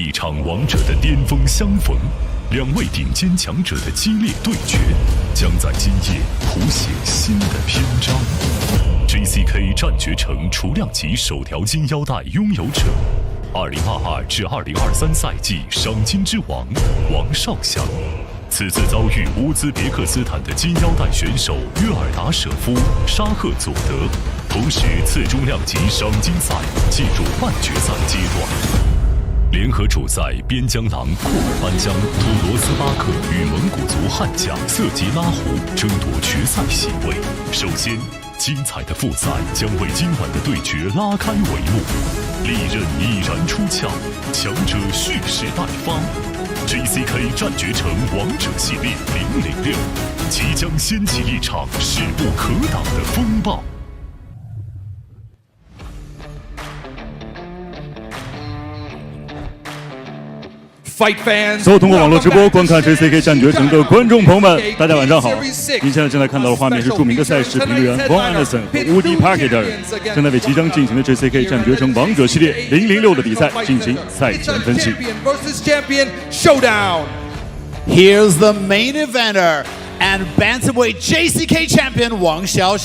一场王者的巅峰相逢，两位顶尖强者的激烈对决，将在今夜谱写新的篇章。JCK 战绝城雏量级首条金腰带拥有者，2022至2023赛季赏金之王王少祥，此次遭遇乌兹别克斯坦的金腰带选手约尔达舍夫、沙赫佐德，同时次中量级赏金赛进入半决赛阶段。联合主赛边疆狼库尔班江土罗斯巴克与蒙古族悍将瑟吉拉胡争夺决赛席位。首先，精彩的复赛将为今晚的对决拉开帷幕，利刃已然出鞘，强者蓄势待发。JCK 战绝城王者系列006即将掀起一场势不可挡的风暴。所有通过网络直播观看 JCK 战绝城的观众朋友们，大家晚上好！您现在正在看到的画面是著名的赛事评论员 Wang Sha 和 Woody Parker 正在为即将进行的 JCK 战绝城王者系列006的比赛进行赛前分析。Here's the main eventer and bantamweight JCK champion Wang Sha.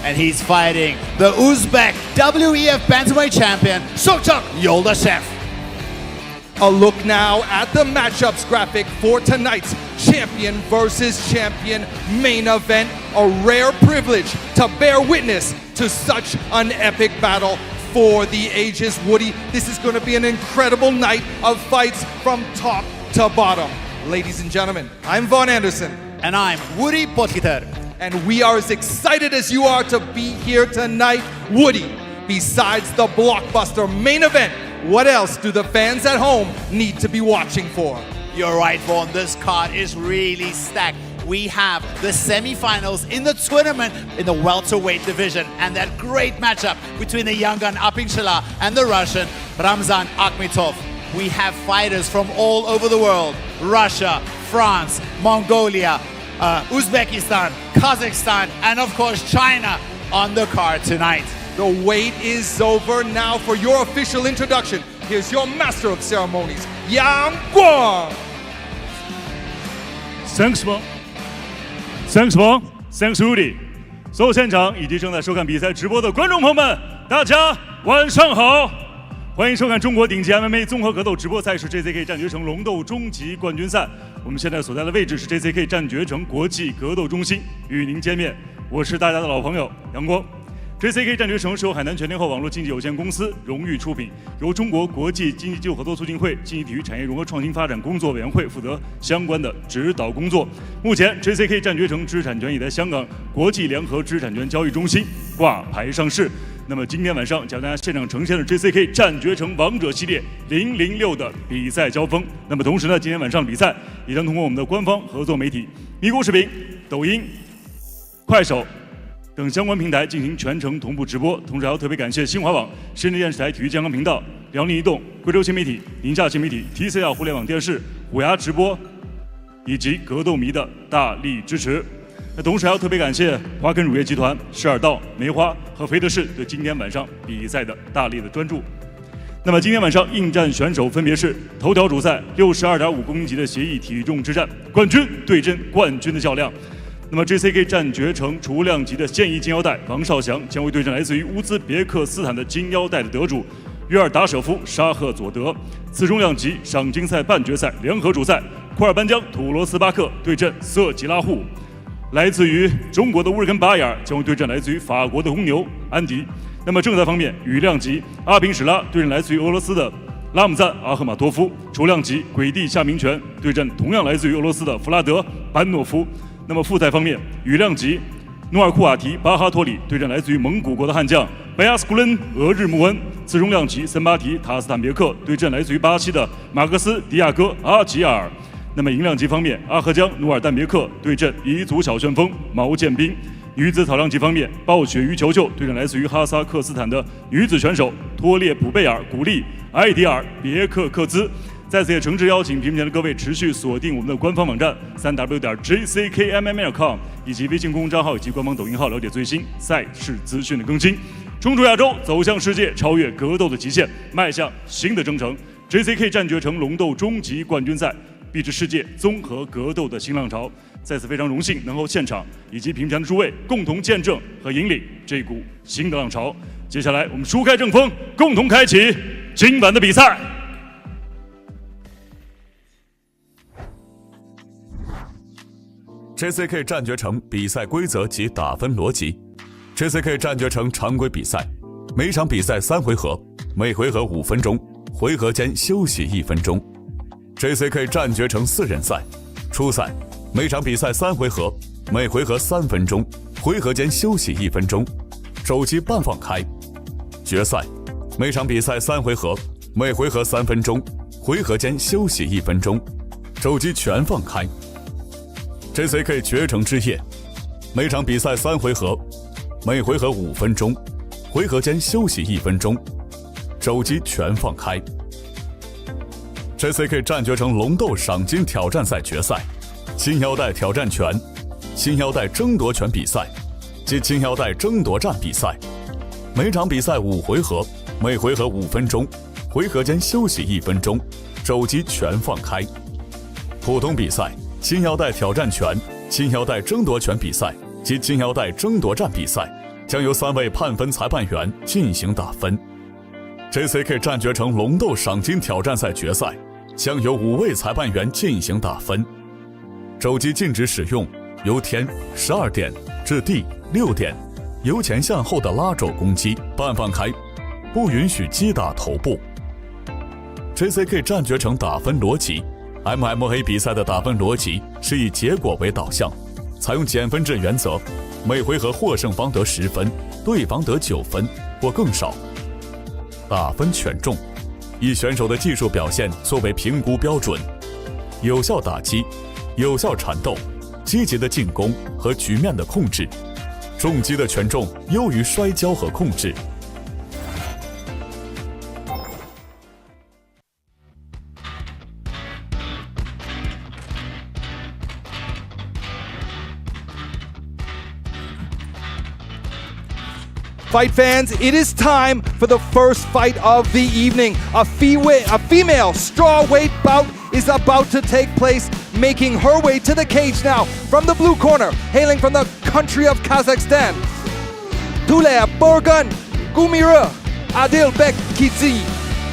And he's fighting the Uzbek WEF bantamweight champion Shokhzod Yoldashev. A look now at the matchups graphic for tonight's champion versus champion main event. A rare privilege to bear witness to such an epic battle for the ages. Woody, this is going to be an incredible night of fights from top to bottom. Ladies and gentlemen, I'm Von Anderson. And I'm Woody Potkitar. And we are as excited as you are to be here tonight. Woody, besides the blockbuster main event, what else do the fans at home need to be watching for? You're right, Vaughn. This card is really stacked. We have the semi-finals in the tournament in the welterweight division, and that great matchup between the young gun Shala and the Russian Ramzan Akmatov. We have fighters from all over the world: Russia, France, Mongolia, Uzbekistan, Kazakhstan, and of course China on the card tonight. The wait is over. Now for your official introduction, here's your master of ceremonies, Yang Guang. Thanks, Wang. Thanks, Wang. Thanks, Rudy. 所有现场以及正在收看比赛直播的观众朋友们，大家晚上好！欢迎收看中国顶级 MMA 综合格斗直播赛事 JCK 战绝城龙斗终极冠军赛。我们现在所在的位置是 JCK 战绝城国际格斗中心，与您见面。我是大家的老朋友杨光。JCK 战绝城是由海南全天候网络经济有限公司荣誉出品，由中国国际经济技术合作促进会经济体育产业融合创新发展工作委员会负责相关的指导工作。目前 JCK 战绝城知识产权已在香港国际联合知识产权交易中心挂牌上市。那么今天晚上将大家现场呈现的 JCK 战绝城王者系列006的比赛交锋。那么同时呢，今天晚上的比赛也将通过我们的官方合作媒体咪咕视频、抖音、快手等相关平台进行全程同步直播，同时还要特别感谢新华网、深圳电视台体育健康频道、辽宁移动、贵州新媒体、宁夏新媒体、TCL 互联网电视、虎牙直播以及格斗迷的大力支持。那同时还要特别感谢华肯乳业集团、十二道、梅花和肥德士对今天晚上比赛的大力的专注。那么今天晚上应战选手分别是头条主赛62.5公斤级的协议体重之战，冠军对阵冠军的较量。那么 JCK 战绝城雏量级的现役金腰带王少祥将会对阵来自于乌兹别克斯坦的金腰带的得主约尔达舍夫、沙赫佐德。次中量级赏金赛半决赛联合主赛库尔班江土罗斯巴克对阵瑟吉拉胡。来自于中国的乌尔根巴雅将会对阵来自于法国的红牛安迪。那么正赛方面，羽量级阿平史拉对阵来自于俄罗斯的拉姆赞阿赫马多夫。雏量级鬼帝夏明权对阵同样来自于俄罗斯的弗拉德班诺夫。那么复赛方面，羽量级努尔库瓦提巴哈托里对阵来自于蒙古国的悍将贝亚斯古伦俄日穆恩。次中量级森巴提塔斯坦别克对阵来自于巴西的马克斯迪亚哥阿吉尔。那么银量级方面，阿赫江努尔丹别克对阵彝族小旋风毛剑兵。女子草量级方面，暴雪于球球对阵来自于哈萨克斯坦的女子选手托列普贝尔古丽埃迪尔别克克兹。在此也诚挚邀请屏幕前的各位持续锁定我们的官方网站3w.jckmma.com 以及微信公众账号以及官方抖音号，了解最新赛事资讯的更新。冲出亚洲，走向世界，超越格斗的极限，迈向新的征程。JCK 战决城龙斗终极冠军赛，必至世界综合格斗的新浪潮。在此非常荣幸能够现场以及屏前的诸位共同见证和引领这股新的浪潮。接下来我们舒开正风，共同开启今晚的比赛。JCK 战决城比赛规则及打分逻辑。JCK 战决城常规比赛，每场比赛3回合，每回合5分钟，回合间休息1分钟。JCK 战决城4人赛，初赛，每场比赛3回合，每回合3分钟，回合间休息1分钟，肘击半放开。决赛，每场比赛3回合，每回合3分钟，回合间休息1分钟，肘击全放开。JCK 决城之夜，每场比赛3回合，每回合5分钟，回合间休息1分钟，肘击全放开。JCK 战决城龙斗赏金挑战赛决赛，金腰带挑战权、金腰带争夺权比赛及金腰带争夺战比赛，每场比赛5回合，每回合5分钟，回合间休息1分钟，肘击全放开。普通比赛，金腰带挑战权、金腰带争夺权比赛及金腰带争夺战比赛将由3位判分裁判员进行打分。JCK 战决城龙斗赏金挑战赛决赛将由5位裁判员进行打分。肘击禁止使用由天12点至地6点由前向后的拉肘攻击，半放开，不允许击打头部。JCK 战决城打分逻辑，MMA 比赛的打分逻辑是以结果为导向，采用减分制原则，每回合获胜方得10分，对方得9分或更少。打分权重，以选手的技术表现作为评估标准，有效打击、有效缠斗、积极的进攻和局面的控制，重击的权重优于摔跤和控制。Fight fans, it is time for the first fight of the evening. A female strawweight bout is about to take place, making her way to the cage now from the blue corner, hailing from the country of Kazakhstan. Tule Burgun Gumira Adilbek Kizi.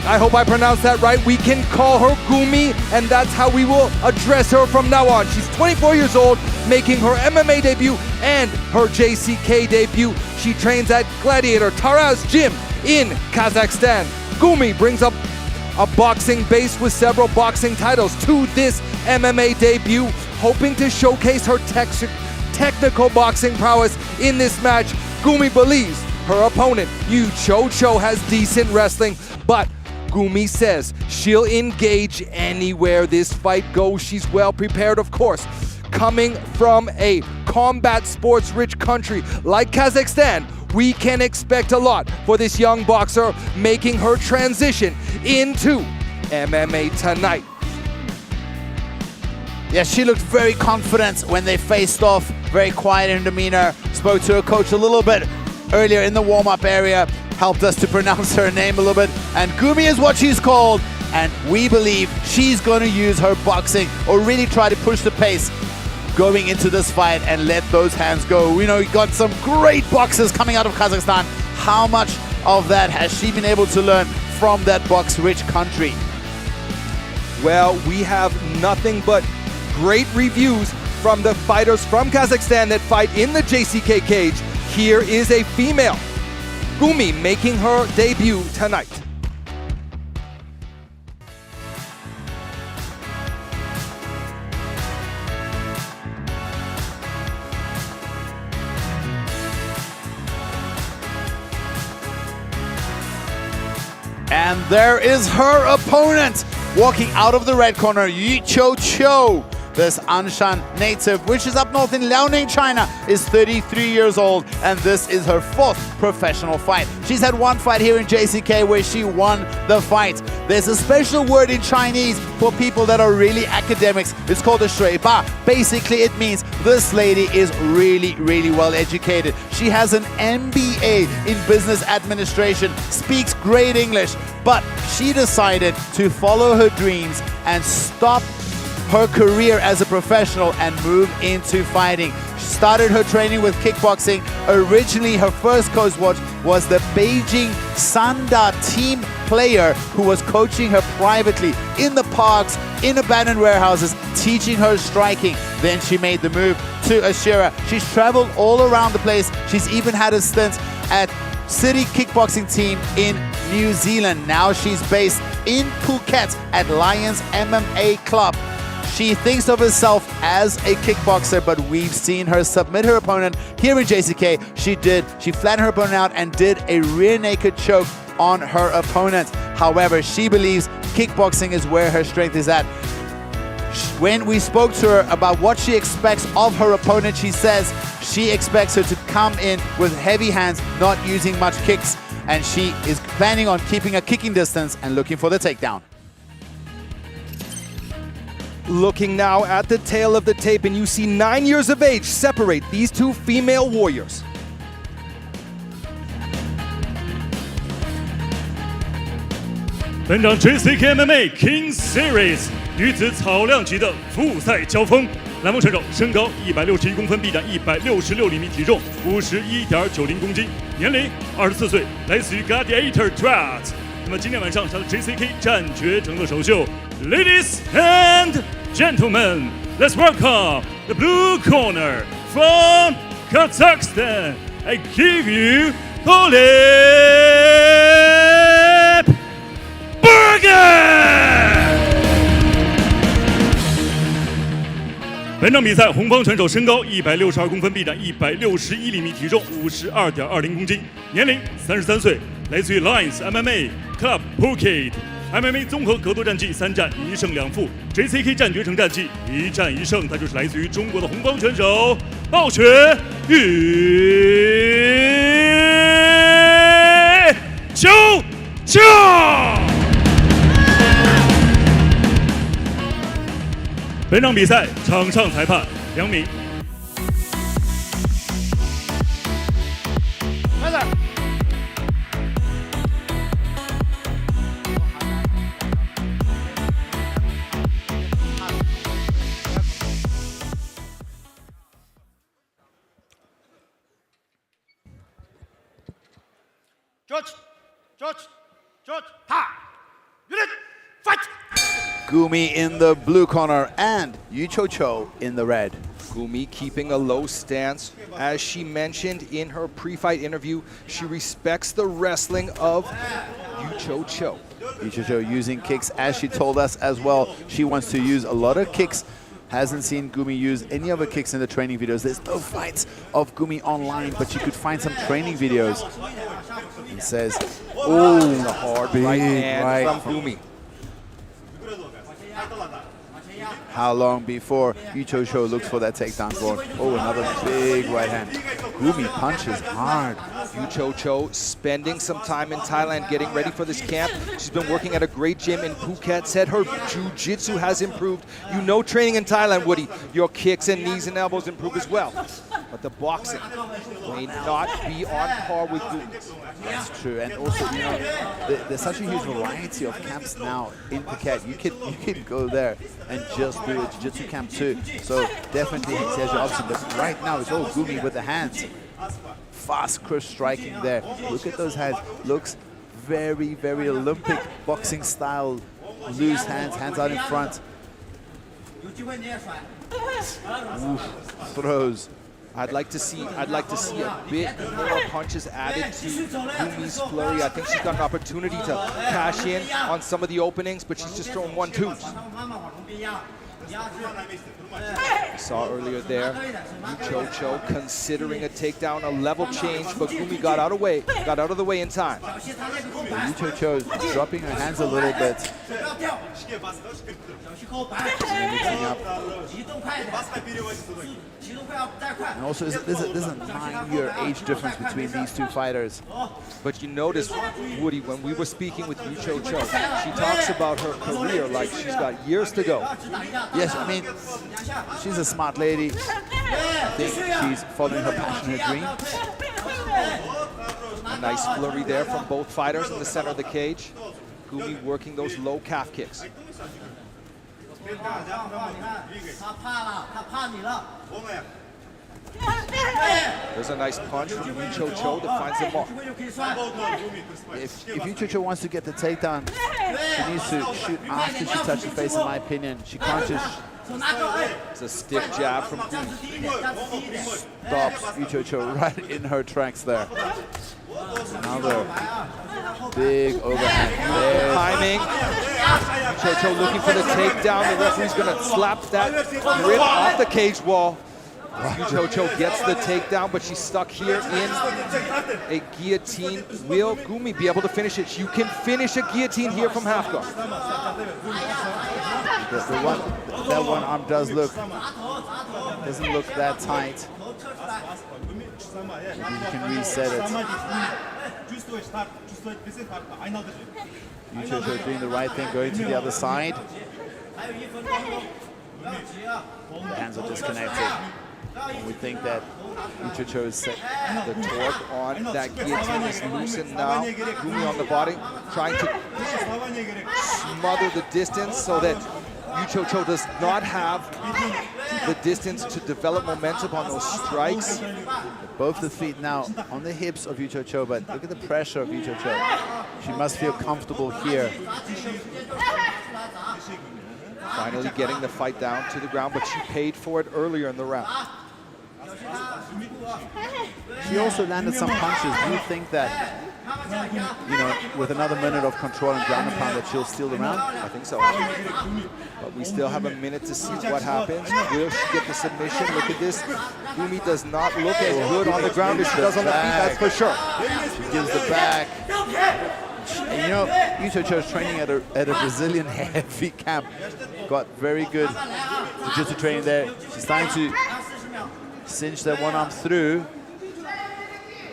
I hope I pronounced that right. We can call her Gumi, and that's how we will address her from now on. She's 24 years old, making her MMA debut and her JCK debut. She trains at Gladiator Taraz Gym in Kazakhstan. Gumi brings up a boxing base with several boxing titles to this MMA debut, hoping to showcase her technical boxing prowess in this match. Gumi believes her opponent, Yoo Cho, has decent wrestling, but Gumi says she'll engage anywhere this fight goes. She's well prepared, of course. Coming from a combat sports-rich country like Kazakhstan, we can expect a lot for this young boxer making her transition into MMA tonight. Yeah, she looked very confident when they faced off, very quiet in demeanor. Spoke to her coach a little bit earlier in the warm-up area, helped us to pronounce her name a little bit, and Gumi is what she's called, and we believe she's going to use her boxing or really try to push the pace going into this fight and let those hands go. We know we got some great boxers coming out of Kazakhstan. How much of that has she been able to learn from that box-rich country? Well, we have nothing but great reviews from the fighters from Kazakhstan that fight in the JCK cage. Here is a female, Gumi, making her debut tonight. And there is her opponent, walking out of the red corner, Yoo Cho, This Anshan native, which is up north in Liaoning, China, is 33 years old, and this is her 4th professional fight. She's had one fight here in JCK where she won the fight. There's a special word in Chinese for people that are really academics. It's called a shui ba. Basically, it means this lady is really, really well educated. She has an MBA in business administration, speaks great English, but she decided to follow her dreams and stop her career as a professional and move into fighting. She started her training with kickboxing. Originally, her first coach was the Beijing Sanda team player who was coaching her privately in the parks, in abandoned warehouses, teaching her striking. Then she made the move to Agiar. She's traveled all around the place. She's even had a stint at City Kickboxing Team in New Zealand. Now she's based in Phuket at Lions MMA Club. She thinks of herself as a kickboxer, but we've seen her submit her opponent here in JCK. She flattened her opponent out and did a rear naked choke on her opponent. However, she believes kickboxing is where her strength is at. When we spoke to her about what she expects of her opponent, she says she expects her to come in with heavy hands, not using much kicks, and she is planning on keeping a kicking distance and looking for the takedown. Looking now at the tail of the tape, and you see 9 years of age separate these two female warriors.本场 JCK MMA King Series 女子草量级的复赛交锋，栏目选手身高161公分，臂展166厘米，体重51.90公斤，年龄24岁，来自于 Gladiator Trad。那么今天晚上上的 JCK 战决争夺首秀 ，Ladies and Gentlemen, let's welcome the blue corner from Kazakhstan. I give you Olip Burger. 本场比赛，红方选手身高162公分，臂展161厘米，体重52.20公斤，年龄33岁，来自于 Lions MMA Club Phuket。MMA 综合格斗战绩3战1胜2负 ，JCK 战决胜战绩1战1胜，他就是来自于中国的红方选手暴雪Yoo Cho。本场比赛场上裁判2名。George, ha! Unit, fight! Gumi in the blue corner and Yoo Cho in the red. Gumi keeping a low stance. As she mentioned in her pre-fight interview, she respects the wrestling of Yoo Cho. Yoo Cho using kicks, as she told us as well. She wants to use a lot of kicks. Hasn't seen Gumi use any other kicks in the training videos. There's no fights of Gumi online, but you could find some training videos. He says, oh, the hard right hand from Gumi. How long before Yoo Cho looks for that takedown forward? Oh, another big right hand. Gumi punches hard. Yoo Cho spending some time in Thailand getting ready for this camp. She's been working at a great gym in Phuket. Said her jiu-jitsu has improved. You know, training in Thailand, Woody, your kicks and knees and elbows improve as well. But the boxing may not be on par with Gumi. That's true, and also, you know, there's such a huge variety of camps now in Phuket. You can go there and just do a jiu-jitsu camp too. So definitely there's your option. But right now it's all Gumi with the hands. Fast, crisp striking there. Look at those hands. Looks very, very Olympic boxing style. Loose hands, hands out in front. Oof, throws. I'd like to see a bit more punches added to Gumi's flurry. I think she's got an opportunity to cash in on some of the openings, but she's just throwing 1-2s. We saw earlier there, Yoo Cho considering a takedown, a level change, but Gumi got out of the way in time. Yoo Cho is dropping her hands a little bit. And also, there's a 9-year age difference between these two fighters. But you notice, Woody, when we were speaking with Yoo Cho, she talks about her career like she's got years to go. Yes, I mean, she's a smart lady. I think she's following her passion, her dream. A nice flurry there from both fighters in the center of the cage. Gumi working those low calf kicks. There's a nice punch from Yoo Cho that finds the mark. If Yoo Cho wants to get the takedown, she needs to shoot after she touches the face, in my opinion. She can't just... It's a stiff jab from Gumi. Stops Yoo Cho right in her tracks there. Another big overhand. Timing. Yoo Cho looking for the takedown. The referee's going to slap that grip off the cage wall. Yoo Cho gets the takedown, but she's stuck here in a guillotine. Will Gumi be able to finish it? You can finish a guillotine here from half guard. That one arm doesn't look that tight. Maybe you can reset it. Yoo Cho doing the right thing, going to the other side. Hands are disconnected. We think that Yoo Cho is set. The torque on that guillotine is loosened now. Gumi on the body, trying to smother the distance so that Yoo Cho does not have the distance to develop momentum on those strikes. Both the feet now on the hips of Yoo Cho, but look at the pressure of Yoo Cho. She must feel comfortable here. Finally getting the fight down to the ground, but she paid for it earlier in the round. She also landed some punches. Do you think that, you know, with another minute of control and ground and pound, that she'll steal the round? I think so. But we still have a minute to see what happens. Will she get the submission? Look at this. Gumi does not look as good on the ground as she does on the feet, that's for sure. She gives the back. And you know, Yoo Cho is training at a Brazilian heavy camp. Got very good jiu-jitsu training there. She's trying to cinch that one arm through.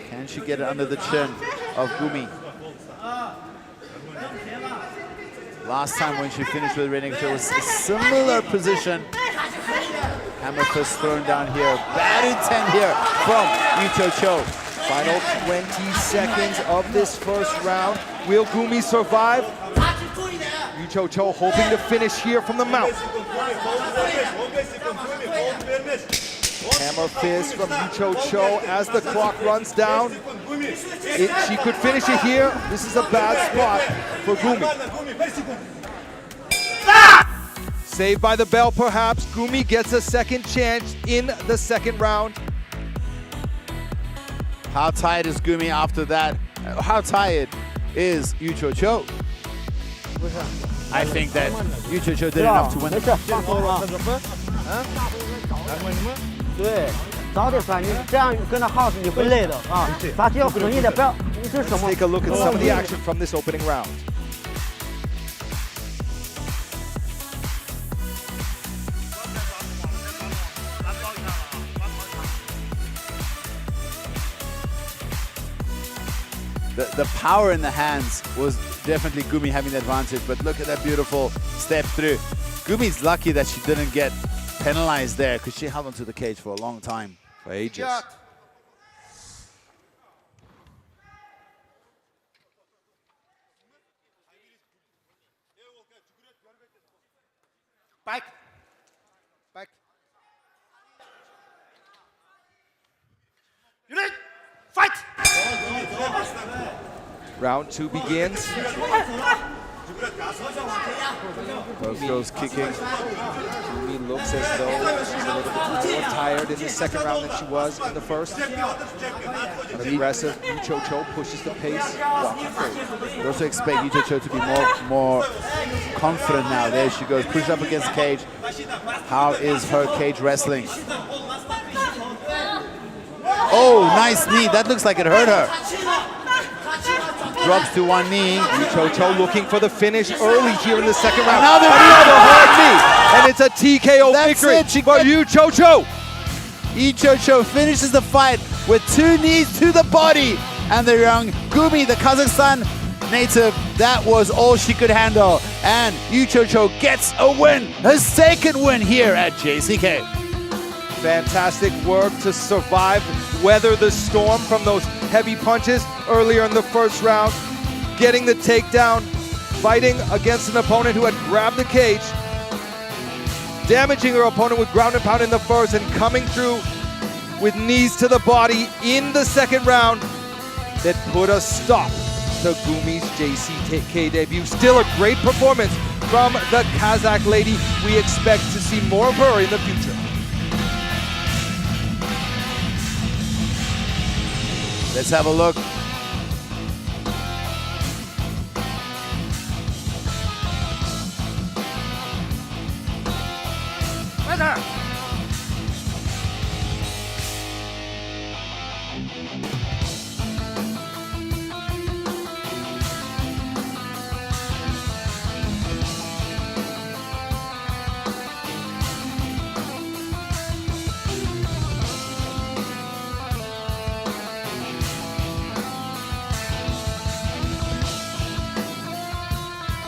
Can she get it under the chin of Gumi? Last time when she finished with Renee, it was a similar position. Hammer fist thrown down here. Bad intent here from Yoo Cho. Final 20 seconds of this first round. Will Gumi survive? Yoo Cho hoping to finish here from the mount. Hammer fist from Yoo Cho as the clock runs down. She could finish it here. This is a bad spot for Gumi. Saved by the bell, perhaps. Gumi gets a second chance in the second round. How tired is Gumi after that? How tired is Yoo Cho? I think that Yoo Cho did enough to win. 对，早点反应，这样跟着耗子你会累的啊！打击要狠一点，不要你这是什 Let's 么？ take a look at some of the action from this opening round. The power in the hands was definitely Gumi having the advantage, but look at that beautiful step through. Gumi's lucky that she didn't get penalized there because she held onto the cage for a long time. For ages. Back. Unit, fight! Round two begins. Both girls kicking. Gumi looks as though she's a little bit more tired in the second round than she was in the first. But aggressive. Yoo Cho pushes the pace, walking forward. You also expect Yoo Cho to be more confident now. There she goes, pushed up against the cage. How is her cage wrestling? Oh, nice knee. That looks like it hurt her. Drops to one knee. Yoo Cho looking for the finish early here in the second round. Another hard knee, and it's a TKO victory for Yoo Cho. Yoo Cho finishes the fight with 2 knees to the body. And the young Gumi, the Kazakhstan native, that was all she could handle. And Yoo Cho gets a win, her second win here at JCK. Fantastic work to survive, weather the storm from those heavy punches earlier in the first round, getting the takedown, fighting against an opponent who had grabbed the cage, damaging her opponent with ground and pound in the first, and coming through with knees to the body in the second round that put a stop to Gumi's JCK debut. Still a great performance from the Kazakh lady. We expect to see more of her in the future. Let's have a look.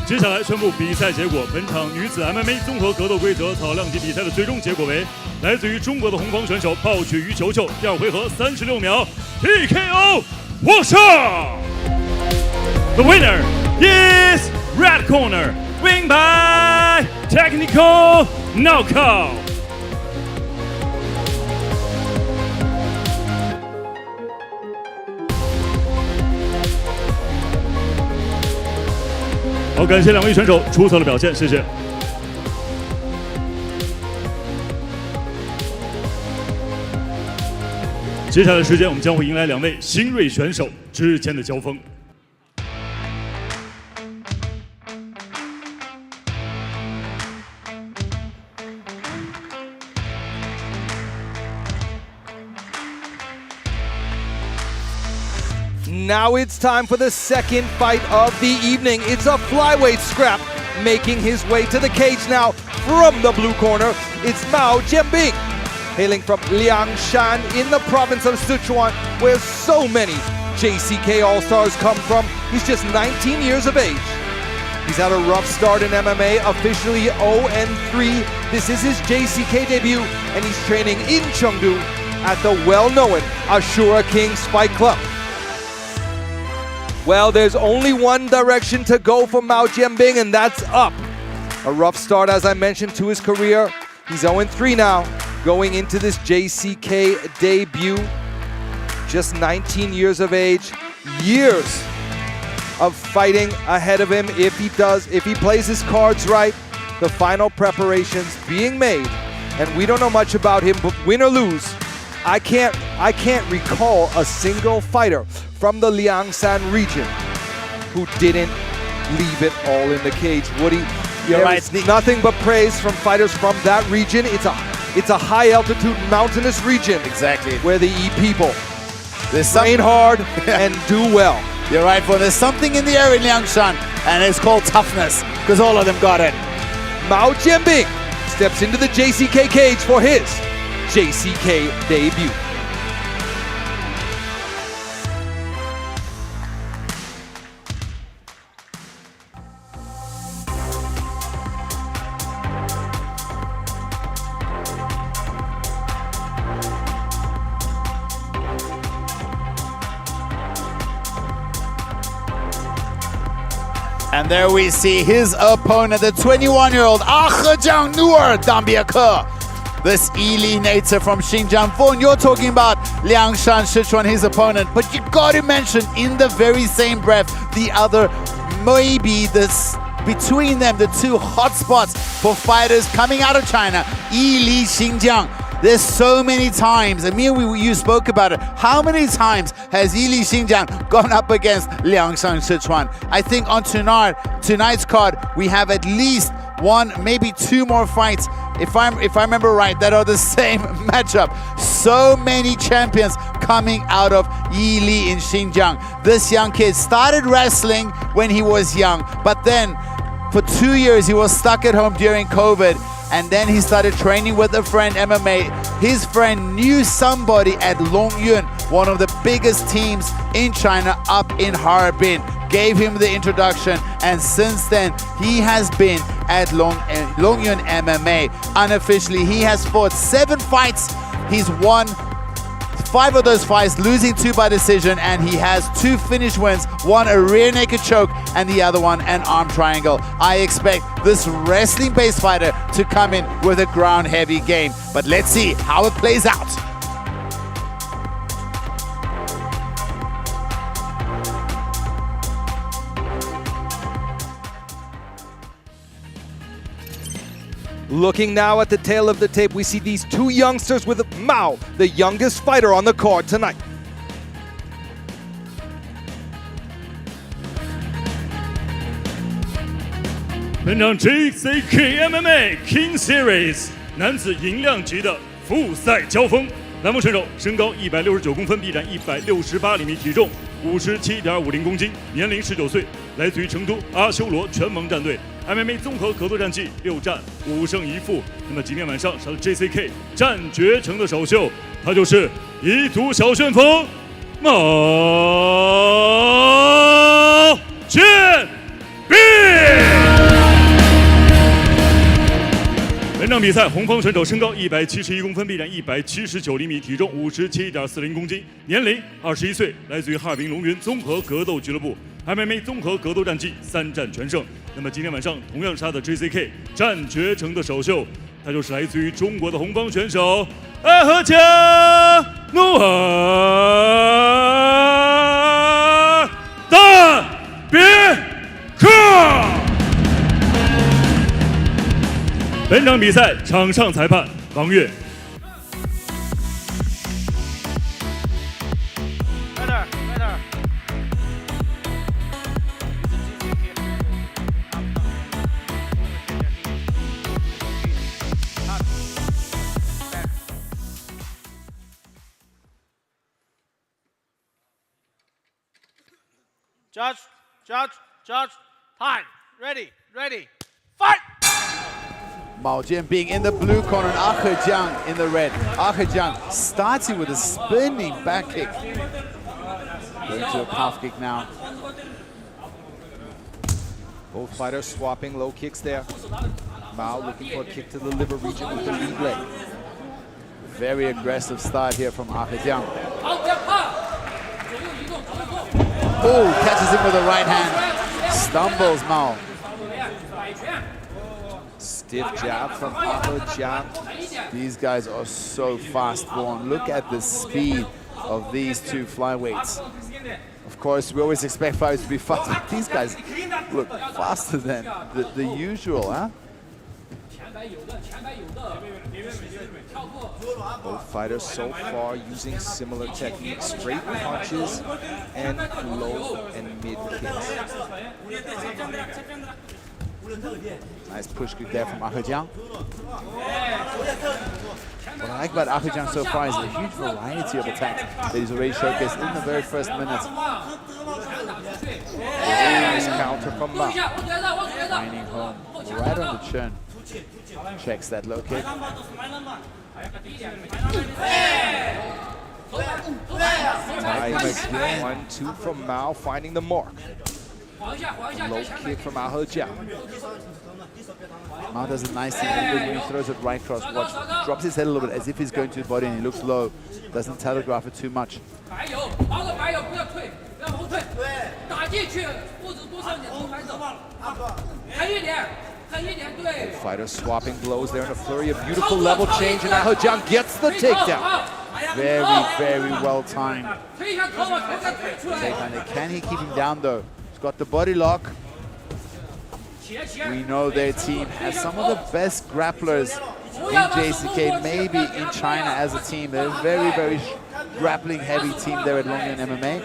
接下来宣布比赛结果。本场女子 MMA 综合格斗规则草量级比赛的最终结果为：来自于中国的红方选手暴取于球球，第二回合36秒 TKO Wang Sha. The winner is red corner, win by technical knockout. 好，感谢两位选手出色的表现，谢谢。接下来的时间，我们将会迎来两位新锐选手之间的交锋。Now it's time for the second fight of the evening. It's a flyweight scrap. Making his way to the cage now from the blue corner, it's Mao Jing. Hailing from Liangshan in the province of Sichuan, where so many JCK All-Stars come from. He's just 19 years of age. He's had a rough start in MMA, officially 0-3. This is his JCK debut, and he's training in Chengdu at the well-known Ashura Kings Fight Club. Well, there's only one direction to go for Mao Jing, and that's up. A rough start, as I mentioned, to his career. He's 0-3 now, going into this JCK debut. Just 19 years of age, years of fighting ahead of him if he plays his cards right. The final preparations being made, and we don't know much about him, but win or lose, I can't recall a single fighter from the Liangshan region who didn't leave it all in the cage. Woody, you're right. Nothing but praise from fighters from that region. It's a high altitude mountainous region. Exactly. Where they eat people. They train hard and do well. You're right, for there's something in the air in Liangshan, and it's called toughness, because all of them got it. Mao Jing steps into the JCK cage for his JCK debut. And there we see his opponent, the 21-year-old Agiar Nur Dambiake. This Ili native from Xinjiang. You're talking about Liangshan, Sichuan, his opponent, but you got to mention in the very same breath the other, maybe this between them, the two hotspots for fighters coming out of China, Yili Xinjiang. There's so many times, Amir, you spoke about it. How many times has Yili Xinjiang gone up against Liangshan Sichuan? I think on tonight's card, we have at least one, maybe two more fights, if I remember right, that are the same matchup. So many champions coming out of Yili in Xinjiang. This young kid started wrestling when he was young, but then for 2 years he was stuck at home during COVID. And then he started training with a friend, MMA. His friend knew somebody at Longyun, one of the biggest teams in China up in Harbin, gave him the introduction, and since then he has been at Longyun MMA. Unofficially, he has fought 7 fights. He's won 5 of those fights, losing 2 by decision, and he has 2 finish wins, one a rear naked choke and the other one an arm triangle. I expect this wrestling-based fighter to come in with a ground-heavy game, but let's see how it plays out. Looking now at the tail of the tape, we see these 2 youngsters with Mao, the youngest fighter on the card tonight.本场 JCK MMA King Series 男子银量级的复赛交锋，栏目选手身高169公分，臂展168厘米，体重57.50公斤，年龄19岁，来自于成都阿修罗拳盟战队。MMA 综合格斗战绩6战5胜1负。那么今天晚上上 JCK 战绝城的首秀，他就是彝族小旋风毛剑兵。本场比赛，红方选手身高171公分，臂展179厘米，体重57.40公斤，年龄21岁，来自于哈尔滨龙云综合格斗俱乐部。MMA 综合格斗战绩3战全胜。那么今天晚上同样是他的 JCK 战绝城的首秀，他就是来自于中国的红方选手阿合加努尔大别克。本场比赛场上裁判王悦。Judge, time, ready, fight! Mao Jing being in the blue corner and Agiar in the red. Agiar starting with a spinning back kick. Going to a calf kick now. Both fighters swapping low kicks there. Mao looking for a kick to the liver region with the lead leg. Very aggressive start here from Agiar. Oh, catches him with the right hand. Stumbles Mao. Stiff jab from Agiar. These guys are so fast-born. Look at the speed of these 2 flyweights. Of course, we always expect fighters to be fast, but these guys look faster than the usual, huh? Both fighters so far using similar techniques, straight punches and low and mid kicks. Nice push kick there from Agiar. What I like about Agiar so far is the huge variety of attacks that he's already showcased in the very first minutes. Nice counter from Mao. Finding home right on the chin. Checks that low kick. Nice 1-2 from Mao, finding the mark. Low kick from Agiar. Mao does a nice thing when he throws it right cross. Watch, drops his head a little bit as if he's going to the body and he looks low. Doesn't telegraph it too much. Fighters swapping blows there in a flurry, a beautiful level change, and Agiar gets the takedown. Very, very well timed. Takedown. Can he keep him down though? He's got the body lock. We know their team has some of the best grapplers in JCK, maybe in China as a team. They're a very, very grappling heavy team there at Longyuan MMA.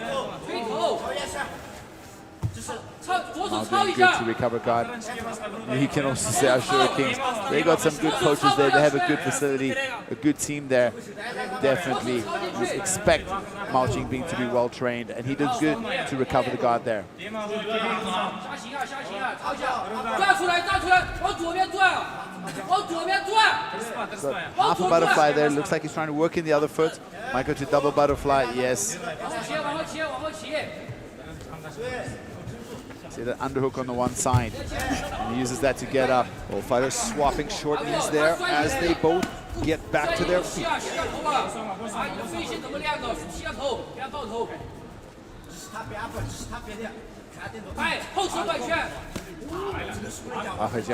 Mao doing good to recover guard. You can also say our Shura Kings, they got some good coaches there. They have a good facility, a good team there. Definitely would expect Mao Jing to be well trained, and he did good to recover the guard there. So half a butterfly there. Looks like he's trying to work in the other foot. Might go to double butterfly. Yes. See the underhook on the one side. And he uses that to get up. Both fighters swapping short knees there as they both get back to their feet. Agiar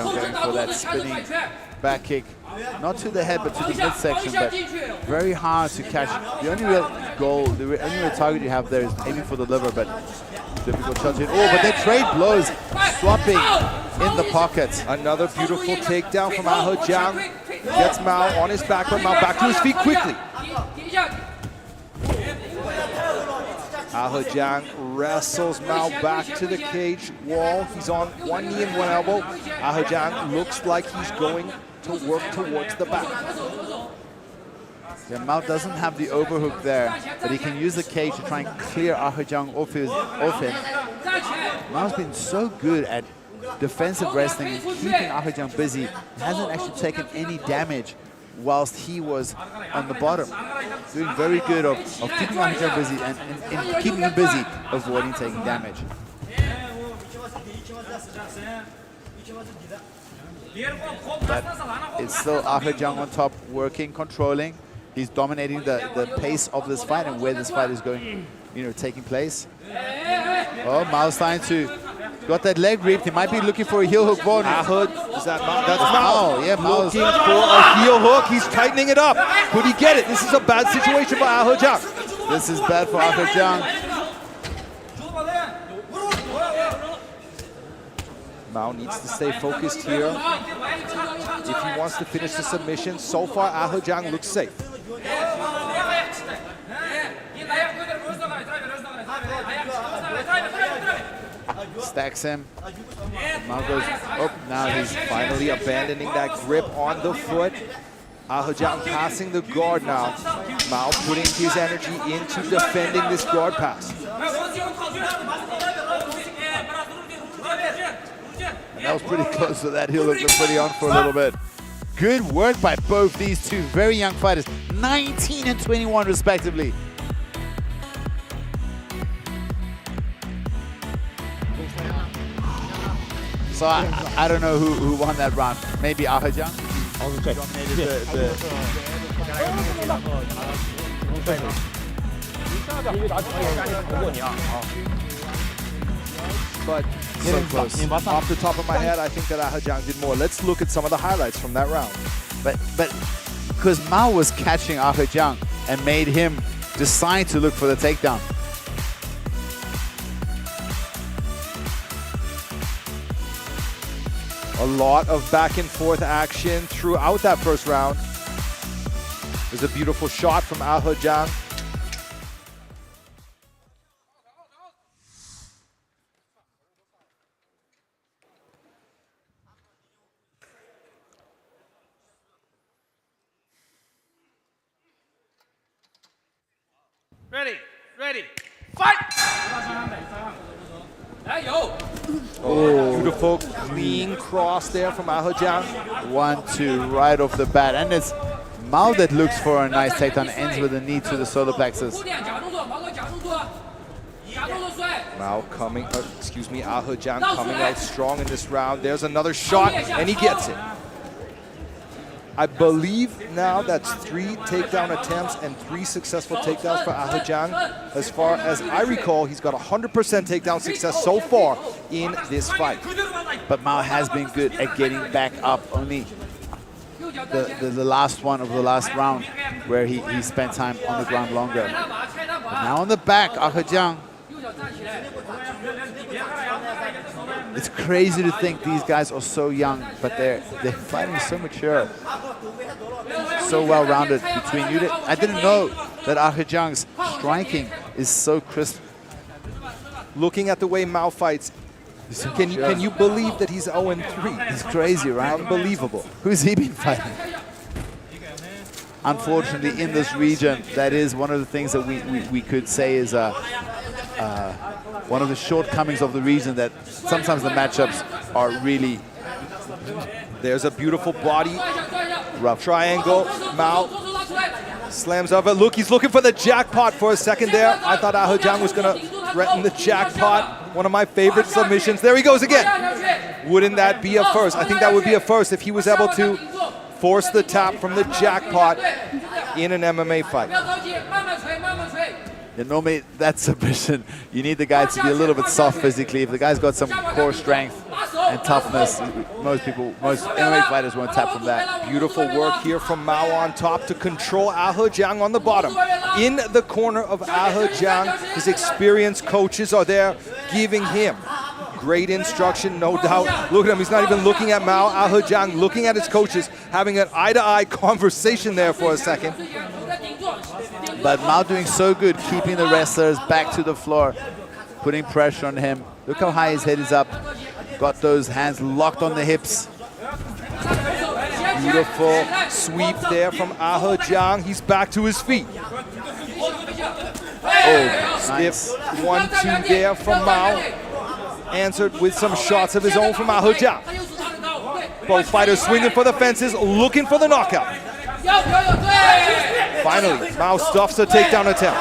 going for that spinning back kick. Not to the head, but to the midsection, but very hard to catch. The only real goal, the only real target you have there is aiming for the liver, but difficult touch it. Oh, but they trade blows, swapping in the pocket. Another beautiful takedown from Agiar. Gets Mao on his back, but Mao back to his feet quickly. Agiar wrestles Mao back to the cage wall. He's on one knee and one elbow. Agiar looks like he's going to work towards the back. Yeah, Mao doesn't have the overhook there, but he can use the cage to try and clear Agiar off him. Mao's been so good at defensive wrestling and keeping Agiar busy. He hasn't actually taken any damage whilst he was on the bottom. Doing very good of keeping Agiar busy and keeping him busy, avoiding taking damage. But it's still Agiar on top, working, controlling. He's dominating the pace of this fight and where this fight is going, taking place. Oh, Mao's trying to, got that leg ripped. He might be looking for a heel hook. Is that Mao? That's Mao. Yeah, Mao's looking for a heel hook. He's tightening it up. Could he get it? This is a bad situation for Agiar. This is bad for Agiar. Mao needs to stay focused here if he wants to finish the submission. So far, Agiar looks safe. Stacks him. Mao goes, oh, now he's Finally abandoning that grip on the foot. Agiar passing the guard now. Mao putting his energy into defending this guard pass. And that was pretty close to that heel hook. Looked pretty on for a little bit. Good work by both these two very young fighters, 19 and 21 respectively. So I don't know who won that round. Maybe Agiar dominated But so close. Off the top of my head, I think that Agiar did more. Let's look at some of the highlights from that round. But because Mao was catching Agiar and made him decide to look for the takedown. A lot of back and forth action throughout that first round. There's a beautiful shot from Agiar. Ready, fight! Oh, beautiful clean cross there from Agiar. 1-2 right off the bat, and it's Mao that looks for a nice takedown. Ends with a knee to the solar plexus. Mao coming, Agiar coming out strong in this round. There's another shot, and he gets it. I believe now that's 3 takedown attempts and 3 successful takedowns for Agiar. As far as I recall, he's got 100% takedown success so far in this fight. But Mao has been good at getting back up. Only the last one of the last round where he spent time on the ground longer. But now on the back, Agiar. It's crazy to think these guys are so young, but they're fighting so mature, so well-rounded between you. I didn't know that Agiar's striking is so crisp. Looking at the way Mao fights, can you believe that he's 0-3? It's crazy, right? Unbelievable. Who's he been fighting? Unfortunately, in this region, that is one of the things that we could say is one of the shortcomings of the region, that sometimes the matchups are really There's a beautiful body rough. triangle. Mao slams over. Look, he's looking for the jackpot for a second there. I thought Agiar was going to threaten the jackpot. One of my favorite submissions. There he goes again. Wouldn't that be a first? I think that would be a first if he was able to force the tap from the jackpot in an MMA fight. Yeah, normally that submission, you need the guy to be a little bit soft physically. If the guy's got some core strength and toughness, most MMA fighters won't tap from that. Beautiful work here from Mao on top to control Jang on the bottom. In the corner of Jang, his experienced coaches are there giving him great instruction, no doubt. Look at him, he's not even looking at Mao. Jang looking at his coaches, having an eye-to-eye conversation there for a second. But Mao doing so good, keeping the wrestlers back to the floor, putting pressure on him. Look how high his head is up. Got those hands locked on the hips. Beautiful sweep there from Jang. He's back to his feet. Oh, nice. Stiff 1-2 there from Mao. Answered with some shots of his own from Jang. Both fighters swinging for the fences, looking for the knockout. Finally, Mao stuffs a takedown attempt.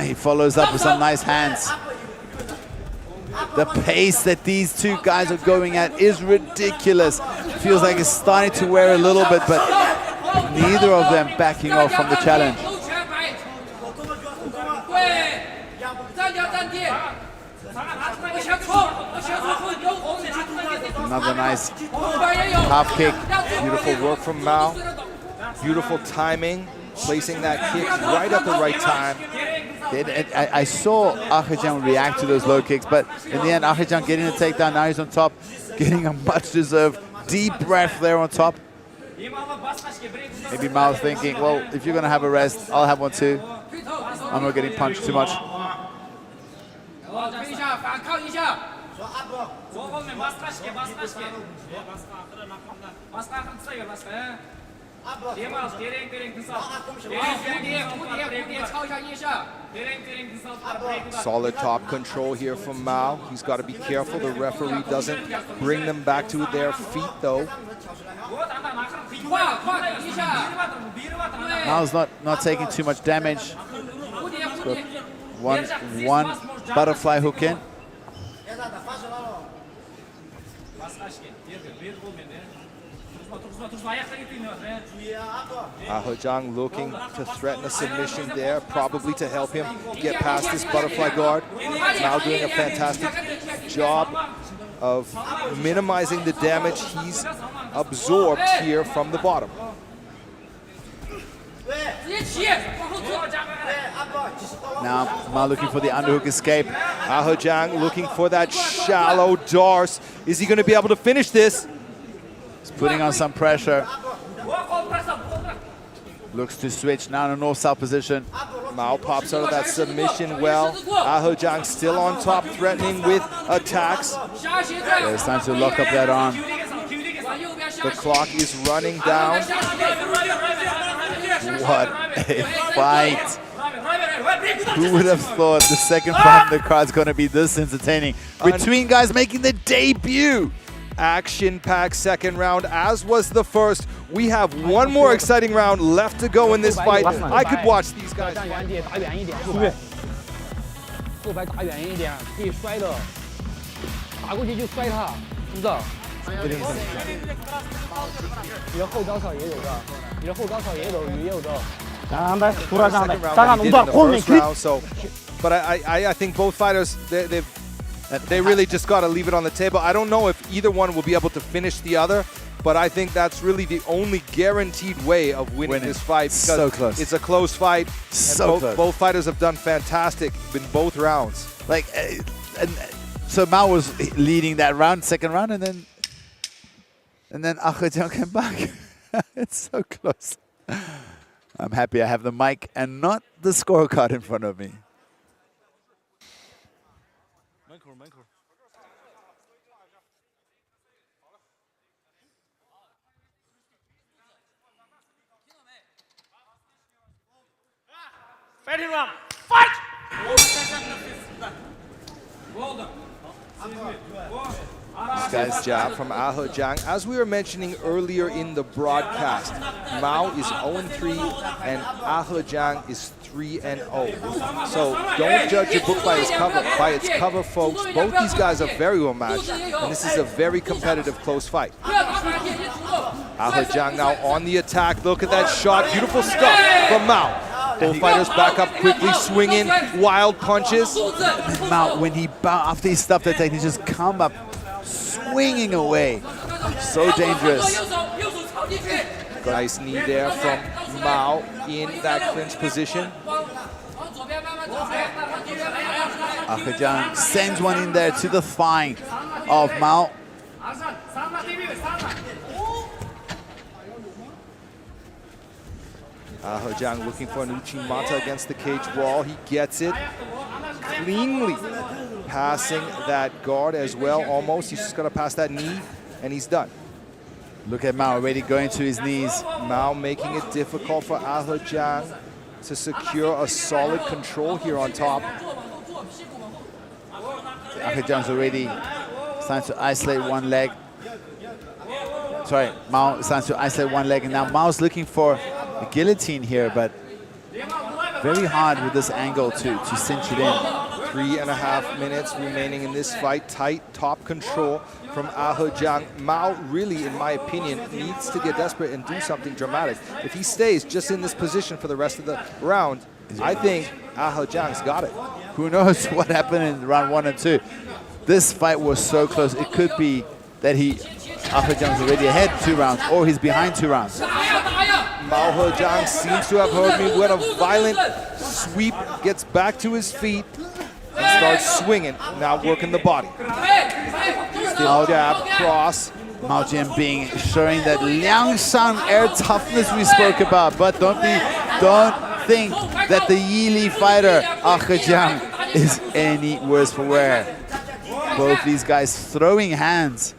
He follows up with some nice hands. The pace that these two guys are going at is ridiculous. Feels like it's starting to wear a little bit, but neither of them backing off from the challenge. Another nice half kick. Beautiful work from Mao. Beautiful timing, placing that kick right at the right time. I saw Agiar react to those low kicks, but in the end, Agiar getting the takedown. Now he's on top, getting a much-deserved deep breath there on top. Maybe Mao thinking, well, if you're going to have a rest, I'll have one too. I'm not getting punched too much. Solid top control here from Mao. He's got to be careful the referee doesn't bring them back to their feet though. Mao's not taking too much damage. Got one butterfly hook in. Jang looking to threaten a submission there, probably to help him get past this butterfly guard. Mao doing a fantastic job of minimizing the damage he's absorbed here from the bottom. Now Mao looking for the underhook escape. Jang looking for that shallow darce. Is he going to be able to finish this? He's putting on some pressure. Looks to switch now in a north-south position. Mao pops out of that submission well. Jang still on top, threatening with attacks. Yeah, it's time to lock up that arm. The clock is running down. What a fight. Who would have thought the second fight in the card is going to be this entertaining? Between guys making the debut. Action-packed second round, as was the first. We have one more exciting round left to go in this fight. I could watch these guys fight. But I think both fighters, they really just got to leave it on the table. I don't know if either one will be able to finish the other, but I think that's really the only guaranteed way of winning this fight, because so close. It's a close fight. So and both fighters have done fantastic in both rounds. Like, So Mao was leading that round, second round, and then Agiar came back. It's so close. I'm happy I have the mic and not the scorecard in front of me. Fighting round. Fight! This guy's jab from Jang. As we were mentioning earlier in the broadcast, Mao is 0-3 and Jang is 3-0. So don't judge a book by its cover, folks. Both these guys are very well matched, and this is a very competitive, close fight. Jang now on the attack. Look at that shot. Beautiful stuff from Mao. Both fighters back up quickly, swinging wild punches. Mao, when after he stopped that technique, just come up swinging away. So dangerous. Nice knee there from Mao in that clinch position. Jang sends one in there to the thigh of Mao. Jang looking for an Uchimata against the cage wall. He gets it cleanly, passing that guard as well, almost. He's just got to pass that knee, and he's done. Look at Mao already going to his knees. Mao making it difficult for Jang to secure a solid control here on top. Jang's already starting to isolate one leg. Sorry, Mao starting to isolate one leg, and now Mao's looking for a guillotine here, but very hard with this angle to cinch it in. 3.5 minutes remaining in this fight. Tight top control from Jang. Mao really, in my opinion, needs to get desperate and do something dramatic. If he stays just in this position for the rest of the round, I think Jang's got it. Who knows what happened in round 1 and 2. This fight was so close. It could be that Jang's already ahead 2 rounds, or he's behind 2 rounds. Mao Jang seems to have heard me with a violent sweep, gets back to his feet and starts swinging, now working the body. Still jab, cross. Mao Jing showing that Liangshan air toughness we spoke about, but don't think that the Yili fighter Jang is any worse for wear. Both these guys throwing hands.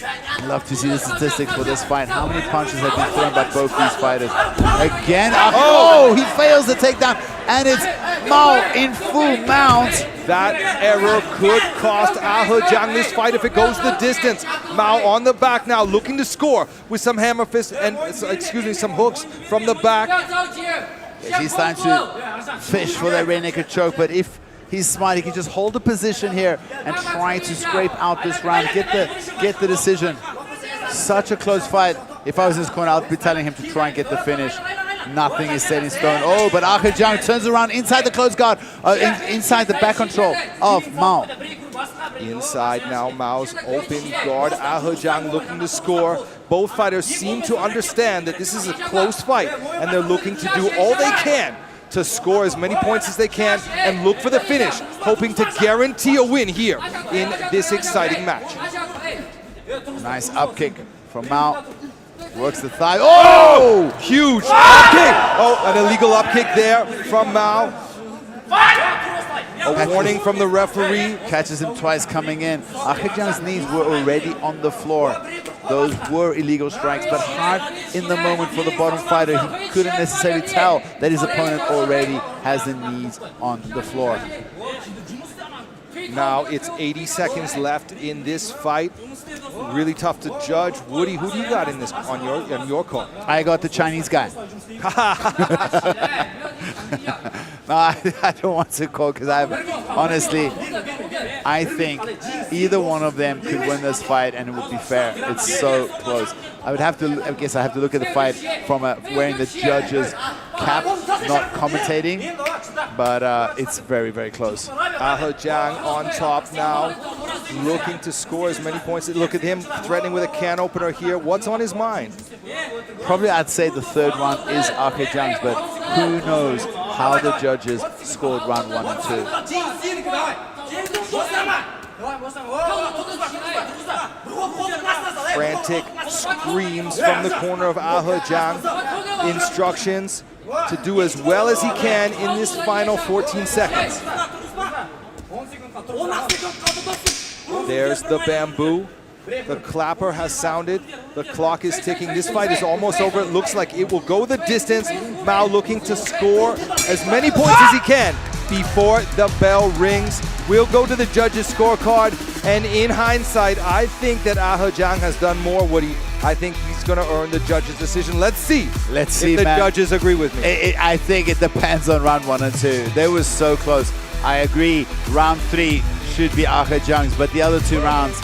I'd love to see the statistics for this fight. How many punches have been thrown by both these fighters? Again, oh, he fails the takedown, and it's Mao in full mount. That error could cost Jang this fight if it goes the distance. Mao on the back now, looking to score with some hammer fists and, some hooks from the back. He's starting to fish for that rear naked choke, but if he's smart, he can just hold the position here and try to scrape out this round, get the decision. Such a close fight. If I was in his corner, I'd be telling him to try and get the finish. Nothing is set in stone. Oh, but Jang turns around inside the close guard, inside the back control of Mao. Inside now, Mao's open guard. Jang looking to score. Both fighters seem to understand that this is a close fight, and they're looking to do all they can to score as many points as they can and look for the finish, hoping to guarantee a win here in this exciting match. Nice up kick from Mao. Works the thigh. Oh! Huge up kick! Oh, an illegal up kick there from Mao. A warning from the referee. Catches him twice coming in. Jang's knees were already on the floor. Those were illegal strikes, but hard in the moment for the bottom fighter. He couldn't necessarily tell that his opponent already has the knees on the floor. Now it's 80 seconds left in this fight. Really tough to judge. Woody, who do you got in this on your call? I got the Chinese guy. No, I don't want to call because I think either one of them could win this fight and it would be fair. It's so close. I guess I have to look at the fight from wearing the judge's cap, not commentating, but it's very, very close. Jang on top now, looking to score as many points. Look at him threatening with a can opener here. What's on his mind? Probably I'd say the third round is Jang's, but who knows how the judges scored round 1 and 2. Frantic screams from the corner of Jang. Instructions to do as well as he can in this final 14 seconds. There's the bamboo. The clapper has sounded. The clock is ticking. This fight is almost over. It looks like it will go the distance. Mao looking to score as many points as he can before the bell rings. We'll go to the judges' scorecard, and in hindsight, I think that Jang has done more. I think he's going to earn the judges' decision. Let's see. If the judges agree with me. I think it depends on round 1 and 2. They were so close. I agree. Round 3 should be Jang's, but the other 2 rounds,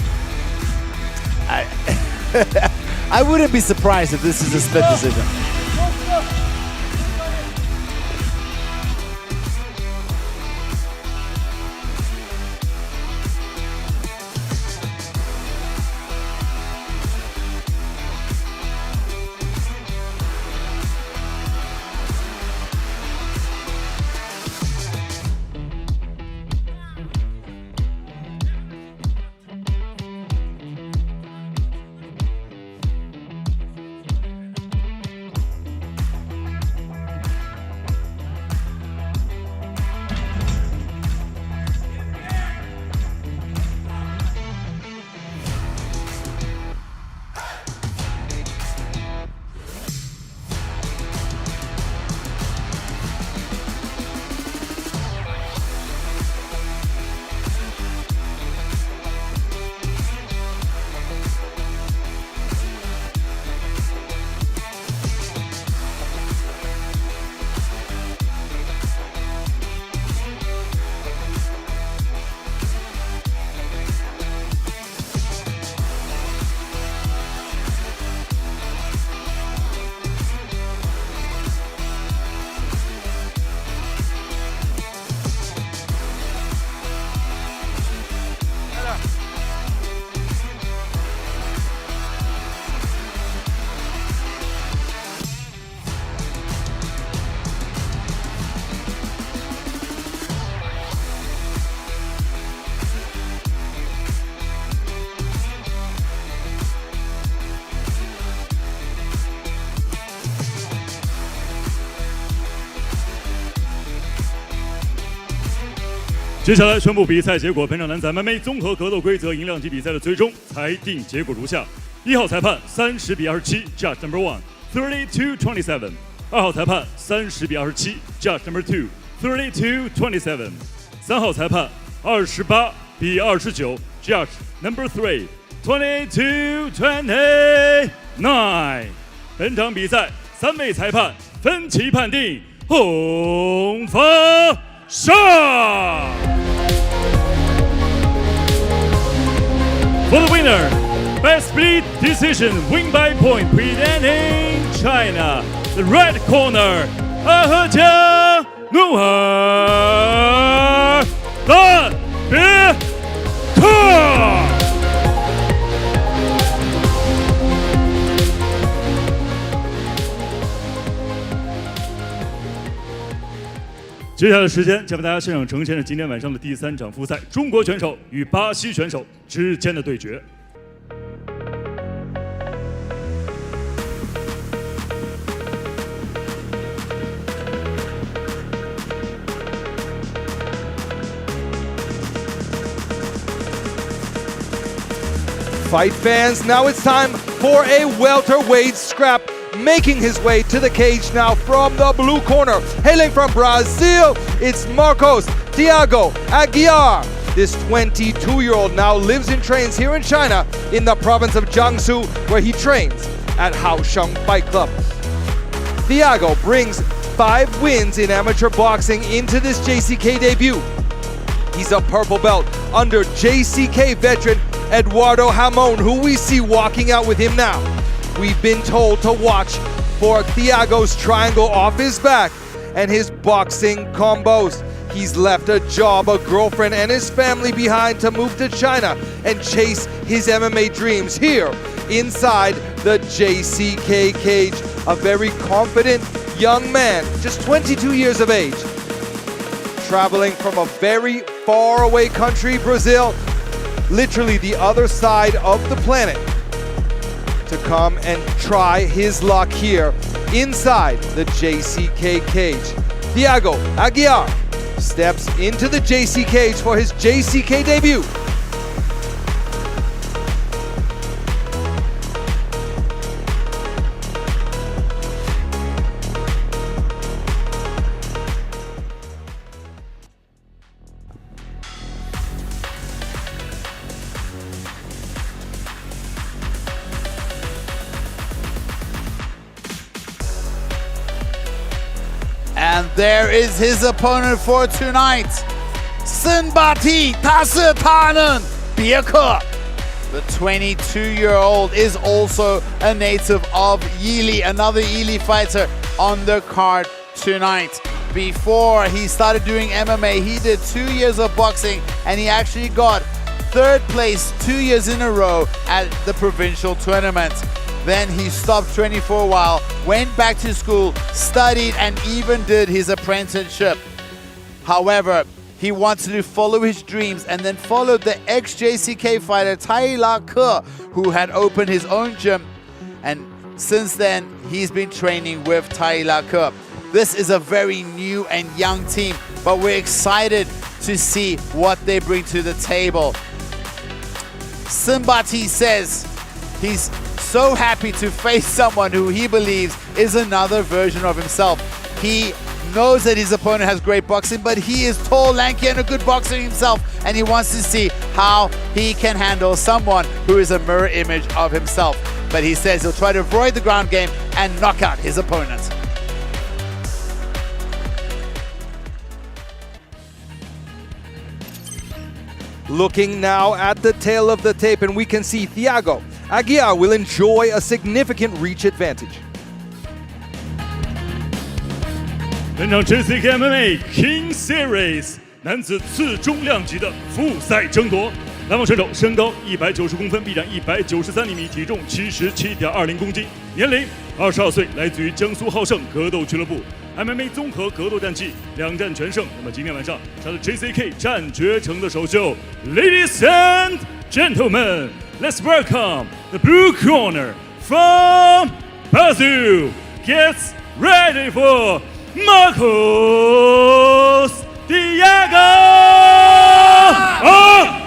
I wouldn't be surprised if this is a split decision.接下来宣布比赛结果。本场男子 MMA 综合格斗规则赢两级比赛的最终裁定结果如下：1号裁判30比27 ，Judge number 1 32-27；2号裁判30比27 ，Judge number 2 32-27；3号裁判28比29 ，Judge number 3 28-29。本场比赛3位裁判分歧判定，红方胜。For the winner, best split decision, win by point, presenting China. The red corner, Agiar大别克。接下来的时间将为大家现场呈现的今天晚上的第3场复赛，中国选手与巴西选手之间的对决。Fight fans, now it's time for a welterweight scrap. Making his way to the cage now from the blue corner. Hailing from Brazil, it's Thiago Agiar. This 22-year-old now lives and trains here in China in the province of Jiangsu, where he trains at Kaohsiung Fight Club. Thiago brings 5 wins in amateur boxing into this JCK debut. He's a purple belt under JCK veteran Eduardo Hamon, who we see walking out with him now. We've been told to watch for Thiago's triangle off his back and his boxing combos. He's left a job, a girlfriend, and his family behind to move to China and chase his MMA dreams here inside the JCK cage. A very confident young man, just 22 years of age, traveling from a very far away country, Brazil, literally the other side of the planet, to come and try his luck here inside the JCK cage. Thiago Agiar steps into the JC cage for his JCK debut. And there is his opponent for tonight. Senbati, 他是他能别克. The 22-year-old is also a native of Yili, another Yili fighter on the card tonight. Before he started doing MMA, he did 2 years of boxing, and he actually got 3rd place 2 years in a row at the provincial tournament. Then he stopped training for a while, went back to school, studied, and even did his apprenticeship. However, he wanted to follow his dreams and then followed the ex-JCK fighter Lahu, who had opened his own gym. And since then, he's been training with Lahu. This is a very new and young team, but we're excited to see what they bring to the table. Senbati says he's so happy to face someone who he believes is another version of himself. He knows that his opponent has great boxing, but he is tall, lanky, and a good boxer himself, and he wants to see how he can handle someone who is a mirror image of himself. But he says he'll try to avoid the ground game and knock out his opponent. Looking now at the tail of the tape, and we can see Thiago Agiar will enjoy a significant reach advantage. 本场 JCK MMA King Series 男子次重量级的复赛争夺，来访选手身高190公分，臂展193厘米，体重77.20公斤，年龄22岁，来自于江苏浩盛格斗俱乐部。MMA 综合格斗战绩2战全胜。那么今天晚上他的 JCK 战决城的首秀 ，Ladies and gentlemen, let's welcome the blue corner from Brazil. Gets ready for Marcos Thiago Agiar。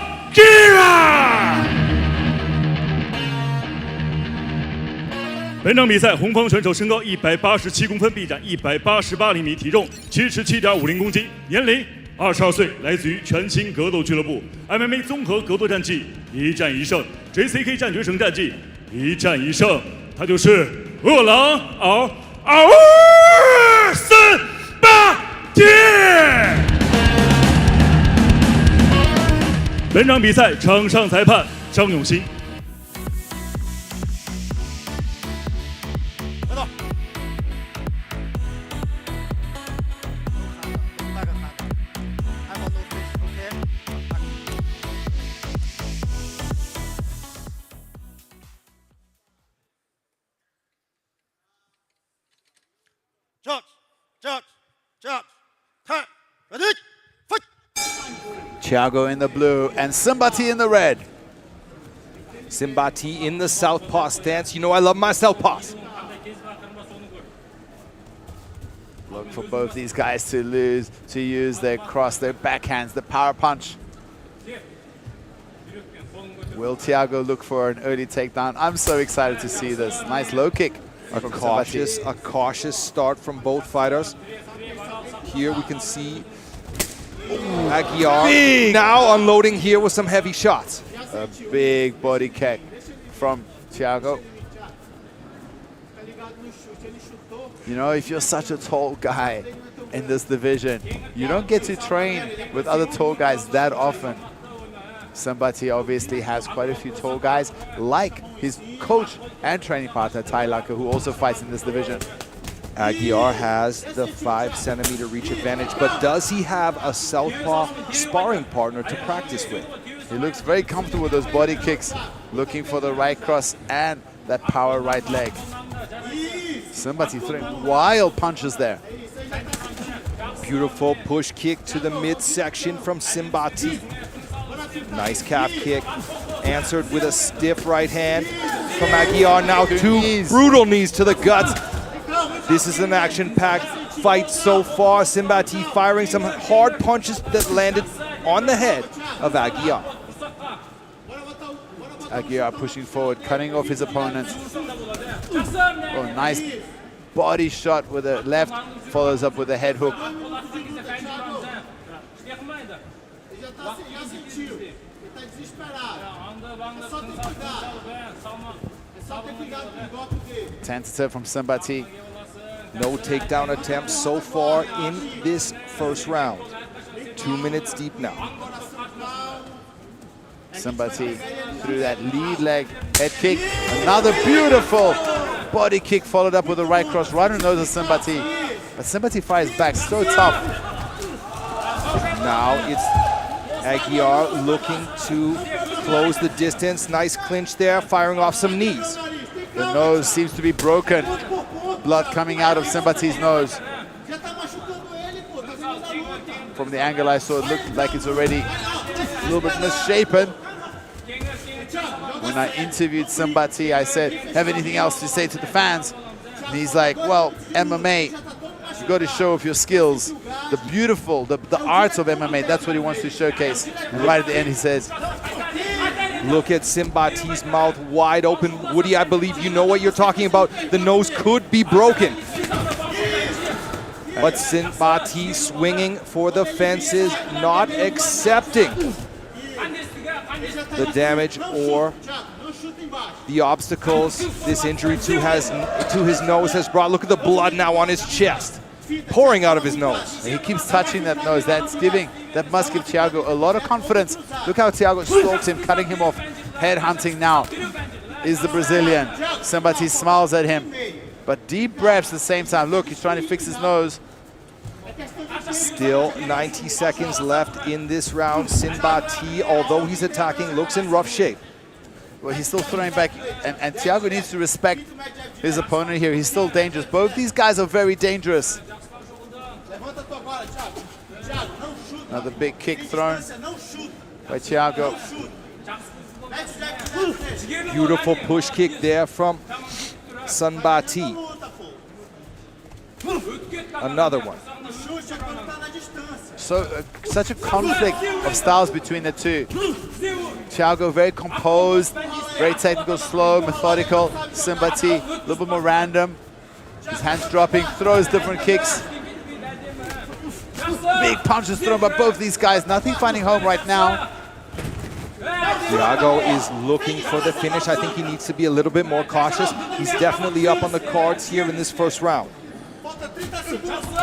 本场比赛，红方选手身高187公分，臂展188厘米，体重77.50公斤，年龄22岁，来自于全新格斗俱乐部。MMA 综合格斗战绩1战1胜 ，JCK 战决城战绩1战1胜，他就是饿狼Senbati。本场比赛场上裁判张永新。Thiago in the blue and Senbati in the red. Senbati in the southpaw stance. You know I love my southpaws. Look for both these guys to use their cross, their backhands, the power punch. Will Thiago look for an early takedown? I'm so excited to see this. Nice low kick. A cautious start from both fighters. Here we can see Agiar now unloading here with some heavy shots. A big body kick from Thiago. You know, if you're such a tall guy in this division, you don't get to train with other tall guys that often. Senbati obviously has quite a few tall guys, like his coach and training partner, Lahu, who also fights in this division. Agiar has the 5-centimeter reach advantage, but does he have a southpaw sparring partner to practice with? He looks very comfortable with those body kicks, looking for the right cross and that power right leg. Senbati throwing wild punches there. Beautiful push kick to the midsection from Senbati. Nice calf kick, answered with a stiff right hand from Agiar. Now two brutal knees to the guts. This is an action-packed fight so far. Senbati firing some hard punches that landed on the head of Agiar. Agiar pushing forward, cutting off his opponent. Oh, nice body shot with a left, follows up with a head hook. Tentative from Senbati. No takedown attempts so far in this first round. 2 minutes deep now. Senbati through that lead leg head kick. Another beautiful body kick followed up with a right cross right on the nose of Senbati. But Senbati fires back so tough. Now it's Agiar looking to close the distance. Nice clinch there, firing off some knees. The nose seems to be broken. Blood coming out of Senbati's nose. From the angle I saw, it looked like it's already a little bit misshapen. When I interviewed Senbati, I said, have anything else to say to the fans? And he's like, well, MMA, you got to show off your skills. The beautiful, the arts of MMA, that's what he wants to showcase. And right at the end he says, look at Senbati's mouth wide open. Woody, I believe you know what you're talking about. The nose could be broken. But Senbati swinging for the fences, not accepting the damage or the obstacles this injury to his nose has brought. Look at the blood now on his chest, pouring out of his nose. And he keeps touching that nose. That must give Thiago a lot of confidence. Look how Thiago stalks him, cutting him off. Head hunting now is the Brazilian. Senbati smiles at him, but deep breaths at the same time. Look, he's trying to fix his nose. Still 90 seconds left in this round. Senbati, although he's attacking, looks in rough shape. Well, he's still throwing back, and Thiago needs to respect his opponent here. He's still dangerous. Both these guys are very dangerous. Another big kick thrown by Thiago. Beautiful push kick there from Senbati. Another one. So such a conflict of styles between the two. Thiago very composed, very technical, slow, methodical. Senbati a little bit more random. His hands dropping, throws different kicks. Big punches thrown by both these guys. Nothing finding home right now. Thiago is looking for the finish. I think he needs to be a little bit more cautious. He's definitely up on the cards here in this first round.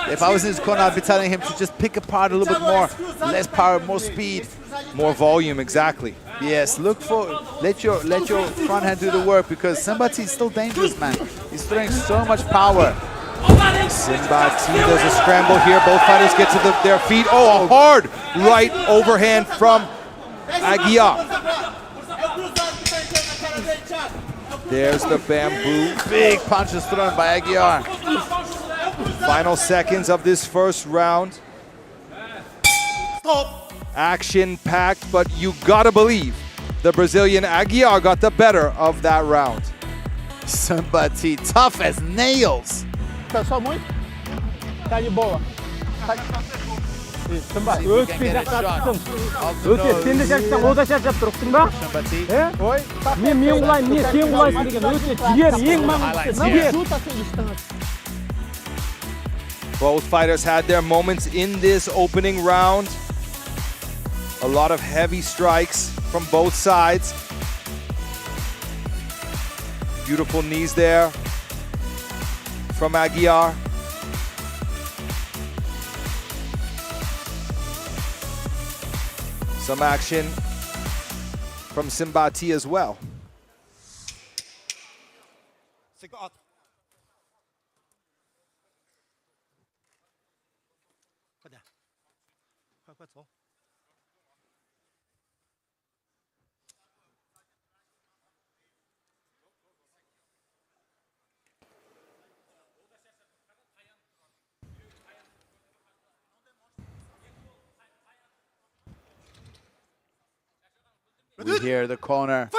If I was in his corner, I'd be telling him to just pick apart a little bit more. Less power, more speed. More volume, exactly. Yes, let your front hand do the work, because Senbati's still dangerous, man. He's throwing so much power. Senbati does a scramble here. Both fighters get to their feet. Oh, a hard right overhand from Agiar. There's the bamboo. Big punches thrown by Agiar. Final seconds of this first round. Action-packed, but you gotta believe the Brazilian Agiar got the better of that round. Senbati tough as nails. Cansou muito? Tá de boa. Both fighters had their moments in this opening round. A lot of heavy strikes from both sides. Beautiful knees there from Agiar. Some action from Senbati as well. We hear the corner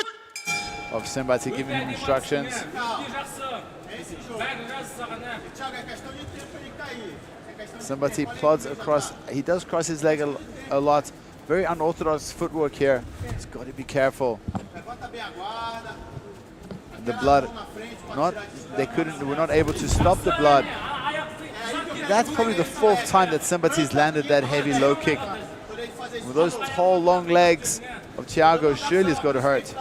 of Senbati giving him instructions. Senbati plods across. He does cross his leg a lot. Very unorthodox footwork here. He's got to be careful. The blood, were not able to stop the blood. That's probably the 4th time that Senbati's landed that heavy low kick. With those tall, long legs of Thiago, surely it's got to hurt.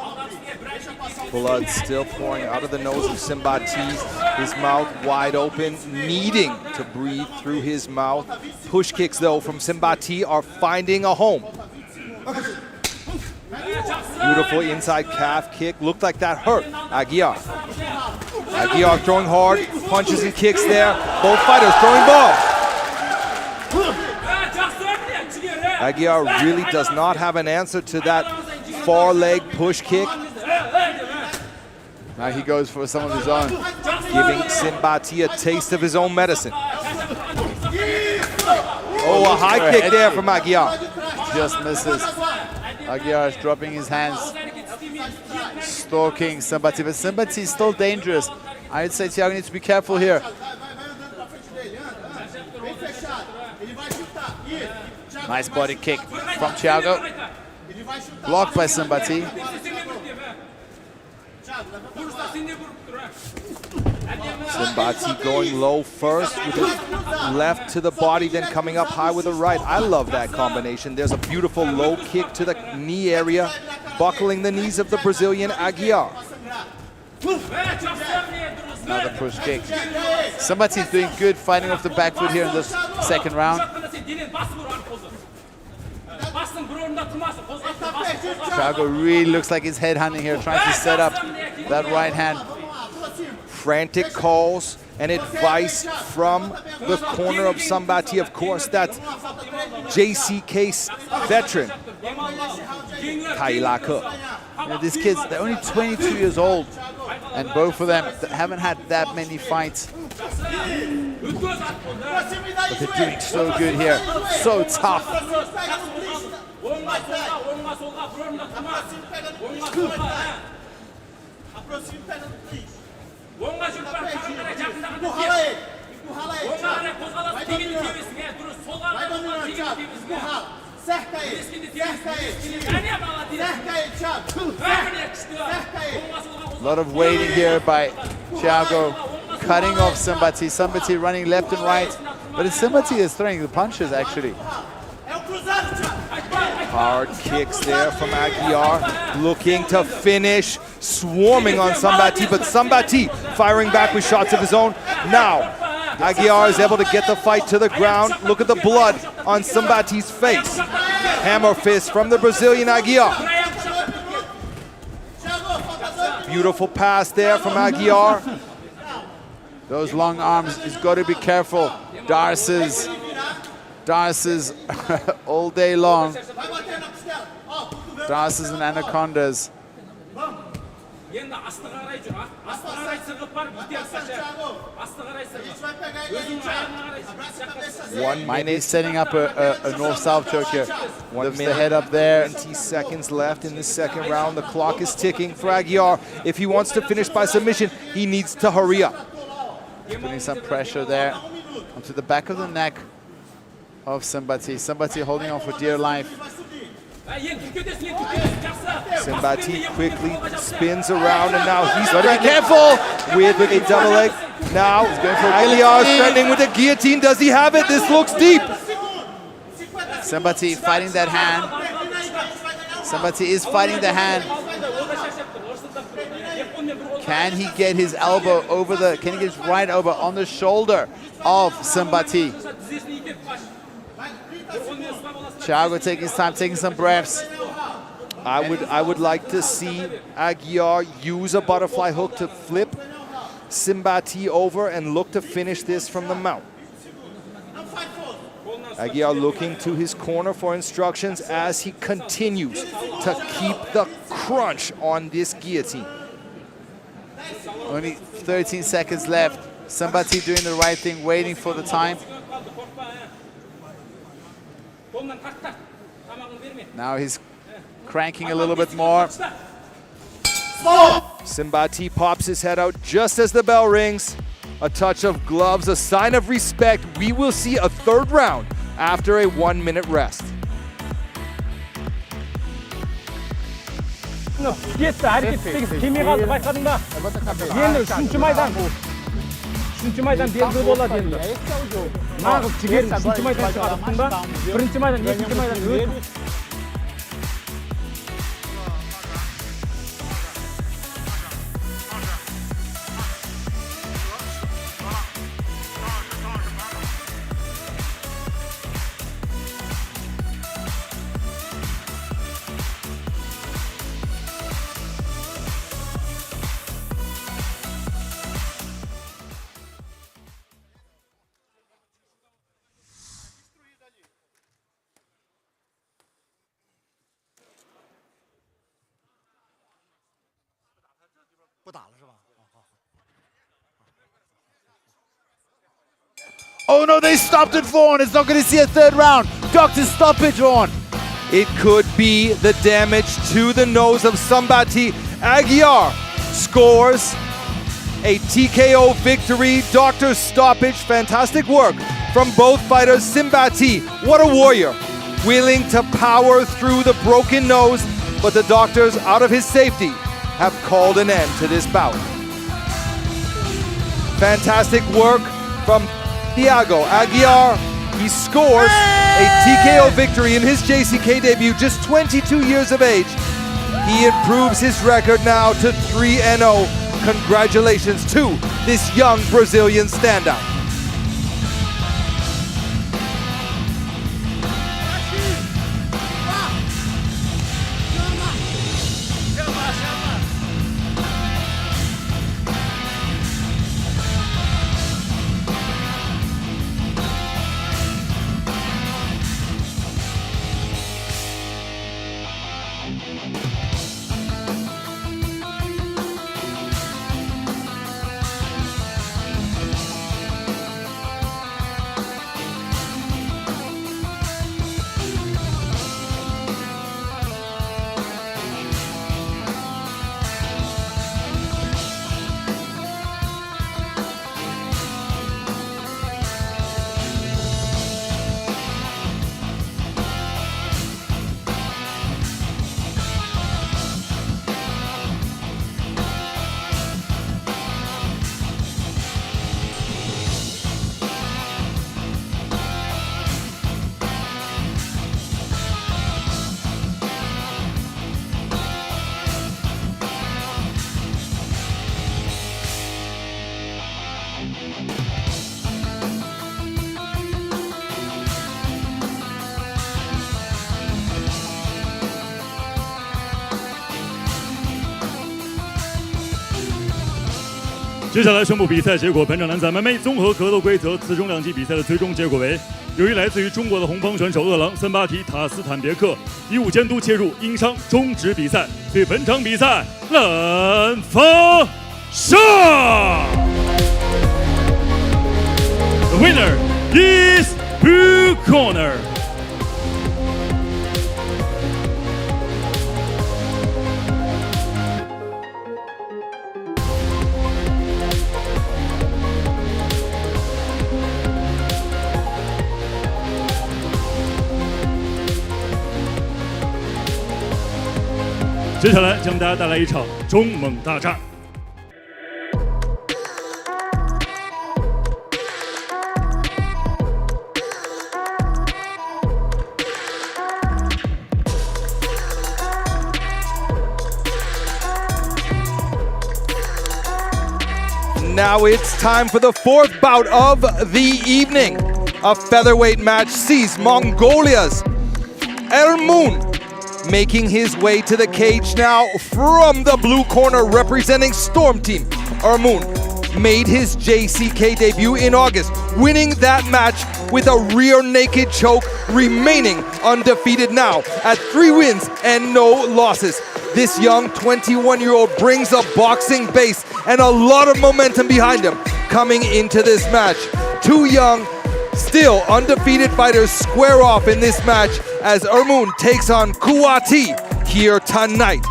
Blood still pouring out of the nose of Senbati. His mouth wide open, needing to breathe through his mouth. Push kicks, though, from Senbati are finding a home. Beautiful inside calf kick. Looked like that hurt Agiar. Agiar throwing hard, punches and kicks there. Both fighters throwing balls. Agiar really does not have an answer to that far leg push kick. Now he goes for some of his own. Giving Senbati a taste of his own medicine. Oh, a high kick there from Agiar. Just misses. Agiar is dropping his hands, stalking Senbati, but Senbati is still dangerous. I'd say Thiago needs to be careful here. Nice body kick from Thiago. Blocked by Senbati. Senbati going low first with the left to the body, then coming up high with the right. I love that combination. There's a beautiful low kick to the knee area, buckling the knees of the Brazilian Agiar. Another push kick. Senbati's doing good fighting off the back foot here in this 2nd round. Thiago really looks like he's headhunting here, trying to set up that right hand. Frantic calls and advice from the corner of Senbati. Of course, that's JCK's veteran, Kailaka. You know, these kids, they're only 22 years old, and both of them haven't had that many fights. But they're doing so good here, so tough. A lot of waiting here by Thiago, cutting off Senbati. Senbati running left and right, but Senbati is throwing the punches actually. Hard kicks there from Agiar, looking to finish, swarming on Senbati, but Senbati firing back with shots of his own. Now, Agiar is able to get the fight to the ground. Look at the blood on Senbati's face. Hammer fist from the Brazilian Agiar. Beautiful pass there from Agiar. Those long arms, he's got to be careful. Darces all day long. Darces and anacondas. 1 Might be minute, setting up a north-south choke here. 1 Lifts minute, the head up there. 20 seconds left in the 2nd round. The clock is ticking for Agiar. If he wants to finish by submission, he needs to hurry up. Putting some pressure there onto the back of the neck of Senbati. Senbati holding on for dear life. Senbati quickly spins around, and now he's got to be careful with a double leg. Now, Agiar is threatening with a guillotine. Does he have it? This looks deep. Senbati fighting that hand. Senbati is fighting the hand. Can he get his elbow over can he get his right elbow on the shoulder of Senbati? Thiago taking his time, taking some breaths. I would like to see Agiar use a butterfly hook to flip Senbati over and look to finish this from the mount. Agiar looking to his corner for instructions as he continues to keep the crunch on this guillotine. Only 13 seconds left. Senbati doing the right thing, waiting for the time. Now he's cranking a little bit more. Senbati pops his head out just as the bell rings. A touch of gloves, a sign of respect. We will see a third round after a 1-minute rest. Yetti, hareket 8 kimi kaldı başladın da. Diyelim üçüncü maydan. Üçüncü maydan diyelim bola diyelim. Nağız çıgerin üçüncü maydan çıkarttın da. Birinci maydan, ikinci maydan. Oh no, they stopped it, Vaughn. It's not going to see a third round. Doctor, stoppage, Vaughn. It could be the damage to the nose of Senbati. Agiar scores a TKO victory. Doctor stoppage. Fantastic work from both fighters. Senbati, what a warrior. Willing to power through the broken nose, but the doctors, out of his safety, have called an end to this bout. Fantastic work from Thiago. Agiar, he scores a TKO victory in his JCK debut, just 22 years of age. He improves his record now to 3-0. Congratulations to this young Brazilian standout.接下来宣布比赛结果。本场男子 MMA 综合格斗规则，此种两级比赛的最终结果为：由于来自于中国的红方选手饿狼Senbati塔斯坦别克以武监督介入因伤终止比赛，对本场比赛蓝方胜。The winner is blue corner. 接下来将大家带来一场中猛大战。Now it's time for the fourth bout of the evening. A featherweight match sees Mongolia's Ermuun making his way to the cage now from the blue corner, representing Storm Team. Ermuun made his JCK debut in August, winning that match with a rear naked choke, remaining undefeated now at 3 wins and no losses. This young 21-year-old brings a boxing base and a lot of momentum behind him coming into this match. 2 young, still undefeated fighters square off in this match as Ermuun takes on Kuwati here tonight.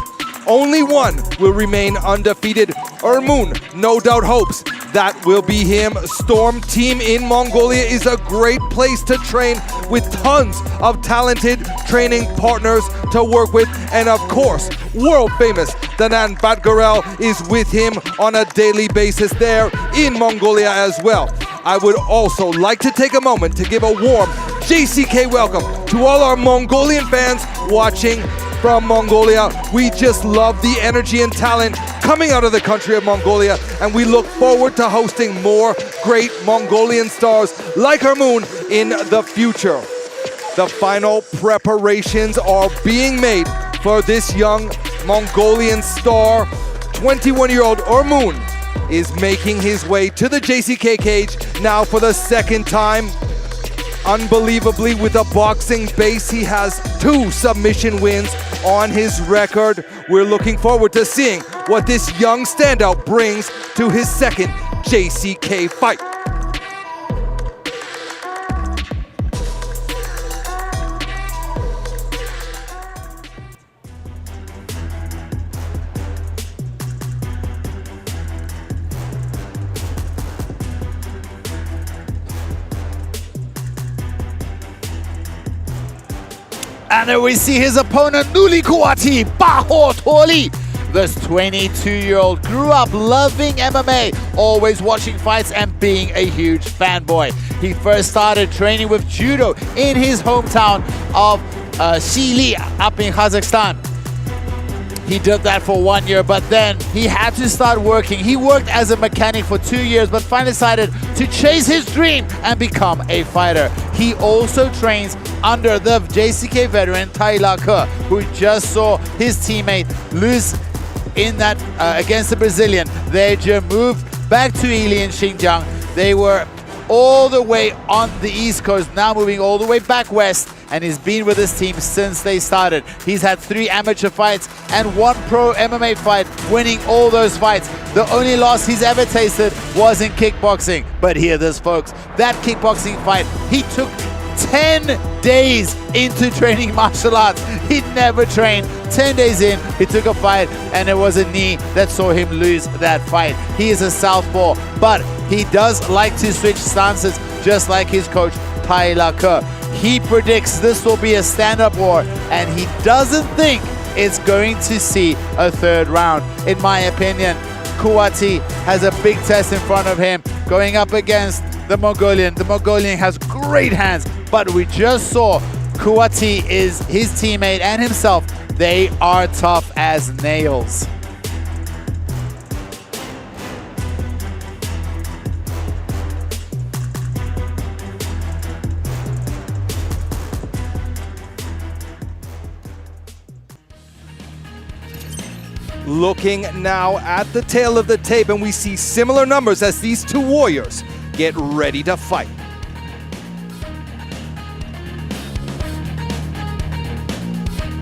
Only one will remain undefeated. Ermuun no doubt hopes that will be him. Storm Team in Mongolia is a great place to train with tons of talented training partners to work with. And of course, world famous Danan Batgarel is with him on a daily basis there in Mongolia as well. I would also like to take a moment to give a warm JCK welcome to all our Mongolian fans watching from Mongolia. We just love the energy and talent coming out of the country of Mongolia, and we look forward to hosting more great Mongolian stars like Ermuun in the future. The final preparations are being made for this young Mongolian star. 21-year-old Ermuun is making his way to the JCK cage now for the second time. Unbelievably, with a boxing base, he has 2 submission wins on his record. We're looking forward to seeing what this young standout brings to his second JCK fight. And then we see his opponent, Nuli Kuwati, Baho Toli. This 22-year-old grew up loving MMA, always watching fights and being a huge fanboy. He first started training with judo in his hometown of Shili up in Kazakhstan. He did that for 1 year, but then he had to start working. He worked as a mechanic for 2 years, but finally decided to chase his dream and become a fighter. He also trains under the JCK veteran Lahu, who just saw his teammate lose in that against the Brazilian. They just moved back to Ili in Xinjiang. They were all the way on the East Coast, now moving all the way back west, and he's been with his team since they started. He's had 3 amateur fights and 1 pro MMA fight, winning all those fights. The only loss he's ever tasted was in kickboxing. But hear this, folks, that kickboxing fight, he took 10 days into training martial arts. He'd never trained. 10 days in, he took a fight, and it was a knee that saw him lose that fight. He is a southpaw, but he does like to switch stances, just like his coach, Lahu. He predicts this will be a stand-up war, and he doesn't think it's going to see a 3rd round. In my opinion, Kuwati has a big test in front of him, going up against the Mongolian. The Mongolian has great hands, but we just saw Kuwati is his teammate and himself. They are tough as nails. Looking now at the tail of the tape, and we see similar numbers as these 2 warriors get ready to fight.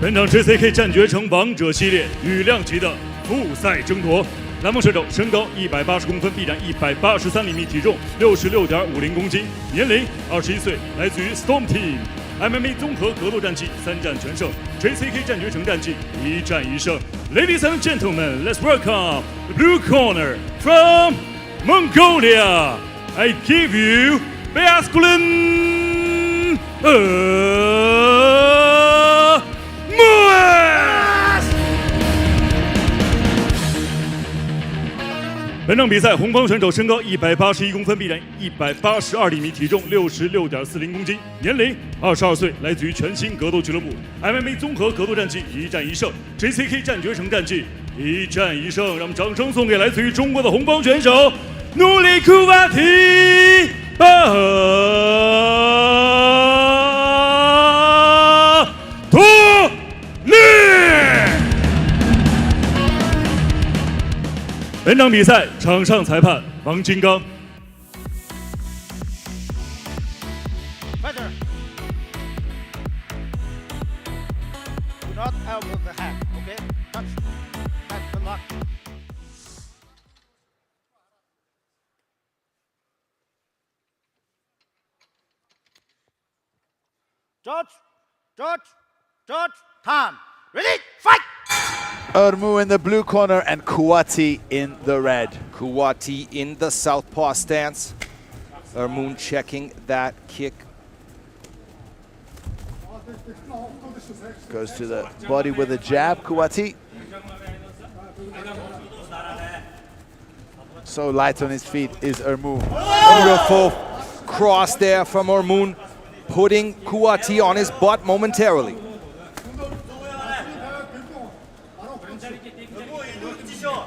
本场 JCK 战决成王者系列羽量级的复赛争夺。蓝锋选手身高180公分，臂展183厘米，体重66.50公斤，年龄21岁，来自于 Storm Team。MMA 综合格斗战绩3战全胜 ，JCK 战决成战绩1战1胜。Ladies and gentlemen, let's welcome the blue corner from Mongolia. I give you masculine Ermuun. 本场比赛，红方选手身高181公分，臂展182厘米，体重66.40公斤，年龄22岁，来自于全新格斗俱乐部。MMA 综合格斗战绩1战1胜 ，JCK 战决成战绩1战1胜。让我们掌声送给来自于中国的红方选手努力库瓦提巴托利。本场比赛场上裁判王金刚。Fighter. Do not elbow the hand, okay? Touch. Hand the lock. George, time. Ready? Fight! Ermuun in the blue corner and Kuwati in the red. Kuwati in the southpaw stance. Ermuun checking that kick. Goes to the body with a jab, Kuwati. So light on his feet is Ermuun. Beautiful cross there from Ermuun, putting Kuwati on his butt momentarily.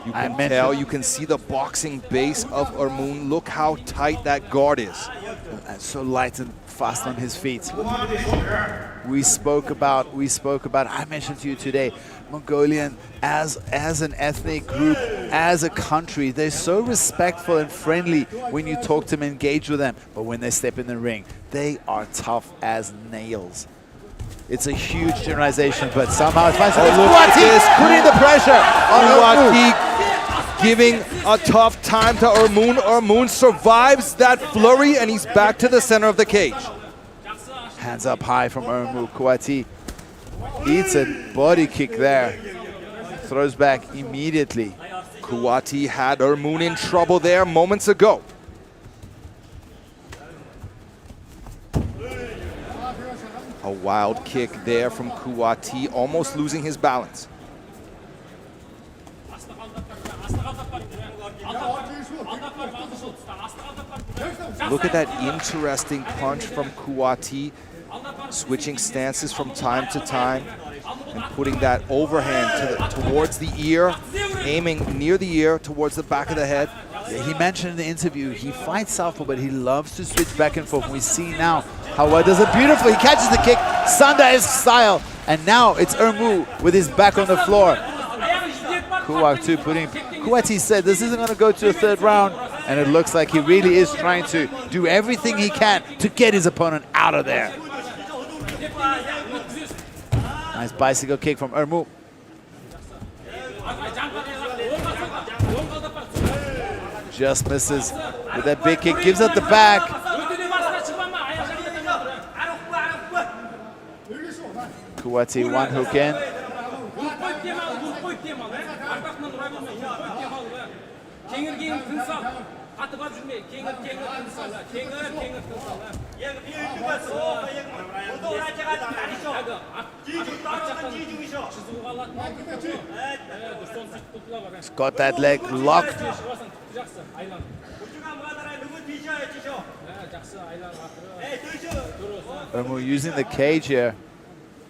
You can tell, you can see the boxing base of Ermuun. Look how tight that guard is. And so light and fast on his feet. We spoke about, I mentioned to you today, Mongolian as an ethnic group, as a country, they're so respectful and friendly when you talk to them, engage with them. But when they step in the ring, they are tough as nails. It's a huge generalization, but somehow it's Kuwati putting the pressure on Kuwati giving a tough time to Ermuun. Ermuun survives that flurry and he's back to the center of the cage. Hands up high from Ermuun. Kuwati eats a body kick there. Throws back immediately. Kuwati had Ermuun in trouble there moments ago. A wild kick there from Kuwati, almost losing his balance. Look at that interesting punch from Kuwati, switching stances from time to time and putting that overhand towards the ear, aiming near the ear towards the back of the head. Yeah, he mentioned in the interview he fights southpaw, but he loves to switch back and forth. We see now how well does it beautifully. He catches the kick, Sunday-esque style, and now it's Ermuun with his back on the floor. Kuwati said this isn't going to go to a third round, and it looks like he really is trying to do everything he can to get his opponent out of there. Nice bicycle kick from Ermuun. Just misses with that big kick, gives up the back. Kuwati one hook in. He's got that leg locked. Ermuun using the cage here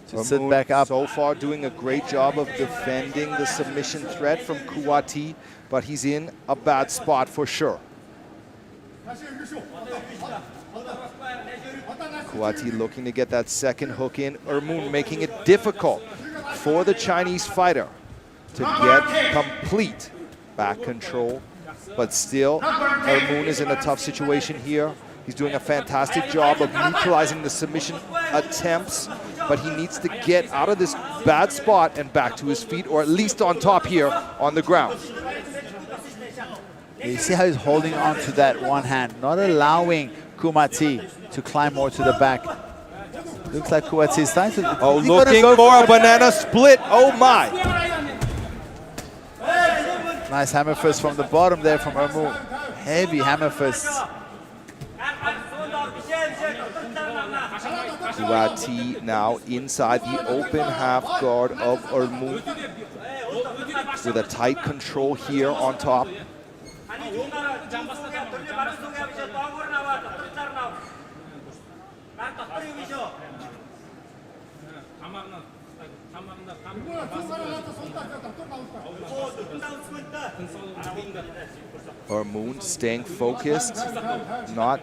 to sit back up. So far doing a great job of defending the submission threat from Kuwati, but he's in a bad spot for sure. Kuwati looking to get that second hook in. Ermuun making it difficult for the Chinese fighter to get complete back control. But still, Ermuun is in a tough situation here. He's doing a fantastic job of neutralizing the submission attempts, but he needs to get out of this bad spot and back to his feet, or at least on top here on the ground. You see how he's holding on to that one hand, not allowing Kuwati to climb more to the back. Looks like Kuwati is starting to... Oh, looking for a banana split. Oh, my. Nice hammer fist from the bottom there from Ermuun. Heavy hammer fists. Kuwati now inside the open half guard of Ermuun with a tight control here on top. Ermuun staying focused, not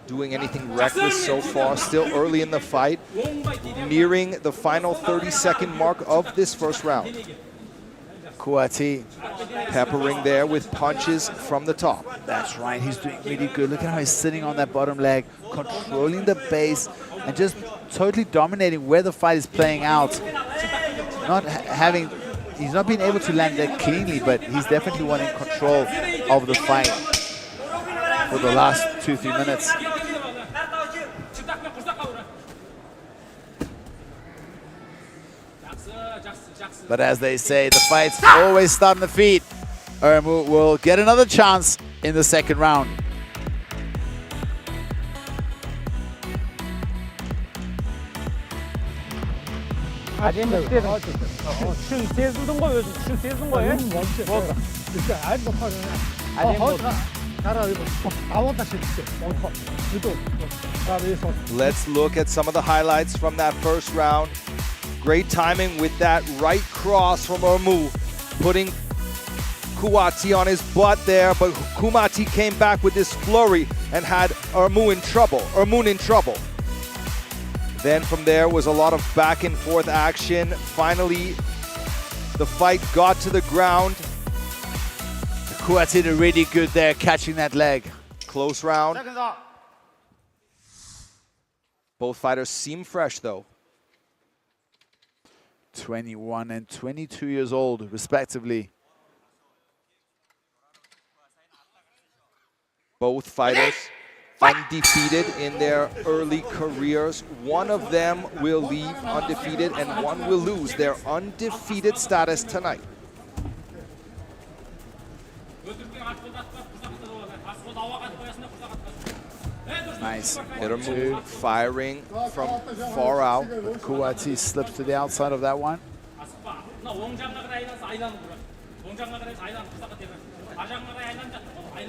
doing anything reckless so far, still early in the fight, nearing the final 30-second mark of this first round. Kuwati peppering there with punches from the top. That's right, he's doing really good. Look at how he's sitting on that bottom leg, controlling the base, and just totally dominating where the fight is playing out. He's not been able to land that cleanly, but he's definitely wanting control of the fight for the last 2-3 minutes. But as they say, the fights always start on the feet. Ermuun will get another chance in the second round. әдемі істедің. Күшін сезілдің ғой өзің, күшін сездің ғой, Let's look at some of the highlights from that first round. Great timing with that right cross from Ermuun, putting Kuwati on his butt there, but Kuwati came back with this flurry and had Ermuun in trouble. Then from there was a lot of back and forth action. Finally, the fight got to the ground. Kuwati did really good there, catching that leg. Close round. Both fighters seem fresh though. 21 and 22 years old, respectively. Both fighters undefeated in their early careers. One of them will leave undefeated and one will lose their undefeated status tonight. Nice. Ermuun firing from far out. Kuwati slips to the outside of that one.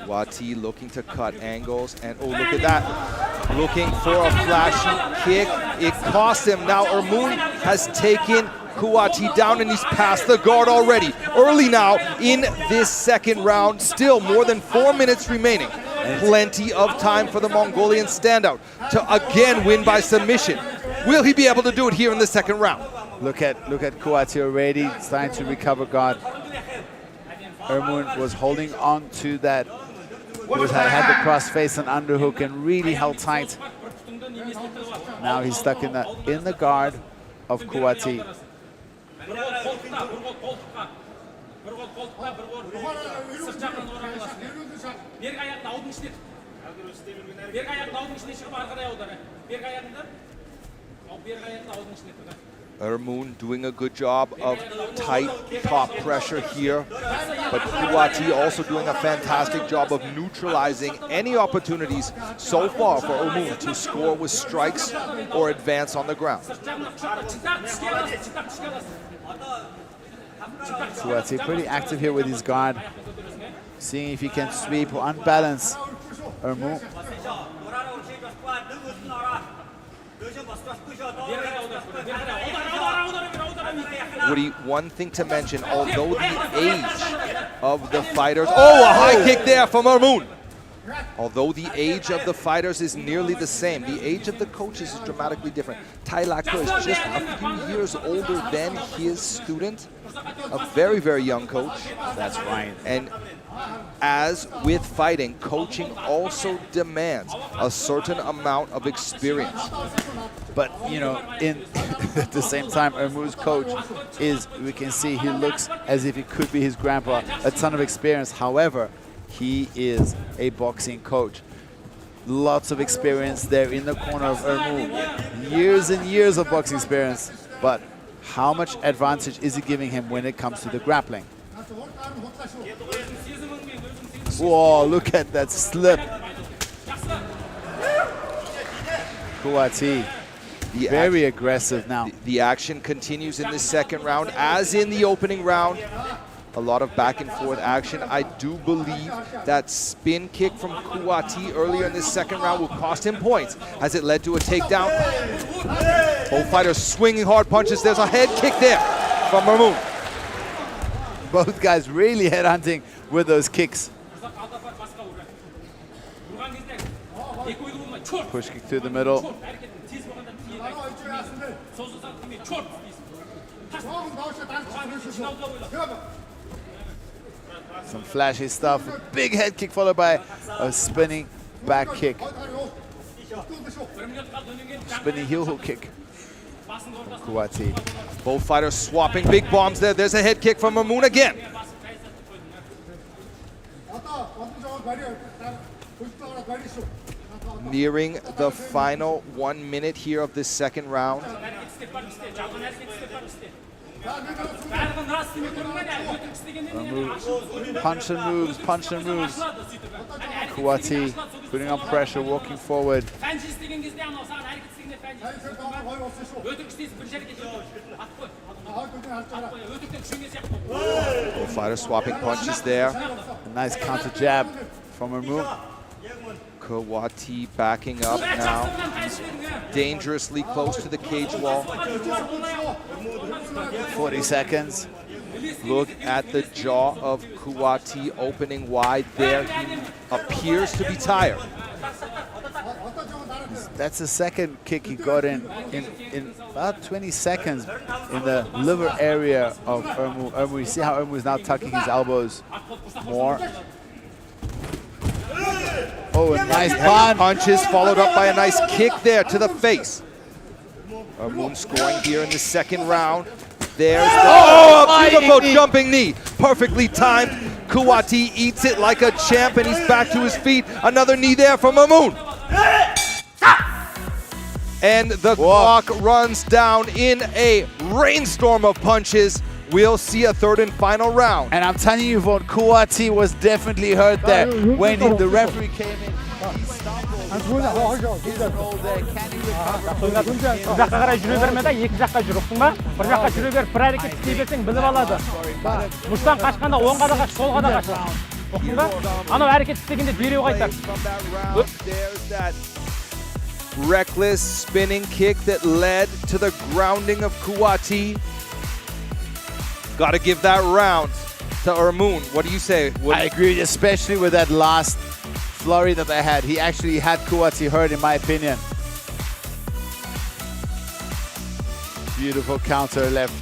Kuwati looking to cut angles, and oh, look at that. Looking for a flashy kick. It cost him. Now Ermuun has taken Kuwati down and he's past the guard already. Early now in this second round, still more than 4 minutes remaining. Plenty of time for the Mongolian standout to again win by submission. Will he be able to do it here in the second round? Look at Kuwati already starting to recover guard. Ermuun was holding on to that. He had the cross face and underhook and really held tight. Now he's stuck in the guard of Kuwati. Ermuun doing a good job of tight top pressure here, but Kuwati also doing a fantastic job of neutralizing any opportunities so far for Ermuun to score with strikes or advance on the ground. Kuwati pretty active here with his guard, seeing if he can sweep or unbalance Ermuun. Woody, one thing to mention, although the age of the fighters... Oh, a high kick there from Ermuun! Although the age of the fighters is nearly the same, the age of the coaches is dramatically different. Tai Lako is just a few years older than his student, a very, very young coach. That's right. And as with fighting, coaching also demands a certain amount of experience. But, you know, at the same time, Ermuun's coach we can see he looks as if he could be his grandpa, a ton of experience. However, he is a boxing coach. Lots of experience there in the corner of Ermuun. Years and years of boxing experience. But how much advantage is he giving him when it comes to the grappling? Whoa, look at that slip. Kuwati, very aggressive now. The action continues in the second round, as in the opening round. A lot of back and forth action. I do believe that spin kick from Kuwati earlier in this second round will cost him points, as it led to a takedown. Both fighters swinging hard punches. There's a head kick there from Ermuun. Both guys really headhunting with those kicks. Push kick through the middle. Some flashy stuff. A big head kick followed by a spinning back kick. Spinning heel hook kick. Kuwati. Both fighters swapping big bombs there. There's a head kick from Ermuun again. Nearing the final 1 minute here of this second round. Punch and moves, punch and moves. Kuwati putting on pressure, walking forward. Both fighters swapping punches there. A nice counter jab from Ermuun. Kuwati backing up now. He's dangerously close to the cage wall. 40 seconds. Look at the jaw of Kuwati opening wide there. He appears to be tired. That's the second kick he got in about 20 seconds in the liver area of Ermuun. You see how Ermuun is now tucking his elbows more. Oh, a nice punch. Punches followed up by a nice kick there to the face. Ermuun scoring here in the second round. There's the, a beautiful jumping knee. Perfectly timed. Kuwati eats it like a champ and he's back to his feet. Another knee there from Ermuun. And the clock runs down in a rainstorm of punches. We'll see a third and final round. And I'm telling you, Vaughn, Kuwati was definitely hurt there. When the referee came in, he stumbled. His roll there. Can he There's that reckless spinning kick that led to the grounding of Kuwati. Got to give that round to Ermuun. What do you say? I agree, especially with that last flurry that they had. He actually had Kuwati hurt, in my opinion. Beautiful counter left.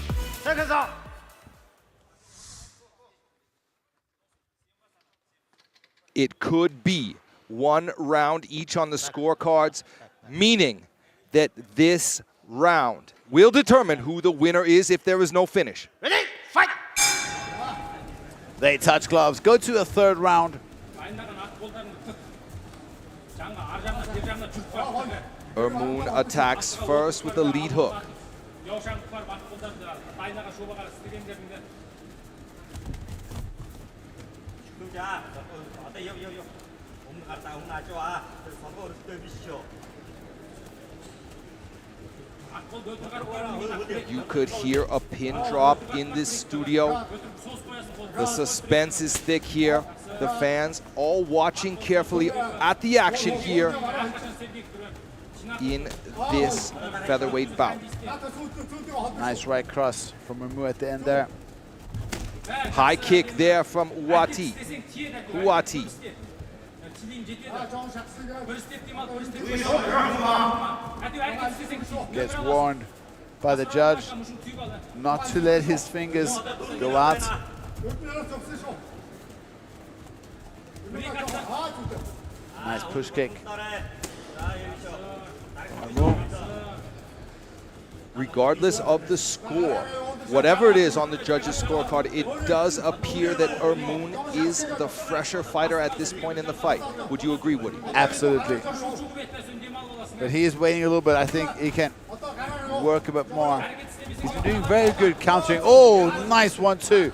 It could be 1 round each on the scorecards, meaning that this round will determine who the winner is if there is no finish. Ready? Fight! They touch gloves. Go to a third round. Ermuun attacks first with the lead hook. You could hear a pin drop in this studio. The suspense is thick here. The fans all watching carefully at the action here in this featherweight bout. Nice right cross from Ermuun at the end there. High kick there from Kuwati. Kuwati. Gets warned by the judge not to let his fingers go out. Nice push kick. Regardless of the score, whatever it is on the judges' scorecard, it does appear that Ermuun is the fresher fighter at this point in the fight. Would you agree, Woody? Absolutely. But he is waiting a little bit. I think he can work a bit more. He's been doing very good countering. Oh, nice 1-2.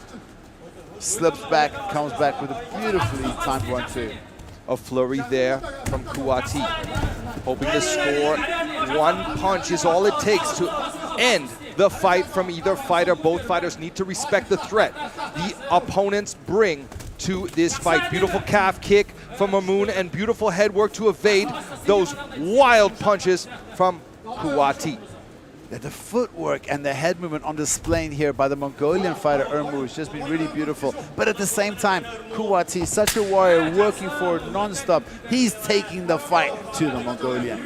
Slips back, comes back with a beautifully timed 1-2. A flurry there from Kuwati. Hoping to score. 1 punch is all it takes to end the fight from either fighter. Both fighters need to respect the threat the opponents bring to this fight. Beautiful calf kick from Ermuun and beautiful head work to evade those wild punches from Kuwati. The footwork and the head movement on display here by the Mongolian fighter Ermuun has just been really beautiful. But at the same time, Kuwati, such a warrior, working forward non-stop. He's taking the fight to the Mongolian.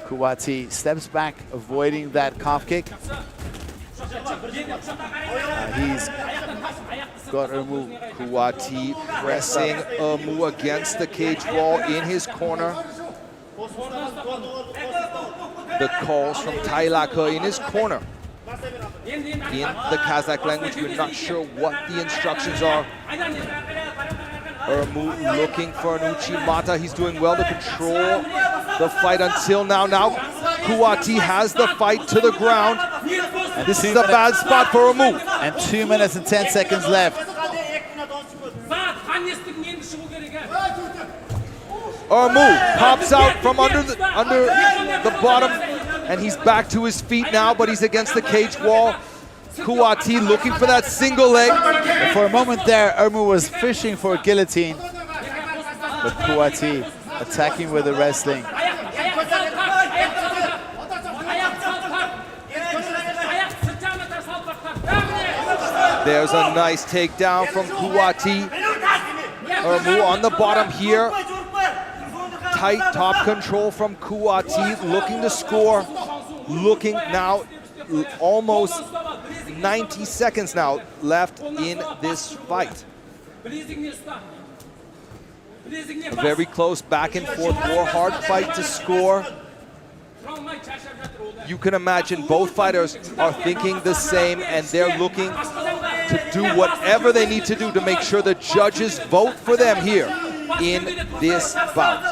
Kuwati steps back, avoiding that calf kick. He's got Ermuun. Kuwati pressing Ermuun against the cage wall in his corner. The calls from Tailaka in his corner. In the Kazakh language, we're not sure what the instructions are. Ermuun looking for an Uchimata. He's doing well to control the fight until now. Now Kuwati has the fight to the ground. And this is a bad spot for Ermuun. And 2 minutes and 10 seconds left. Ermuun pops out from under the bottom, and he's back to his feet now, but he's against the cage wall. Kuwati looking for that single leg. And for a moment there, Ermuun was fishing for a guillotine. But Kuwati attacking with the wrestling. There's a nice takedown from Kuwati. Ermuun on the bottom here. Tight top control from Kuwati, looking to score. Looking now, almost 90 seconds now left in this fight. A very close back and forth war, hard fight to score. You can imagine both fighters are thinking the same, and they're looking to do whatever they need to do to make sure the judges vote for them here in this bout.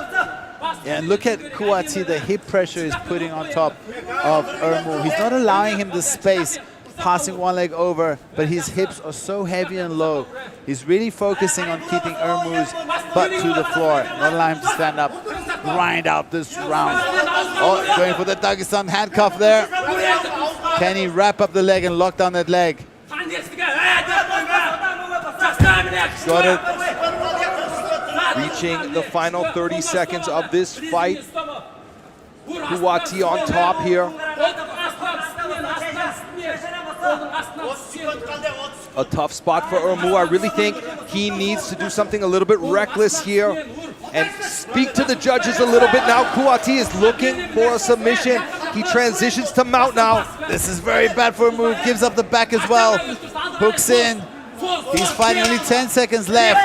Yeah, and look at Kuwati, the hip pressure he's putting on top of Ermuun. He's not allowing him the space, passing one leg over, but his hips are so heavy and low. He's really focusing on keeping Ermuun's butt to the floor, not allowing him to stand up, grind out this round. Oh, going for the Dagestan handcuff there. Can he wrap up the leg and lock down that leg? Got it. Reaching the final 30 seconds of this fight. Kuwati on top here. A tough spot for Ermuun. I really think he needs to do something a little bit reckless here and speak to the judges a little bit. Now Kuwati is looking for a submission. He transitions to mount now. This is very bad for Ermuun. Gives up the back as well. Hooks in. He's fighting, only 10 seconds left.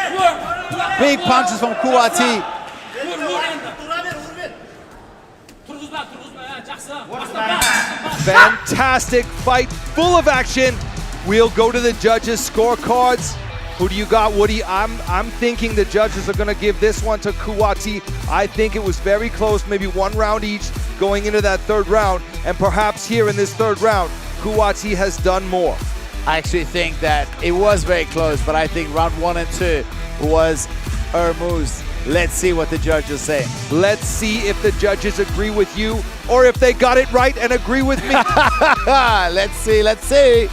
Big punches from Kuwati. Fantastic fight, full of action. We'll go to the judges' scorecards. Who do you got, Woody? I'm thinking the judges are going to give this one to Kuwati. I think it was very close, maybe one round each going into that third round. And perhaps here in this third round, Kuwati has done more. I actually think that it was very close, but I think round 1 and 2 was Ermuun's. Let's see what the judges say. Let's see if the judges agree with you or if they got it right and agree with me. Let's see, let's see.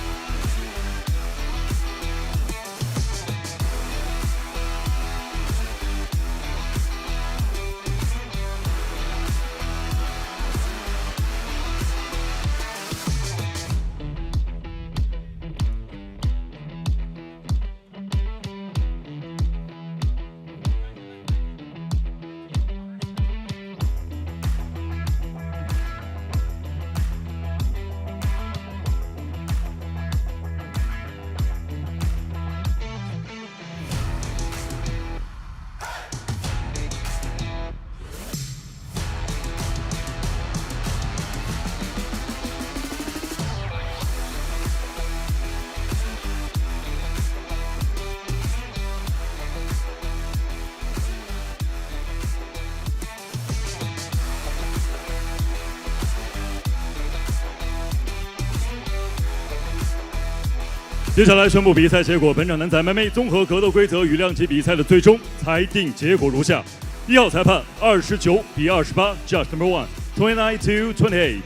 接下来宣布比赛结果。本场男子 MMA 综合格斗规则与量级比赛的最终裁定结果如下：1号裁判29比28 ，Judge number 1 29 to 28；2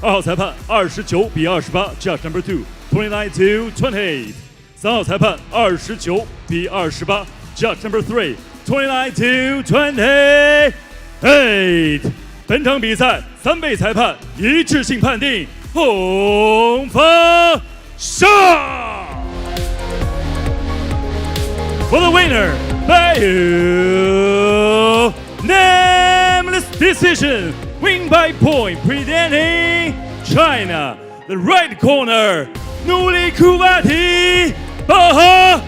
号裁判29比28 ，Judge number 2 29 to 28；3号裁判29比28 ，Judge number 3 29 to 28。本场比赛3位裁判一致性判定，红方胜。For the winner, by unanimous decision, win by point, presenting China. The right corner, Nuli Kuwati Bahatuli.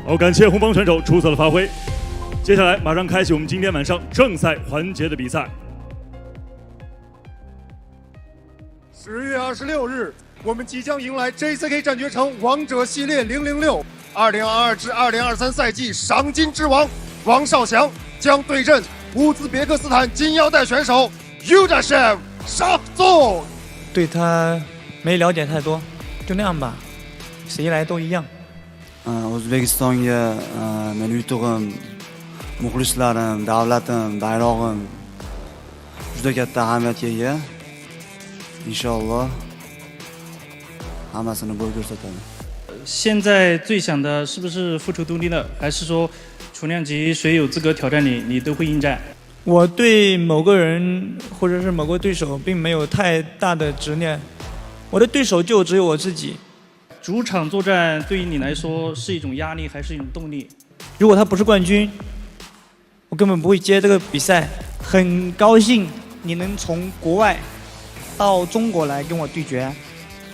好，感谢红方选手出色的发挥。接下来马上开启我们今天晚上正赛环节的比赛。10月26日，我们即将迎来 JCK 战绝城王者系列006 2022至2023赛季赏金之王王少祥将对阵乌兹别克斯坦金腰带选手 Yoo Cho Shokhzod。对他没了解太多，就那样吧，谁来都一样。O'zbekistonga meni yutug'im, muxlislarim, davlatim, bayrog'im juda katta ahamiyatga ega. Inshaalloh hammasini bo'lib ko'rsataman。现在最想的是不是复仇东帝呢？还是说重量级谁有资格挑战你，你都会应战？我对某个人或者是某个对手并没有太大的执念，我的对手就只有我自己。主场作战对于你来说是一种压力还是一种动力？如果他不是冠军，我根本不会接这个比赛。很高兴你能从国外到中国来跟我对决。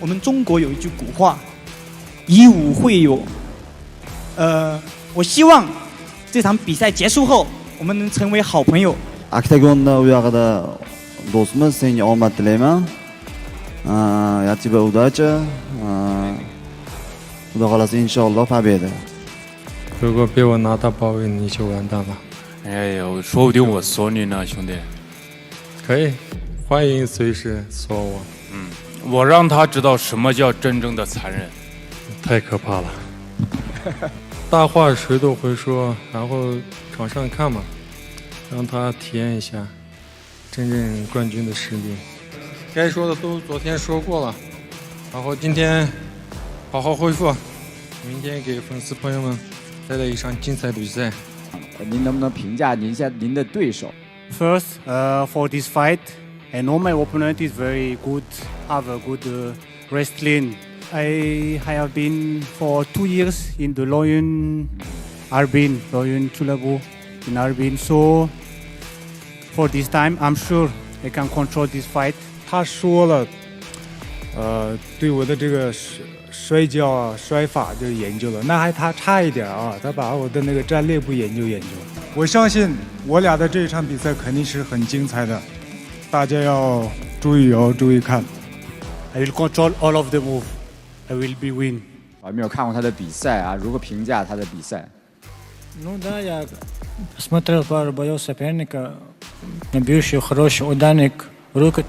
我们中国有一句古话，以武会友。我希望这场比赛结束后，我们能成为好朋友。Oktagonda u yoqida do'stimiz, senga omad tilayman. Ya тебе удачи. Xudo xolasa inshaalloh победа。如果被我拿到包围，你就完蛋了。哎呦，说不定我锁你呢，兄弟。可以，欢迎随时锁我。我让他知道什么叫真正的残忍。太可怕了。大话谁都会说，然后场上看嘛，让他体验一下真正冠军的实力。该说的都昨天说过了，然后今天好好恢复，明天给粉丝朋友们带来一场精彩的比赛。您能不能评价一下您的对手 First, for this fight, I know my opponent is very good, have a good wrestling. I have been for 2 years in the Lion Chulabu in Harbin. So for this time, I'm sure I can control this fight. 他说了，对我的这个摔跤啊、摔法就研究了，那还他差一点啊，他把我的那个战略部研究。我相信我俩的这一场比赛肯定是很精彩的，大家要注意看。I will control all of the move. I will be win. 我没有看过他的比赛啊，如何评价他的比赛？ Ну да, я смотрел пару боев соперника. Бьющий хороший ударник, рука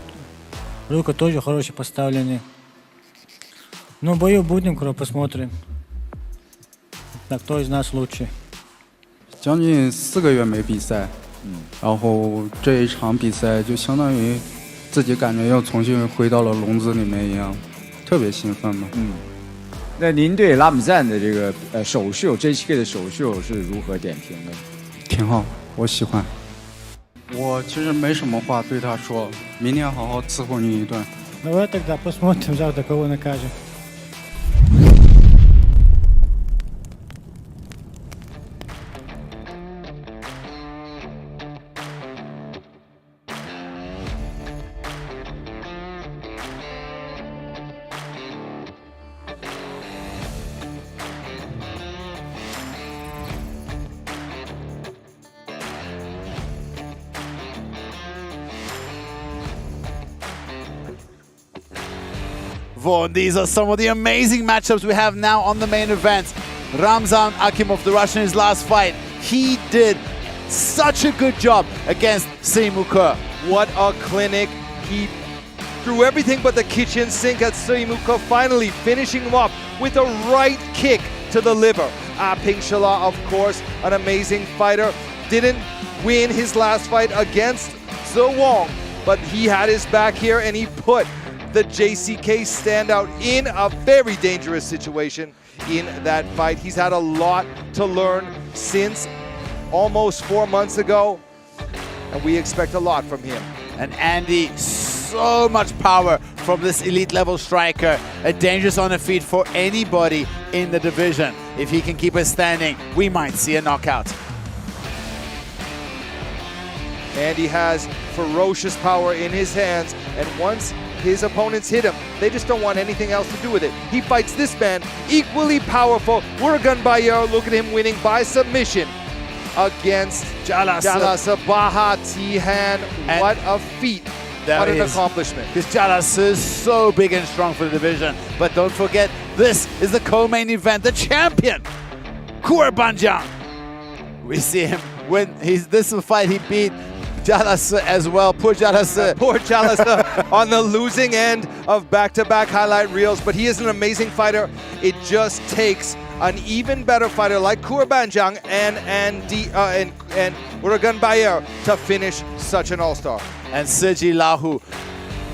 тоже хороший поставленный. Ну, бою будем, посмотрим. Так, кто из нас лучше? 将近4个月没比赛，然后这一场比赛就相当于自己感觉又重新回到了笼子里面一样，特别兴奋嘛。那您对拉姆赞的这个首秀 JCK 的首秀是如何点评的？挺好，我喜欢。我其实没什么话对他说，明天好好伺候你一顿。Давай тогда посмотрим завтра, кого накажем. Vaughn, these are some of the amazing matchups we have now on the main event. Ramzan Akimov, the Russian, in his last fight, he did such a good job against Xia Mingquan. What a clinic. He threw everything but the kitchen sink at Xia Mingquan, finally finishing him up with a right kick to the liver. Shala, of course, an amazing fighter. Didn't win his last fight against Wang, but he had his back here and he put the JCK standout in a very dangerous situation in that fight. He's had a lot to learn since almost 4 months ago, and we expect a lot from him. And Andy, so much power from this elite level striker. A dangerous on the feet for anybody in the division. If he can keep us standing, we might see a knockout. Andy has ferocious power in his hands, and once his opponents hit him, they just don't want anything else to do with it. He fights this man, equally powerful. Urgenbayar, look at him winning by submission. against Jalasa Baha Tihan. What a feat. What an accomplishment. This Jalasa is so big and strong for the division. But don't forget, this is the co-main event. The champion, Banang. We see him when this fight he beat Jalasa as well. Poor Jalasa. Poor Jalasa on the losing end of back-to-back highlight reels. But he is an amazing fighter. It just takes an even better fighter like Banang and Urgenbayar to finish such an all-star. And Sujil Lahu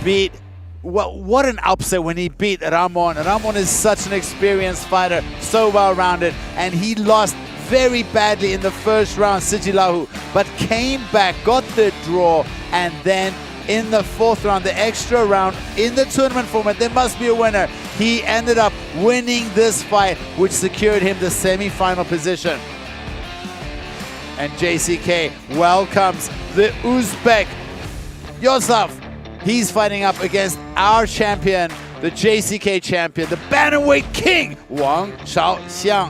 beat, what an upset when he beat Ermuun. Ermuun is such an experienced fighter, so well-rounded, and he lost very badly in the first round, Sujil Lahu, but came back, got the draw, and then in the fourth round, the extra round, in the tournament format, there must be a winner. He ended up winning this fight, which secured him the semi-final position. And JCK welcomes the Uzbek Yosef. He's fighting up against our champion, the JCK champion, the bantamweight king, Wang Sha.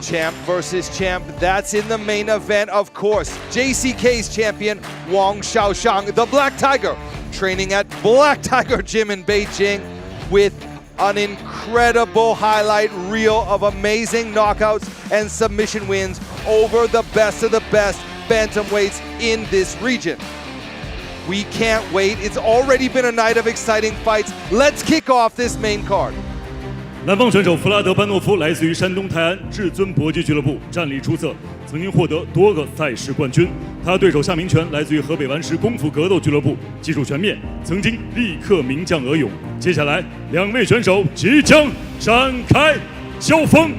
Champ versus champ, that's in the main event, of course. JCK's champion, Wang Sha, the Black Tiger, training at Black Tiger Gym in Beijing with an incredible highlight reel of amazing knockouts and submission wins over the best of the best bantamweights in this region. We can't wait. It's already been a night of exciting fights. Let's kick off this main card. 南方选手弗拉德·班诺夫来自于山东泰安至尊搏击俱乐部，战力出色，曾经获得多个赛事冠军。他对手夏明权来自于河北顽石功夫格斗俱乐部，技术全面，曾经力克名将俄勇。接下来，两位选手即将展开交锋。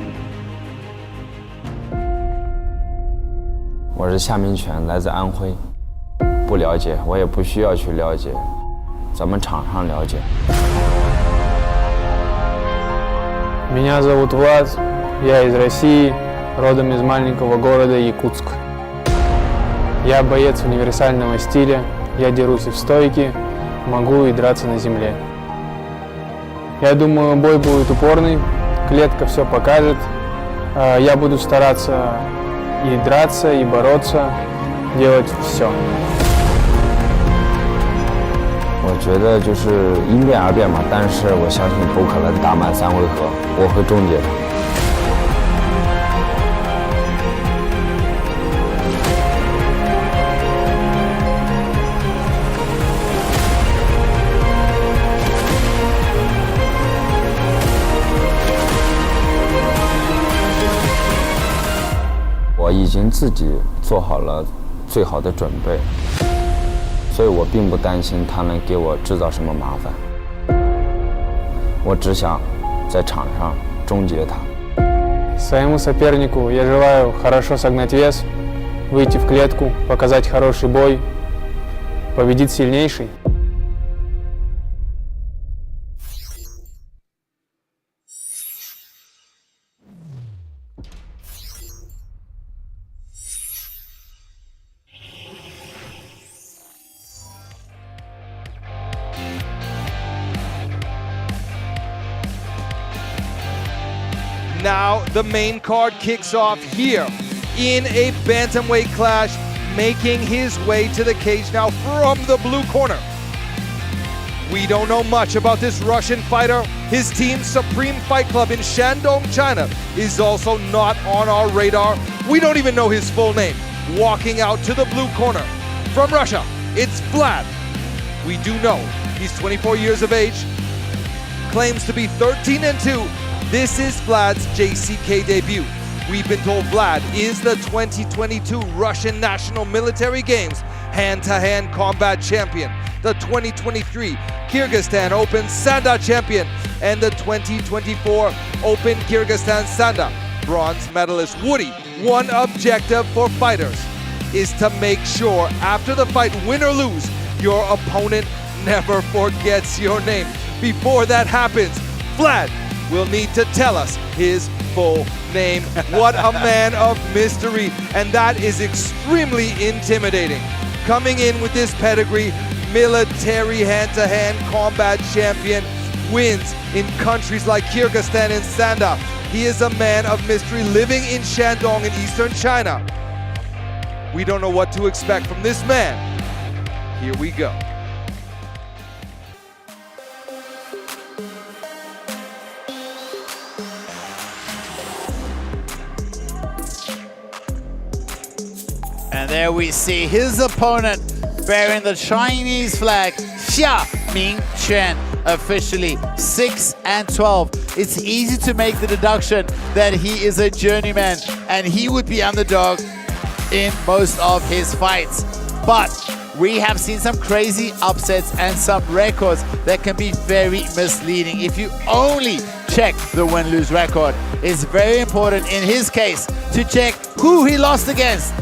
我是夏明权，来自安徽。不了解，我也不需要去了解，咱们场上了解。Меня зовут Vlad, я из России, родом из маленького города Якутск. Я боец универсального стиля, я дерусь и в стойке, могу и драться на земле. Я думаю, бой будет упорный, клетка все покажет. Я буду стараться и драться, и бороться, делать все. 我觉得就是因变而变嘛，但是我相信不可能打满3回合，我会终结它。我已经自己做好了最好的准备。所以我并不担心他能给我制造什么麻烦，我只想在场上终结他。Своему сопернику я желаю хорошо согнать вес, выйти в клетку, показать хороший бой, победит сильнейший. Now the main card kicks off here in a bantamweight clash, making his way to the cage now from the blue corner. We don't know much about this Russian fighter. His team, Supreme Fight Club in Shandong, China, is also not on our radar. We don't even know his full name. Walking out to the blue corner from Russia, it's Vlad. We do know he's 24 years of age, claims to be 13-2. This is Vlad's JCK debut. We've been told Vlad is the 2022 Russian National Military Games hand-to-hand combat champion, the 2023 Kyrgyzstan Open Sanda champion, and the 2024 Open Kyrgyzstan Sanda bronze medalist. Woody, one objective for fighters is to make sure after the fight, win or lose, your opponent never forgets your name. Before that happens, Vlad will need to tell us his full name. What a man of mystery, and that is extremely intimidating. Coming in with this pedigree, military hand-to-hand combat champion, wins in countries like Kyrgyzstan and Sanda. He is a man of mystery living in Shandong in eastern China. We don't know what to expect from this man. Here we go. And there we see his opponent bearing the Chinese flag, Xia Mingquan, officially 6-12. It's easy to make the deduction that he is a journeyman and he would be underdog in most of his fights. But we have seen some crazy upsets and some records that can be very misleading. If you only check the win-lose record, it's very important in his case to check who he lost against.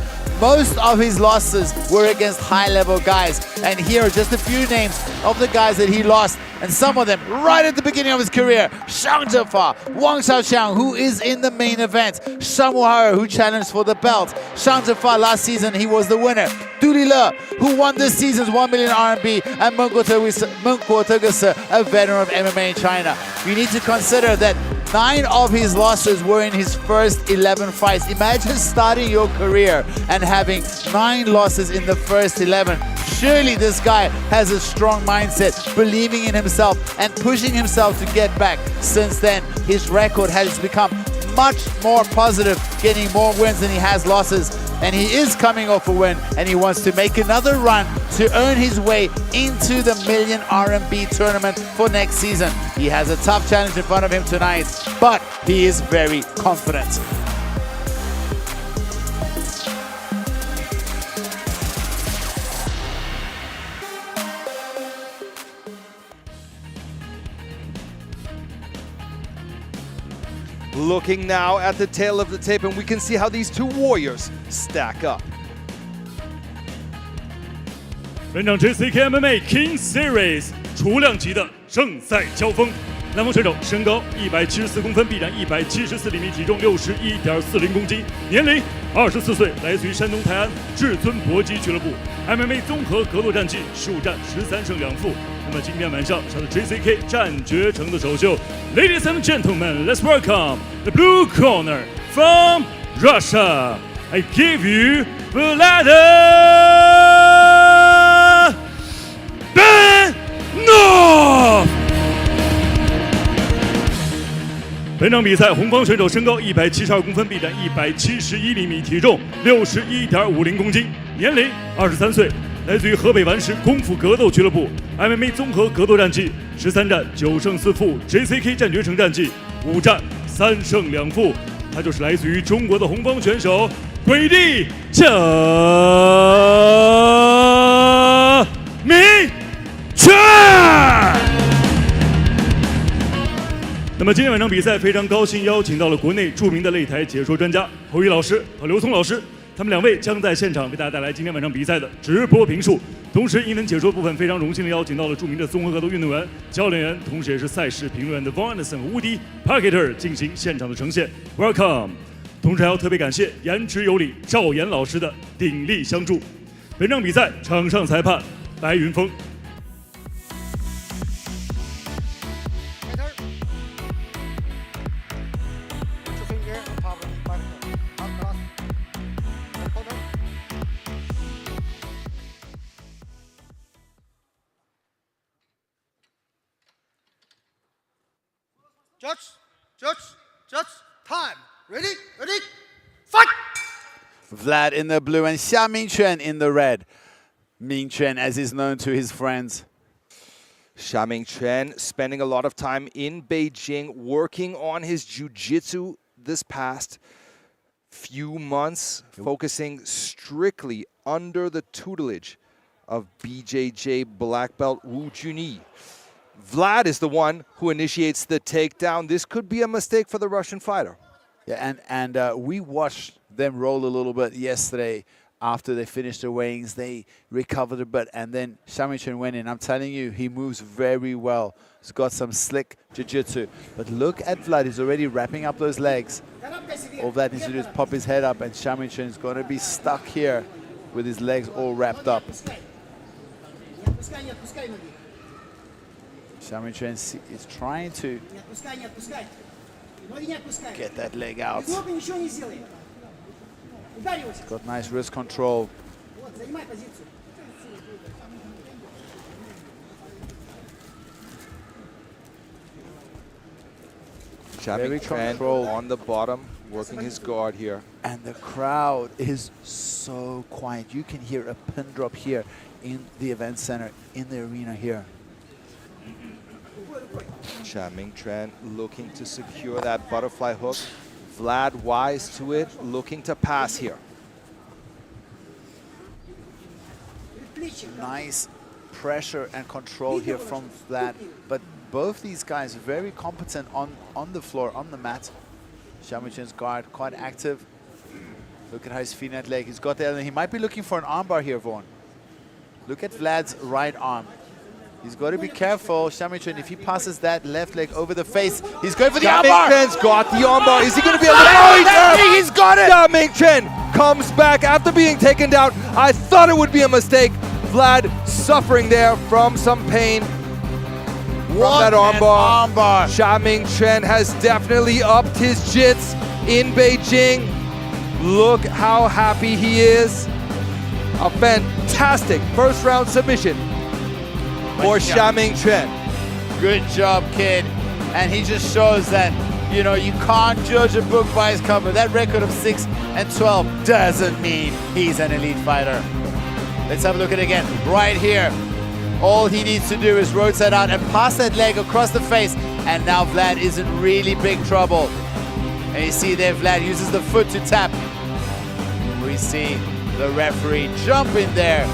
Most of his losses were against high-level guys, and here are just a few names of the guys that he lost, and some of them right at the beginning of his career. Shangzhefa, Wang Sha, who is in the main event. Shamuhara, who challenged for the belt. Shangzhefa last season, he was the winner. Dulile, who won this season's 1 million RMB, and Munguo Tegese, a veteran of MMA in China. You need to consider that 9 of his losses were in his first 11 fights. Imagine starting your career and having 9 losses in the first 11. Surely this guy has a strong mindset, believing in himself and pushing himself to get back. Since then, his record has become much more positive, getting more wins than he has losses. And he is coming off a win, and he wants to make another run to earn his way into the million RMB tournament for next season. He has a tough challenge in front of him tonight, but he is very confident. Looking now at the tail of the tape, and we can see how these two warriors stack up. 本场 JCK MMA King Series 雏量级的正赛交锋，南方选手身高174公分，臂展174厘米，体重61.40公斤，年龄24岁，来自于山东泰安至尊搏击俱乐部 ，MMA 综合格斗战绩15战13胜2负。那么今天晚上是他的 JCK 战绝城的首秀。Ladies and gentlemen, let's welcome the blue corner from Russia. I give you Vlad. No！ 本场比赛，红方选手身高172公分，臂展171厘米，体重61.50公斤，年龄23岁，来自于河北顽石功夫格斗俱乐部 ，MMA 综合格斗战绩13战9胜4负 ，JCK 战绝城战绩5战3胜2负。他就是来自于中国的红方选手鬼帝Xia Mingquan。那么今天晚上比赛非常高兴邀请到了国内著名的擂台解说专家侯宇老师和刘聪老师，他们两位将在现场为大家带来今天晚上比赛的直播评述。同时，英文解说部分非常荣幸的邀请到了著名的综合格斗运动员、教练员，同时也是赛事评论员的 Von Anderson 和 Woody Parketer 进行现场的呈现。Welcome！ 同时还要特别感谢颜值有理赵岩老师的鼎力相助。本场比赛场上裁判白云峰。Judge, time. Ready, fight! Vlad in the blue and Xia Mingquan in the red. Mingquan, as is known to his friends. Xia Mingquan spending a lot of time in Beijing working on his jiu-jitsu this past few months, focusing strictly under the tutelage of BJJ black belt Wu Junyi. Vlad is the one who initiates the takedown. This could be a mistake for the Russian fighter. Yeah, and we watched them roll a little bit yesterday after they finished their weigh-ins. They recovered a bit, and then Xia Mingquan went in. I'm telling you, he moves very well. He's got some slick jiu-jitsu. But look at Vlad. He's already wrapping up those legs. All Vlad needs to do is pop his head up, and Xia Mingquan is going to be stuck here with his legs all wrapped up. Xia Mingquan is trying to get that leg out. Got nice wrist control. Xia Mingquan on the bottom, working his guard here. And the crowd is so quiet. You can hear a pin drop here in the event center, in the arena here. Xia Mingquan looking to secure that butterfly hook. Vlad wise to it, looking to pass here. Nice pressure and control here from Vlad, but both these guys very competent on the floor, on the mat. Xia Mingquan's guard quite active. Look at how he's feeding that leg. He's got that, and he might be looking for an armbar here, Vaughn. Look at Vlad's right arm. He's got to be careful, Xia Mingquan. If he passes that left leg over the face, he's going for the armbar. Xia Mingquan's got the armbar. Is he going to be able to? Oh, he's got it! Xia Mingquan comes back after being taken down. I thought it would be a mistake. Vlad suffering there from some pain from that armbar. Xia Mingquan has definitely upped his jits in Beijing. Look how happy he is. A fantastic first round submission for Xia Mingquan. Good job, kid. And he just shows that, you know, you can't judge a book by its cover. That record of 6-12 doesn't mean he's an elite fighter. Let's have a look at it again. Right here. All he needs to do is rotate out and pass that leg across the face. And now Vlad is in really big trouble. And you see there, Vlad uses the foot to tap. We see the referee jump in there.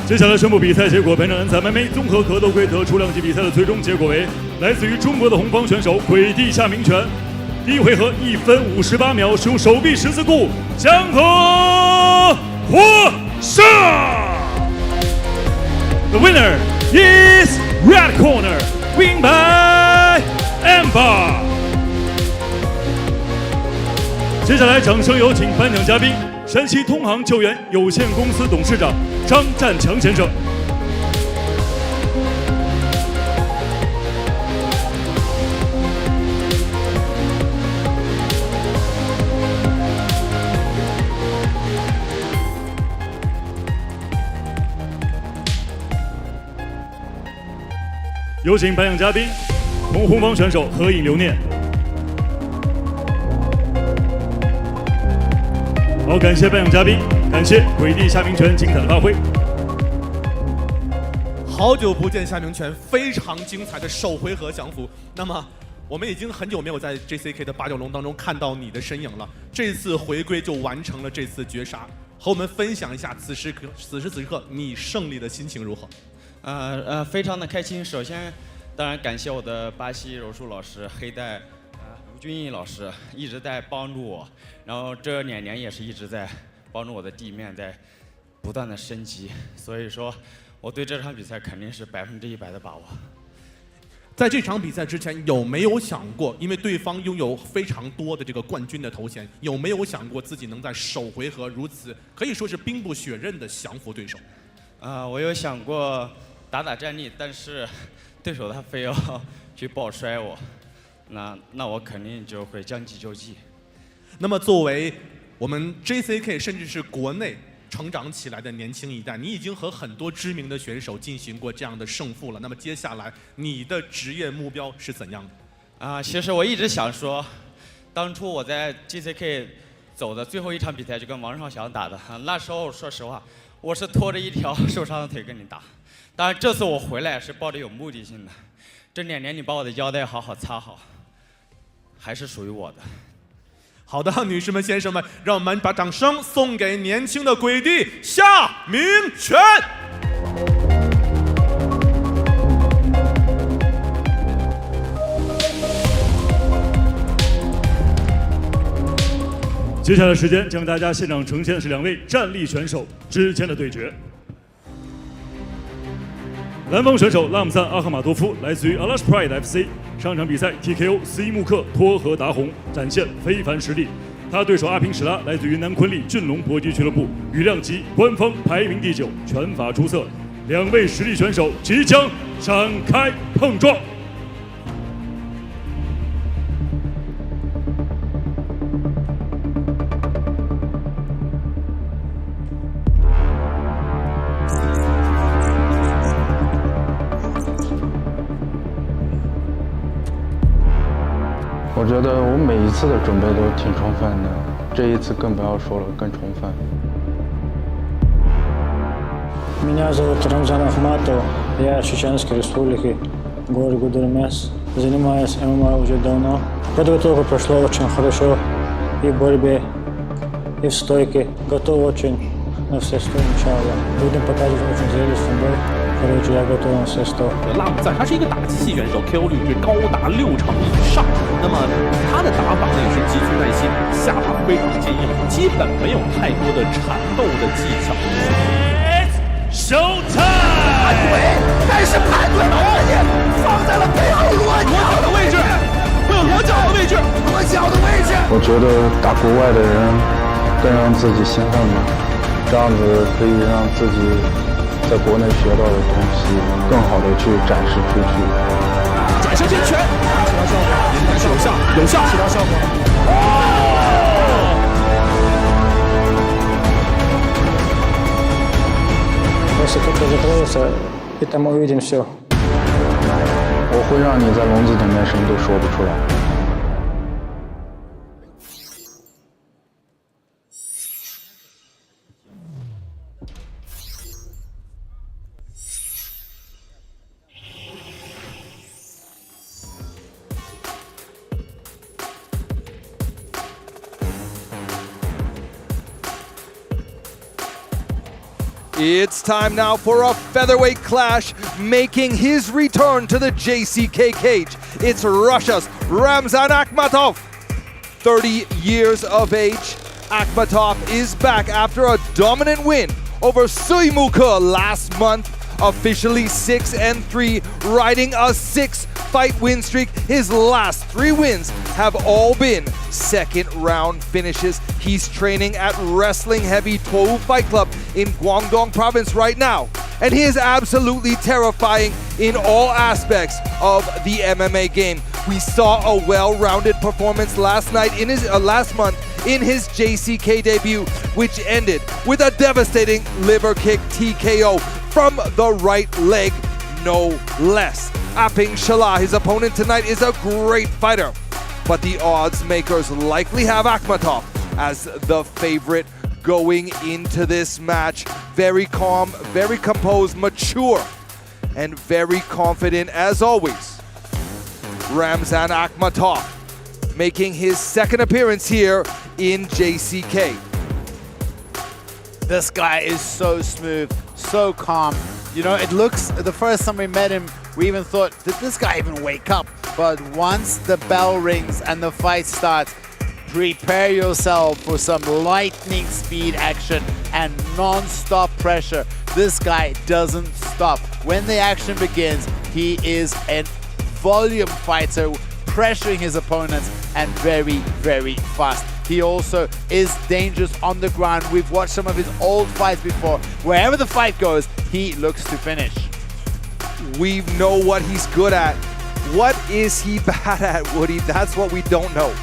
接下来宣布比赛结果。本场人在MMA综合格斗规则出量级比赛的最终结果为：来自于中国的红方选手鬼帝夏明权，第一回合1分58秒，使用手臂十字固将和获胜。The winner is red corner, win by Amber。接下来掌声有请颁奖嘉宾。 山西通航救援有限公司董事长张占强先生。有请颁奖嘉宾同红方选手合影留念。 好，感谢颁奖嘉宾，感谢鬼帝夏明权精彩的发挥。好久不见夏明权，非常精彩的首回合降服。那么，我们已经很久没有在 JCK 的八角笼当中看到你的身影了。这次回归就完成了这次绝杀，和我们分享一下此时此刻你胜利的心情如何？非常的开心。首先，当然感谢我的巴西柔术老师黑带。 吴俊义老师一直在帮助我，然后这2年也是一直在帮助我的地面在不断的升级，所以说我对这场比赛肯定是100%的把握。在这场比赛之前，有没有想过，因为对方拥有非常多的这个冠军的头衔，有没有想过自己能在首回合如此可以说是兵不血刃的降服对手？我有想过打战力，但是对手他非要去抱摔我。 那我肯定就会将计就计。那么，作为我们 JCK 甚至是国内成长起来的年轻一代，你已经和很多知名的选手进行过这样的胜负了。那么，接下来你的职业目标是怎样的？其实我一直想说，当初我在 JCK 走的最后一场比赛就跟王少祥打的，那时候说实话，我是拖着一条受伤的腿跟你打。当然，这次我回来是抱着有目的性的，这2年你把我的腰带好好擦好。 还是属于我的。好的，女士们、先生们，让我们把掌声送给年轻的鬼帝夏明权。接下来时间将大家现场呈现的是2位站立选手之间的对决。蓝方选手拉姆赞·阿赫马多夫来自于 Alash Pride FC， 上场比赛 TKO 斯伊木克托和达红，展现非凡实力。他对手阿平史拉来自于南昆里俊龙搏击俱乐部，羽量级官方排名第9，拳法出色。两位实力选手即将展开碰撞。我觉得我每一次的准备都挺充分的，这一次更不要说了，更充分。Меня зовут Рамзан Ахматов, я из Чеченской республики, город Гудермес. Занимаюсь ММА уже давно. Подготовка прошла очень хорошо и в борьбе, и в стойке. Готов очень на все 100, иншаллах. Будем показывать очень зрелищный бой. Короче, я готов на все 100. 拉姆赞他是一个打击系选手 ，KO 率是高达60%以上。那么他的打法呢也是极具耐心，下法非常坚硬，基本没有太多的缠斗的技巧。Showtime！ 对，但是盘腿把自己放在了背后裸脚的位置，会有裸脚的位置，裸脚的位置。我觉得打国外的人更让自己兴奋吧，这样子可以让自己在国内学到的东西更好的去展示出去。转身接拳，起到效果，应该是有效，有效，起到效果。Если кто-то закроется, и там увидим все. 我会让你在笼子里面什么都说不出来。It's time now for a featherweight clash, making his return to the JCK cage. It's Russia's Ramzan Akmatov. 30 years of age, Akmatov is back after a dominant win over Suimuka last month, officially 6-3, riding a 6-fight win streak. His last 3 wins have all been second-round finishes. He's training at Wrestling Heavy Tohu Fight Club in Guangdong province right now, and he is absolutely terrifying in all aspects of the MMA game. We saw a well-rounded performance last month in his JCK debut, which ended with a devastating liver kick TKO from the right leg, no less. Aping Shala, his opponent tonight, is a great fighter, but the odds makers likely have Akmatov as the favorite going into this match. Very calm, very composed, mature, and very confident as always. Ramzan Akmatov making his second appearance here in JCK. This guy is so smooth, so calm. You know, it looks, the first time we met him, we even thought, did this guy even wake up? But once the bell rings and the fight starts, prepare yourself for some lightning speed action and non-stop pressure. This guy doesn't stop. When the action begins, he is a volume fighter, pressuring his opponents and very, very fast. He also is dangerous on the ground. We've watched some of his old fights before. Wherever the fight goes, he looks to finish. We know what he's good at. What is he bad at, Woody? That's what we don't know.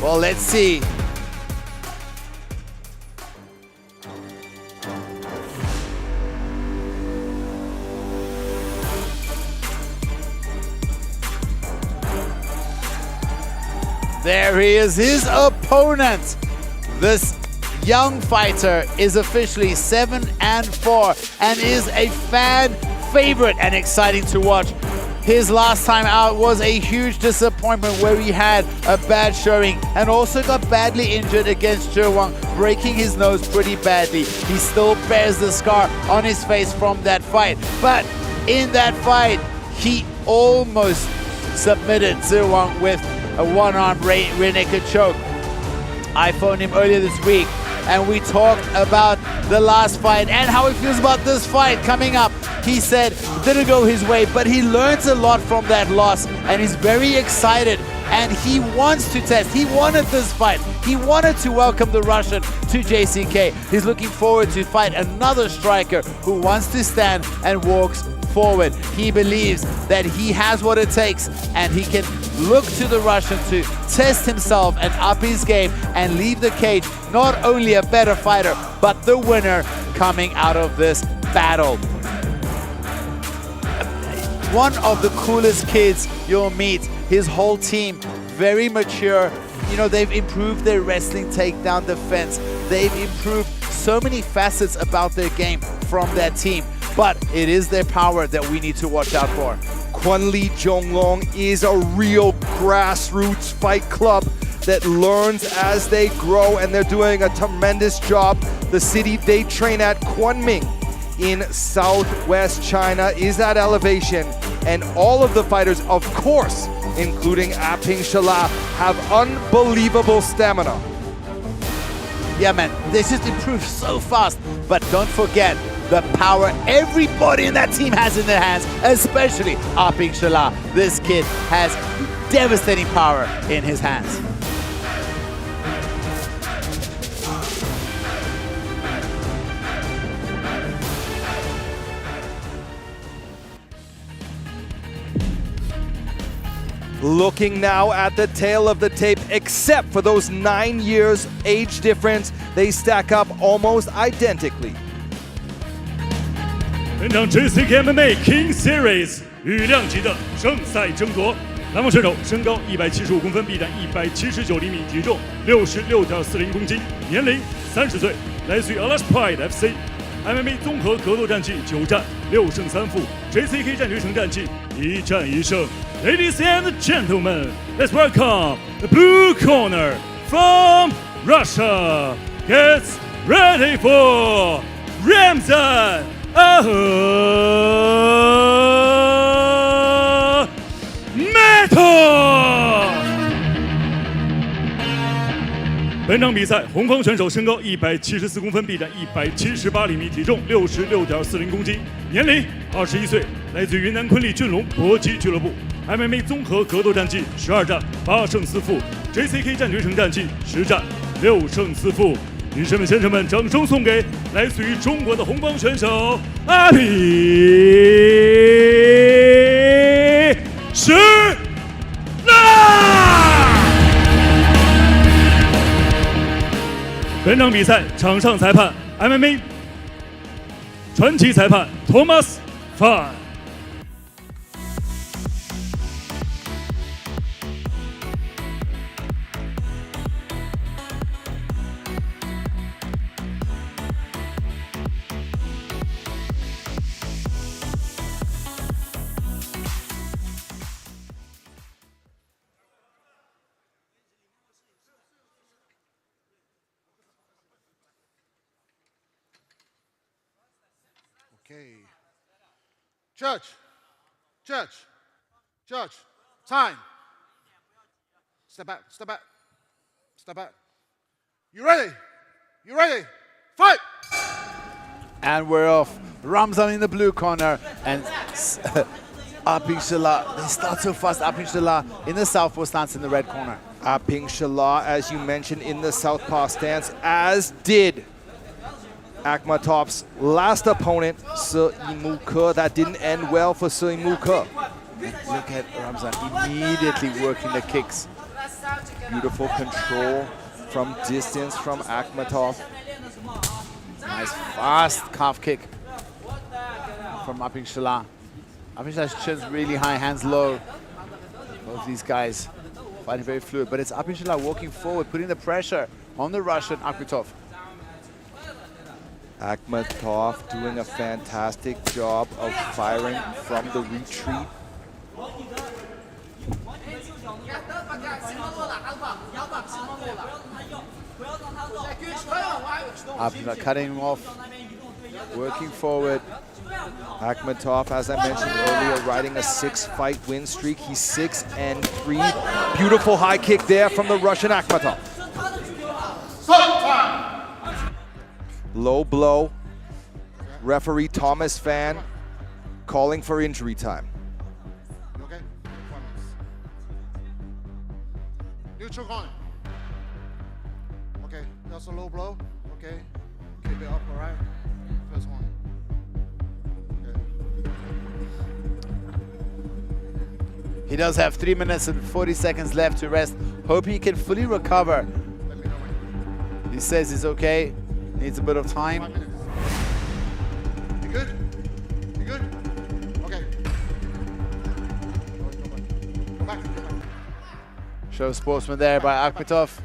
Well, let's see. There he is, his opponent. This young fighter is officially 7-4 and is a fan favorite and exciting to watch. His last time out was a huge disappointment where he had a bad showing and also got badly injured against Wang, breaking his nose pretty badly. He still bears the scar on his face from that fight. But in that fight, he almost submitted Wang with a one-arm rear naked choke. I phoned him earlier this week and we talked about the last fight and how he feels about this fight coming up He said it didn't go his way, but he learns a lot from that loss, and he's very excited. And he wants to test. He wanted this fight. He wanted to welcome the Russian to JCK. He's looking forward to fight another striker who wants to stand and walks forward. He believes that he has what it takes, and he can look to the Russian to test himself and up his game and leave the cage not only a better fighter, but the winner coming out of this battle. One of the coolest kids you'll meet. His whole team, very mature. You know, they've improved their wrestling takedown defense. They've improved so many facets about their game from that team. But it is their power that we need to watch out for. Kwanli Jonglong is a real grassroots fight club that learns as they grow, and they're doing a tremendous job. The city they train at, Kunming, in southwest China, is at elevation, and all of the fighters, of course, including Shala, have unbelievable stamina. Yeah, man, they just improved so fast. But don't forget the power everybody in that team has in their hands, especially Shala. This kid has devastating power in his hands. Looking now at the tail of the tape, except for those 9 years age difference, they stack up almost identically. 本场 JCK MMA King Series 羽量级的正赛争夺，南方选手身高175公分，臂展179厘米，体重66.40公斤，年龄30岁，来自于 Pride FC。MMA 综合格斗战绩9战6胜3负 ，JCK 战决胜战绩1战1胜。Ladies and gentlemen, let's welcome the blue corner from Russia. Gets ready for Ramzan Akmatov。本场比赛，红方选手身高174公分，臂展178厘米，体重66.40公斤，年龄21岁，来自于云南昆力俊龙搏击俱乐部。MMA 综合格斗战绩12战8胜4负 ，JCK 战决胜战绩10战6胜4负。女士们、先生们，掌声送给来自于中国的红方选手阿比什纳。本场比赛场上裁判 MMA 传奇裁判 Thomas Fan。Okay. Judge, time. Step back. You ready? Fight! And we're off. Ramzan in the blue corner, and Shala. They start so fast. Shala in the southpaw stance in the red corner. Shala, as you mentioned, in the southpaw stance, as did Akmatov's last opponent, Xia. That didn't end well for Xia. Look at Ramzan immediately working the kicks. Beautiful control from distance from Akmatov. Nice fast calf kick from Shala. Shala's chin's really high, hands low. Both these guys fighting very fluid, but it's Shala walking forward, putting the pressure on the Russian Akmatov. Akmatov doing a fantastic job of firing from the retreat. Shala cutting him off, working forward. Akmatov, as I mentioned earlier, riding a 6-fight win streak. He's 6-3. Beautiful high kick there from the Russian Akmatov. Low blow. Referee Thomas Fan calling for injury time. Okay? Neutral corner. Okay, that's a low blow. Okay, keep it up, all right? First one. He does have 3 minutes and 40 seconds left to rest. Hope he can fully recover. He says he's okay, needs a bit of time. You good? You good? Okay. Go back. Show sportsman there by Akmatov.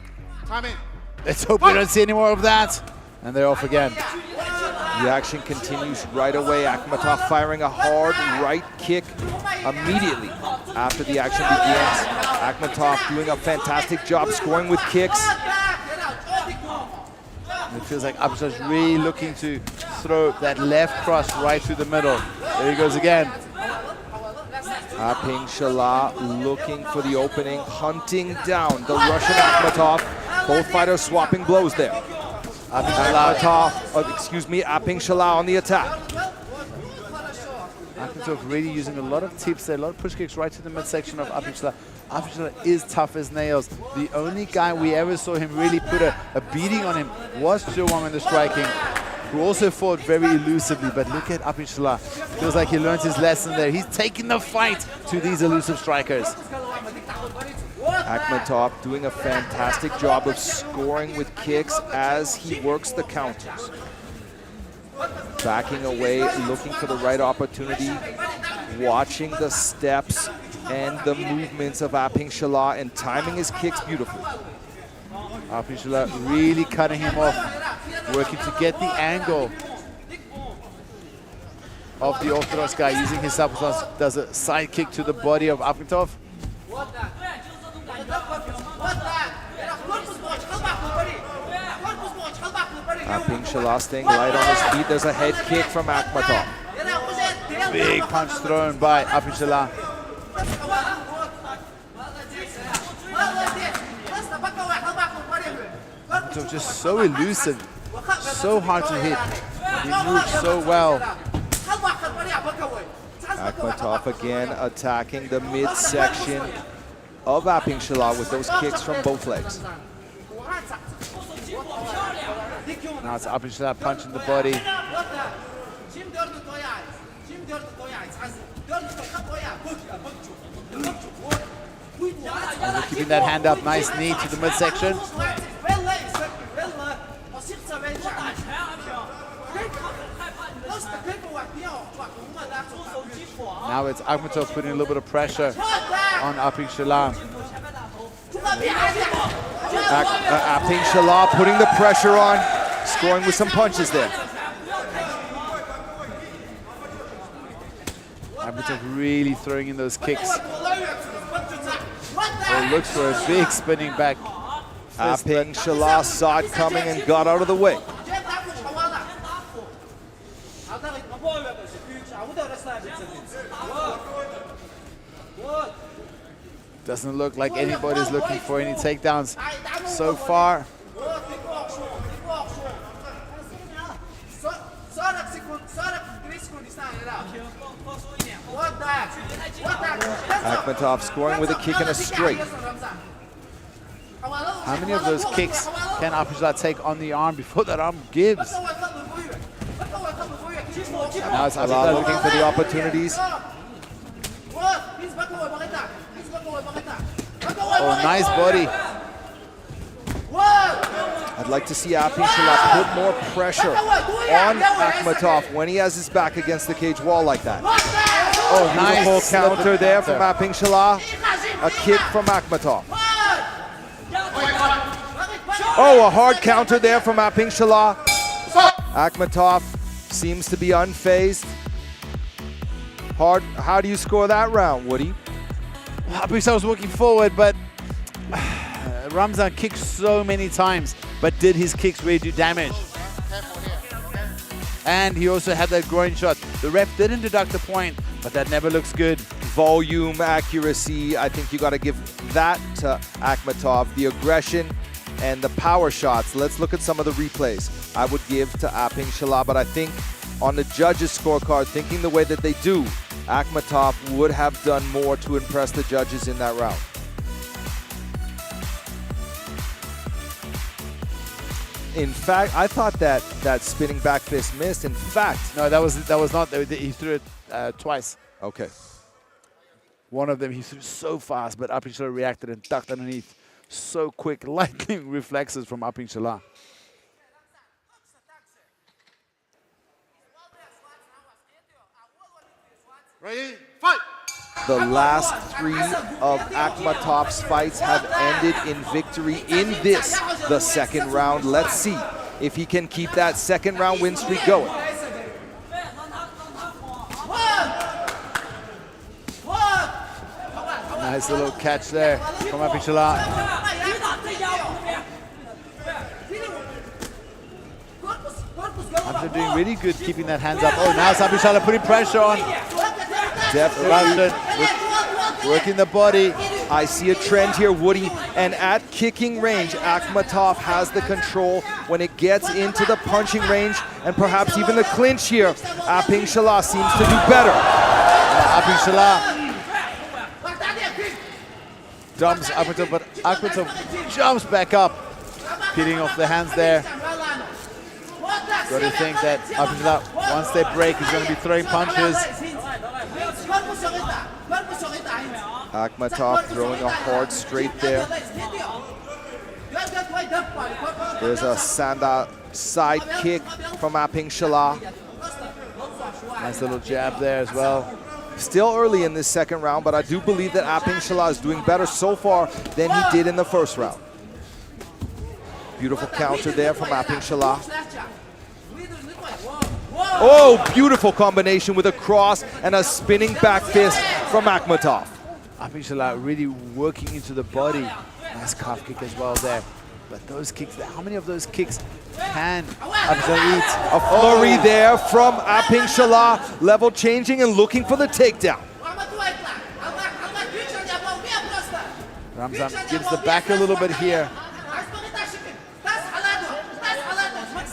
Time in. Let's hope we don't see any more of that. And they're off again. The action continues right away. Akmatov firing a hard right kick immediately after the action begins. Akmatov doing a fantastic job scoring with kicks. It feels like Akmatov's really looking to throw that left cross right through the middle. There he goes again. Aing Shala looking for the opening, hunting down the Russian Akmatov. Both fighters swapping blows there. Aing Shala on the attack. Akmatov really using a lot of tips there, a lot of push kicks right to the midsection of Aing Shala. Aing Shala is tough as nails. The only guy we ever saw him really put a beating on him was Wang in the striking, who also fought very elusively. But look at Aing Shala. Feels like he learned his lesson there. He's taking the fight to these elusive strikers. Akmatov doing a fantastic job of scoring with kicks as he works the counters. Backing away, looking for the right opportunity, watching the steps and the movements of Aing Shala and timing his kicks beautifully. Aing Shala really cutting him off, working to get the angle of the orthodox guy, using his subclass, does a side kick to the body of Akmatov. Aing Shala staying light on his feet. There's a head kick from Akmatov. Big punch thrown by Aing Shala. Akmatov just so elusive, so hard to hit. He moves so well. Akmatov again attacking the midsection of Aing Shala with those kicks from both legs. Now it's Aing Shala punching the body. Keeping that hand up, nice knee to the midsection. Now it's Akmatov putting a little bit of pressure on Aing Shala. Aing Shala putting the pressure on, scoring with some punches there. Akmatov really throwing in those kicks. Well, looks for a big spinning back. Aing Shala saw it coming and got out of the way. Doesn't look like anybody's looking for any takedowns so far. Akmatov scoring with a kick and a straight. How many of those kicks can Aing Shala take on the arm before that arm gives? And now it's Shala looking for the opportunities. Oh, nice body. I'd like to see Aing Shala put more pressure on Akmatov when he has his back against the cage wall like that. Oh, beautiful nice counter there from Aing Shala. A kick from Akmatov. Oh, a hard counter there from Aing Shala. Akmatov seems to be unfazed. Hard. How do you score that round, Woody? Aing Shala was walking forward, but Ramzan kicked so many times, but did his kicks really do damage? And he also had that groin shot. The ref didn't deduct the point, but that never looks good. Volume, accuracy, I think you got to give that to Akmatov. The aggression and the power shots. Let's look at some of the replays I would give to Aing Shala, but I think on the judges' scorecard, thinking the way that they do, Akmatov would have done more to impress the judges in that round. In fact, I thought that spinning back fist missed. In fact, no, that was not. He threw it twice. Okay. One of them he threw so fast, but Aping Shala reacted and ducked underneath. So quick, lightning reflexes from Aping Shala. Ready, fight! The last 3 of Akmatov's fights have ended in victory in this, the second round. Let's see if he can keep that second round win streak going. Nice little catch there from Aping Shala. After doing really good keeping that hands up. Oh, now Aping Shala putting pressure on. Definitely working the body. I see a trend here, Woody, and at kicking range, Akmatov has the control. When it gets into the punching range and perhaps even the clinch here, Aping Shala seems to do better. Aping Shala dumps Akmatov, but Akmatov jumps back up, hitting off the hands there. Got to think that Aping Shala, once they break, he's going to be throwing punches. Akmatov throwing a hard straight there. There's a Sanda side kick from Aping Shala. Nice little jab there as well. Still early in this second round, but I do believe that Aping Shala is doing better so far than he did in the first round. Beautiful counter there from Aping Shala. Oh, beautiful combination with a cross and a spinning back fist from Akmatov. Aping Shala really working into the body. Nice calf kick as well there. But those kicks, how many of those kicks can Aping Shala eat? A flurry there from Aping Shala, level changing and looking for the takedown. Ramzan gives the back a little bit here.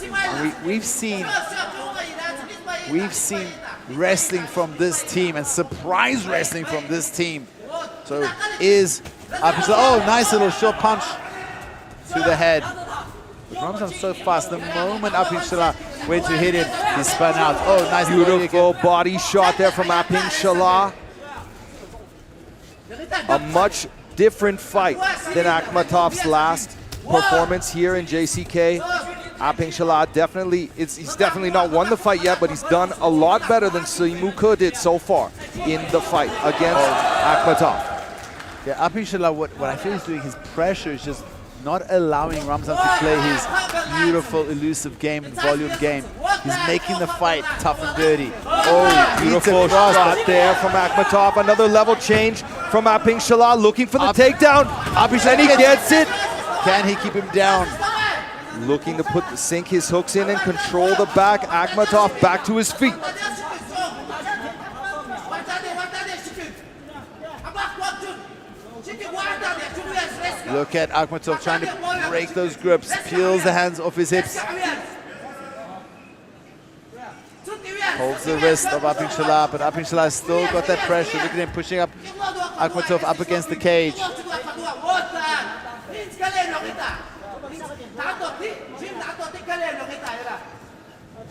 And we've seen wrestling from this team and surprise wrestling from this team. So is Aping Shala, oh, nice little short punch to the head. But Ramzan's so fast, the moment Aping Shala went to hit him, he spun out. Oh, nice beautiful body shot there from Aping Shala. A much different fight than Akmatov's last performance here in JCK. Aping Shala he's definitely not won the fight yet, but he's done a lot better than Simuka did so far in the fight against Akmatov. Yeah, Aping Shala, what I feel he's doing, his pressure is just not allowing Ramzan to play his beautiful, elusive game and volume game. He's making the fight tough and dirty. Oh, beautiful shot there from Akmatov. Another level change from Aping Shala, looking for the takedown. And he gets it. Can he keep him down? Looking to sink his hooks in and control the back. Akmatov back to his feet. Look at Akmatov trying to break those grips, peels the hands off his hips. Holds the wrist of Aping Shala, but Aping Shala still got that pressure. Look at him pushing up Akmatov up against the cage.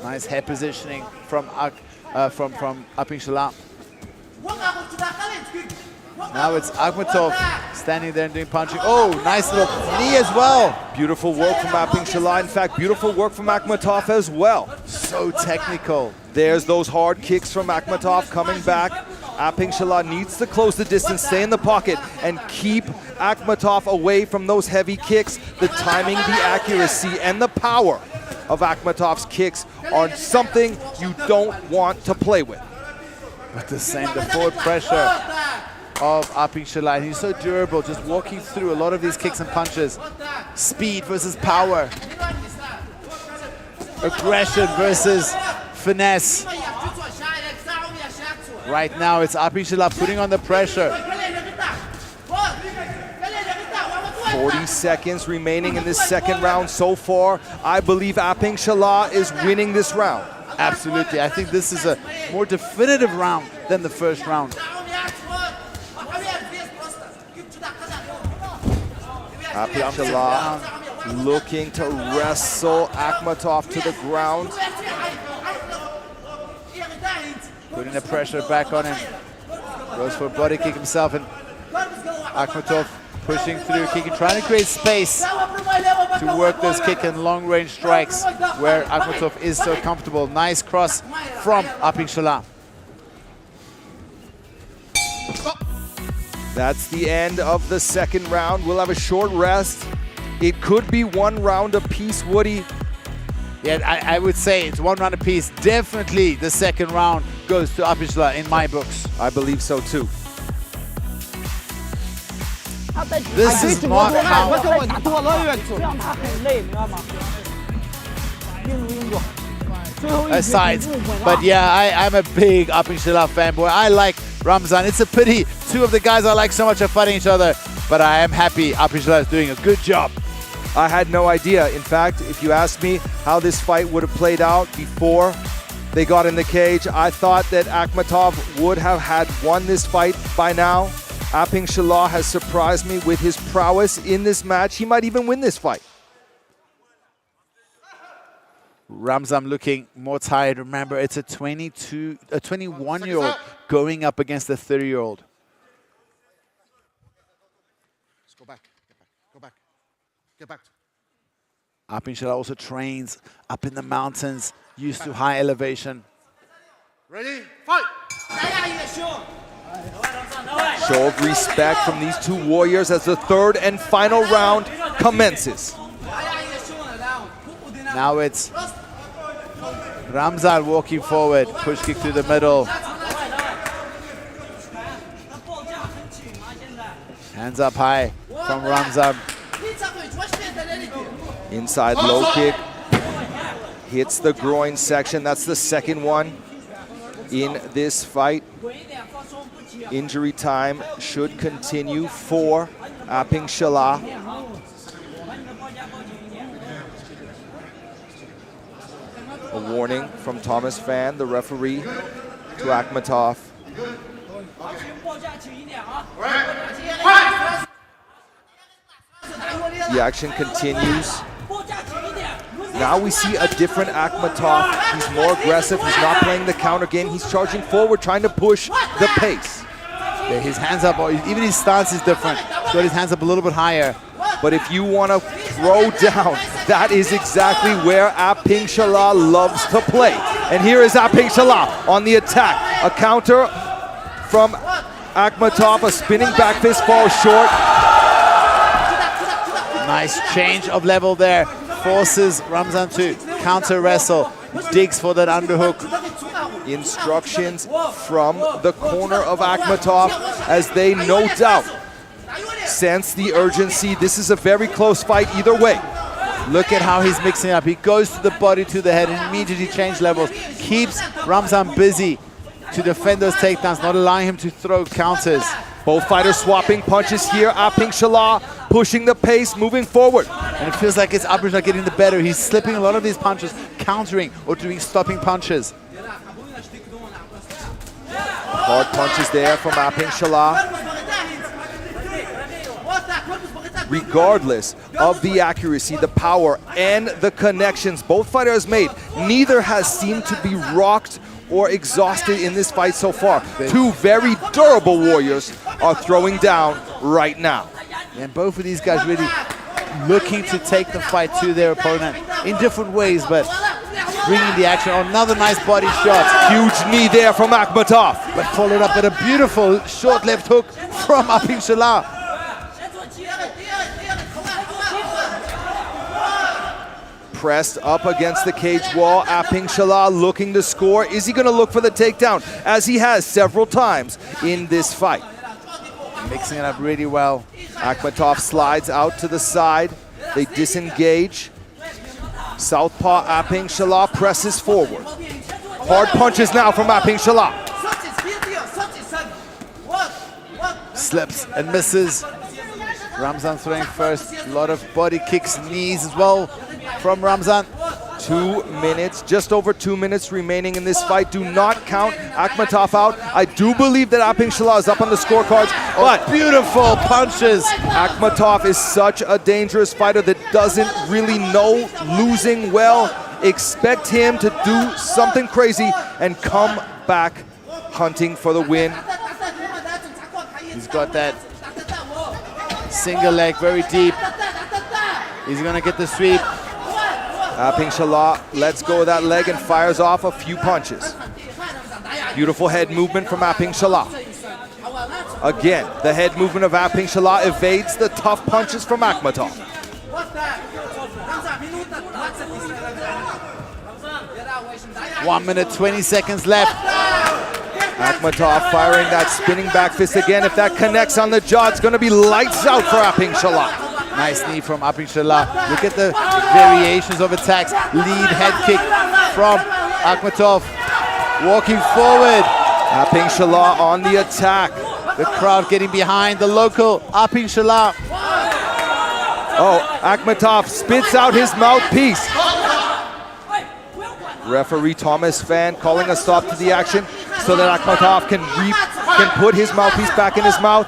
Nice head positioning from Aping Shala. Now it's Akmatov standing there and doing punching. Oh, nice little knee as well. Beautiful work from Aping Shala. In fact, beautiful work from Akmatov as well. So technical. There's those hard kicks from Akmatov coming back. Aping Shala needs to close the distance, stay in the pocket, and keep Akmatov away from those heavy kicks. The timing, the accuracy, and the power of Akmatov's kicks are something you don't want to play with. But the forward pressure of Aping Shala. He's so durable, just walking through a lot of these kicks and punches. Speed versus power. Aggression versus finesse. Right now it's Aping Shala putting on the pressure. 40 seconds remaining in this second round so far. I believe Aping Shala is winning this round. Absolutely. I think this is a more definitive round than the first round. Shala looking to wrestle Akmatov to the ground. Putting the pressure back on him. Goes for a body kick himself, and Akmatov pushing through, kicking, trying to create space to work those kick and long range strikes where Akmatov is so comfortable. Nice cross from Shala. That's the end of the second round. We'll have a short rest. It could be 1 round apiece, Woody. Yeah, I would say it's 1 round apiece. Definitely the second round goes to Shala in my books. I believe so too. This is not how... Aside, but yeah, I'm a big Shala fanboy. I like Ramzan. It's a pity 2 of the guys I like so much are fighting each other, but I am happy Shala is doing a good job. I had no idea. In fact, if you asked me how this fight would have played out before they got in the cage, I thought that Akmatov would have had won this fight by now. Shala has surprised me with his prowess in this match. He might even win this fight. Ramzan looking more tired. Remember, it's a 21-year-old going up against a 30-year-old. Let's go back. Go back. Get back. Shala also trains up in the mountains, used to high elevation. Ready? Fight! Show of respect from these 2 warriors as the 3rd and final round commences. Now it's Ramzan walking forward, push kick through the middle. Hands up high from Ramzan. Inside low kick, hits the groin section. That's the second one in this fight. Injury time should continue for Shala. A warning from Thomas Fan, the referee, to Akmatov. The action continues. Now we see a different Akmatov. He's more aggressive. He's not playing the counter game. He's charging forward, trying to push the pace. Yeah, his hands up, even his stance is different. Got his hands up a little bit higher. But if you want to throw down, that is exactly where Shala loves to play. And here is Shala on the attack. A counter from Akmatov, a spinning back fist falls short. Nice change of level there. Forces Ramzan to counter wrestle. Digs for that underhook. Instructions from the corner of Akmatov as they no doubt sense the urgency. This is a very close fight either way. Look at how he's mixing up. He goes to the body, to the head, and immediately change levels. Keeps Ramzan busy to defend those takedowns, not allowing him to throw counters. Both fighters swapping punches here. Shala pushing the pace, moving forward. And it feels like it's Shala getting the better. He's slipping a lot of these punches, countering or doing stopping punches. Hard punches there from Shala. Regardless of the accuracy, the power, and the connections both fighters made, neither has seemed to be rocked or exhausted in this fight so far. 2 very durable warriors are throwing down right now. And both of these guys really looking to take the fight to their opponent in different ways, but bringing the action. Another nice body shot. Huge knee there from Akmatov. But followed up with a beautiful short left hook from Shala. Pressed up against the cage wall. Shala looking to score. Is he going to look for the takedown, as he has several times in this fight? Mixing it up really well. Akmatov slides out to the side. They disengage. Southpaw Shala presses forward. Hard punches now from Shala. Slips and misses. Ramzan throwing first. A lot of body kicks, knees as well from Ramzan. 2 minutes, just over 2 minutes remaining in this fight. Do not count Akmatov out. I do believe that Aping Shala is up on the scorecards, but beautiful punches. Akmatov is such a dangerous fighter that doesn't really know losing well. Expect him to do something crazy and come back hunting for the win. He's got that single leg very deep. He's gonna get the sweep. Aping Shala lets go of that leg and fires off a few punches. Beautiful head movement from Aping Shala. Again, the head movement of Aping Shala evades the tough punches from Akmatov. 1 minute, 20 seconds left. Akmatov firing that spinning back fist again. If that connects on the jaw, it's gonna be lights out for Aping Shala. Nice knee from Aping Shala. Look at the variations of attacks. Lead head kick from Akmatov. Walking forward. Aping Shala on the attack. The crowd getting behind the local Aping Shala. Oh, Akmatov spits out his mouthpiece. Referee Thomas Fan calling a stop to the action so that Akmatov can put his mouthpiece back in his mouth.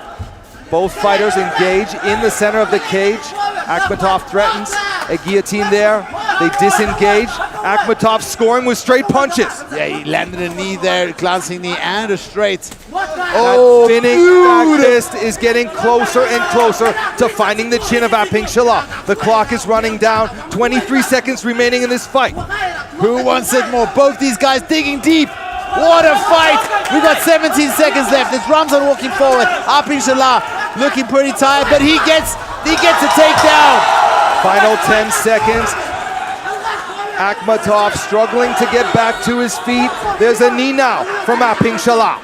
Both fighters engage in the center of the cage. Akmatov threatens a guillotine there. They disengage. Akmatov scoring with straight punches. Yeah, he landed a knee there, glancing knee and a straight. Oh, spinning back fist is getting closer and closer to finding the chin of Aping Shala. The clock is running down. 23 seconds remaining in this fight. Who wants it more? Both these guys digging deep. What a fight! We've got 17 seconds left. It's Ramzan walking forward. Aping Shala looking pretty tired, but he gets a takedown. Final 10 seconds. Akmatov struggling to get back to his feet. There's a knee now from Aping Shala.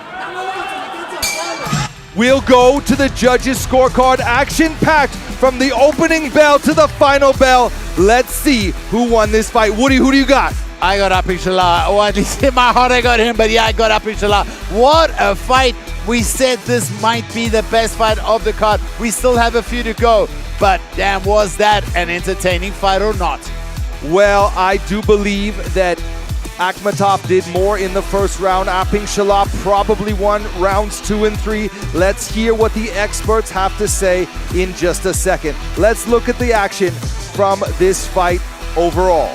We'll go to the judges' scorecard. Action-packed from the opening bell to the final bell. Let's see who won this fight. Woody, who do you got? I got Aping Shala, or at least in my heart I got him, but yeah, I got Aping Shala. What a fight. We said this might be the best fight of the card. We still have a few to go, but damn, was that an entertaining fight or not? Well, I do believe that Akmatov did more in the first round. Aping Shala probably won rounds 2 and 3. Let's hear what the experts have to say in just a second. Let's look at the action from this fight overall.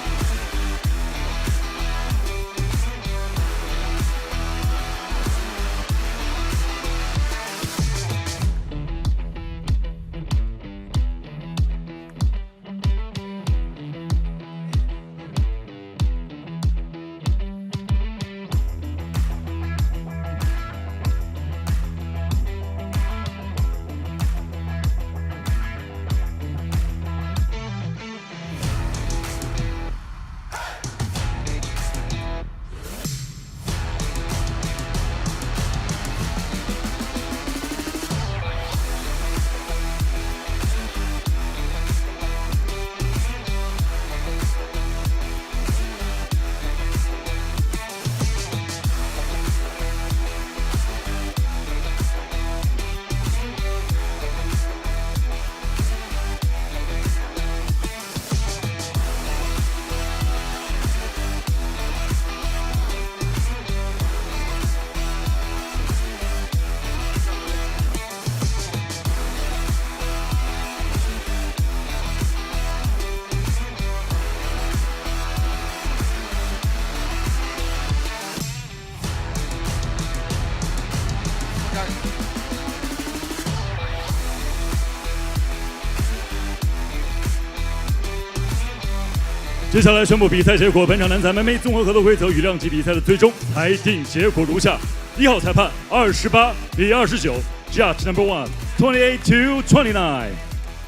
接下来宣布比赛结果。本场男子 MMA 综合格斗规则与量级比赛的最终裁定结果如下：1号裁判28比29 ，Judge number 1 28 to 29。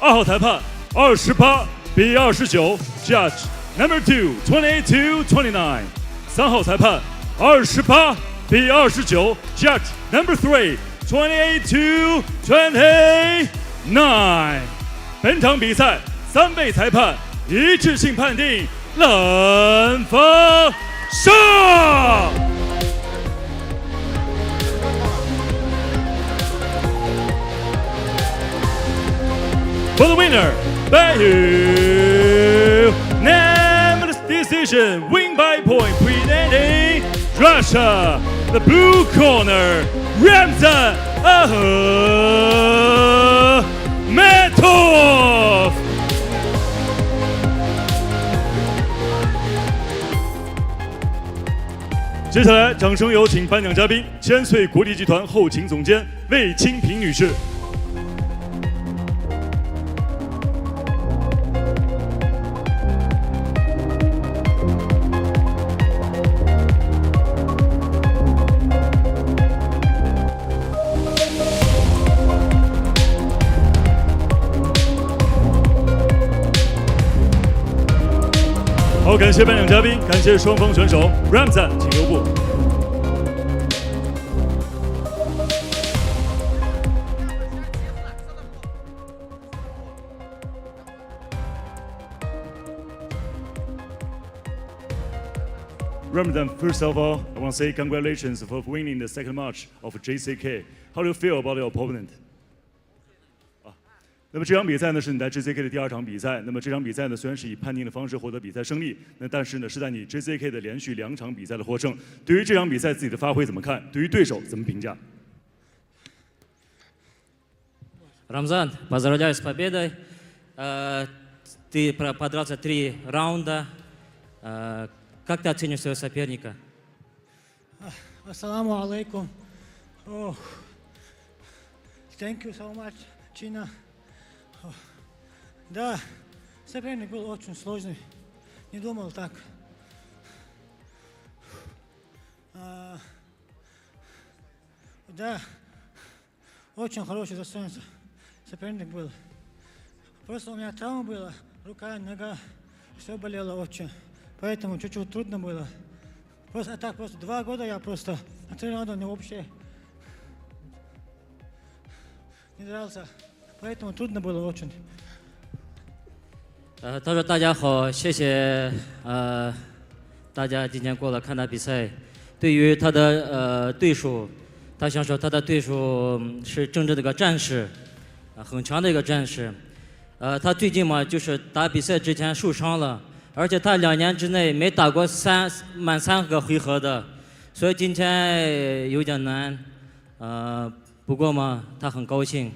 2号裁判28比29 ，Judge number 2 28 to 29。3号裁判28比29 ，Judge number 3 28 to 29。本场比赛3位裁判一致性判定冷风胜。For the winner, by unanimous decision. decision, win by point, presenting Russia, the blue corner, Ramzan Akmatov. 接下来，掌声有请颁奖嘉宾千岁国际集团后勤总监魏清平女士。好，感谢颁奖嘉宾，感谢双方选手 ，Ramzan， 请留步。Ramzan, first of all, I want to say congratulations for winning the second match of JCK. How do you feel about your opponent? 那么这场比赛呢是你在 JCK 的第2场比赛。那么这场比赛呢虽然是以判定的方式获得比赛胜利，但是呢是在你 JCK 的连续2场比赛的获胜。对于这场比赛自己的发挥怎么看？对于对手怎么评价？ Рамзан, поздравляю с победой. Ты подрался 3 раунда. Как ты оценишь своего соперника? Ассаламу алейкум. Thank you so much, China. Да, соперник был очень сложный. Не думал так. Да, очень хороший достоинство. Соперник был. Просто у меня травма была, рука, нога, все болело очень. Поэтому чуть-чуть трудно было. Просто так, просто 2 года я просто тренировал, не вообще не дрался. Поэтому трудно было очень. 他说：“大家好，谢谢大家今天过来看他比赛。对于他的对手，他想说他的对手是真正的一个战士，很强的一个战士。他最近嘛，就是打比赛之前受伤了，而且他2年之内没打过满3个回合的，所以今天有点难。不过嘛，他很高兴。”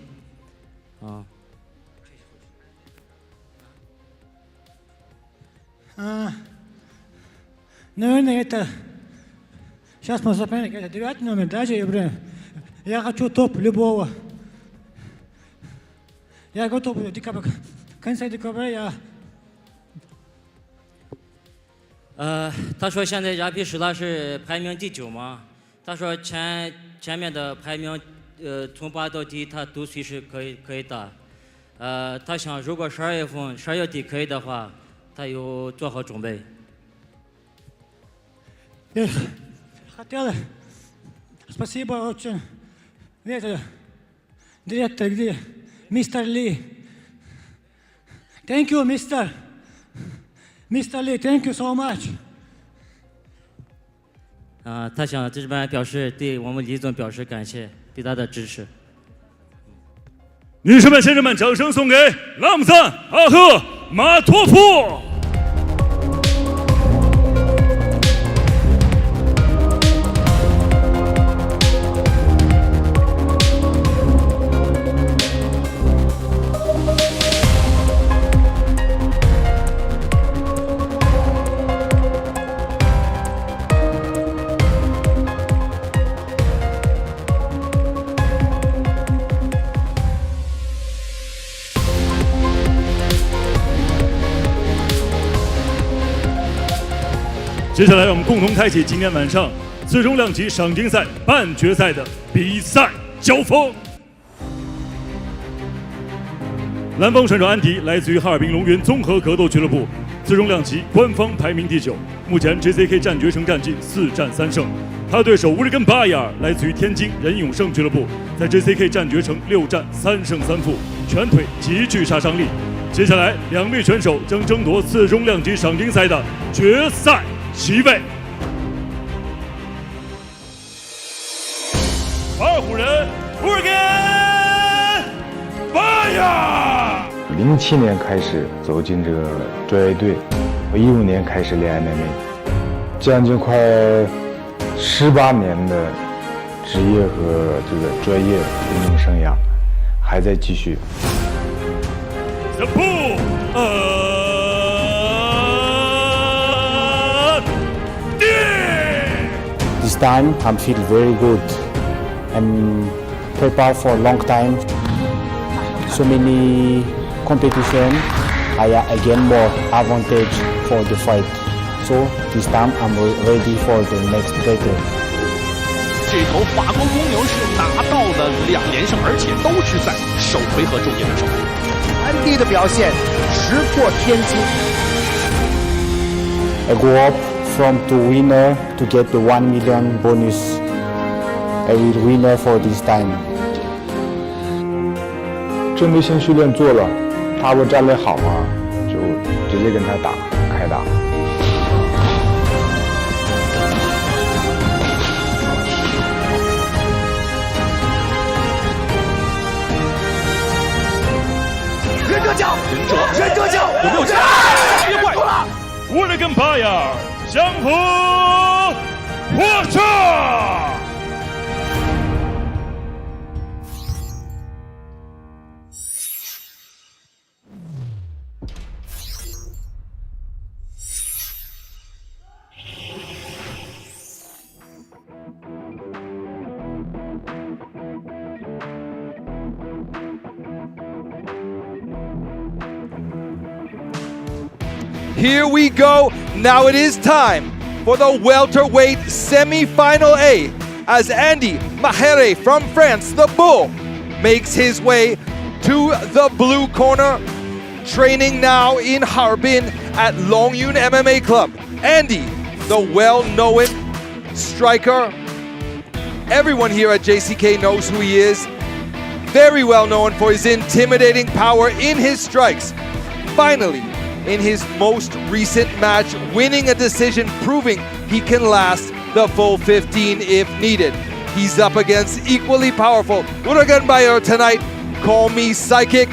Наверное, это сейчас мой соперник, это 9 номер, даже я хочу топ любого. Я готов в конце декабря я. 他说现在RP Shala是排名第9嘛，他说前面的排名从8到10他都随时可以打。他想如果12月底可以的话，他有做好准备。Хотел, спасибо очень. Директор где? Мистер Ли. Thank you, Mr. Lee. Thank you so much. 他想这边表示对我们李总表示感谢，对他的支持。女士们、先生们，掌声送给拉姆赞阿赫马托夫。接下来，让我们共同开启今天晚上最终量级赏金赛半决赛的比赛交锋。蓝方选手安迪来自于哈尔滨龙云综合格斗俱乐部，最终量级官方排名第9，目前 JCK 战决胜战绩4战3胜。他的对手Urgenbayar来自于天津任永胜俱乐部，在 JCK 战决成6战3胜3负，拳腿极具杀伤力。接下来，2位选手将争夺次中量级赏金赛的决赛席位。2虎人Urgenbayar。 07年开始走进这个专业队，我15年开始练 MMA，将近快18年的职业和这个专业运动生涯，还在继续。The bull, This time I'm feel very good. I'm prepared for a long time. So many competition. I gain more advantage for the fight. So this time I'm ready for the next battle. 这头法国公牛是拿到了2连胜，而且都是在首回合中赢的手。安迪的表现石破天惊。I go up from the winner to get the 1 million bonus. I will winner for this time. 针对性训练做了，他我战略好嘛，就直接跟他打，开打。忍者脚，忍者脚，有没有接坏了？Urgenbayar，降服Wang Sha。Here we go. Now it is time for the welterweight semi-final A as Andy Mahere from France, the Bull, makes his way to the blue corner, training now in Harbin at Longyun MMA Club. Andy, the well-known striker. Everyone here at JCK knows who he is. Very well known for his intimidating power in his strikes. Finally, in his most recent match, winning a decision, proving he can last the full 15 if needed. He's up against equally powerful Urgenbayar tonight. Call me psychic,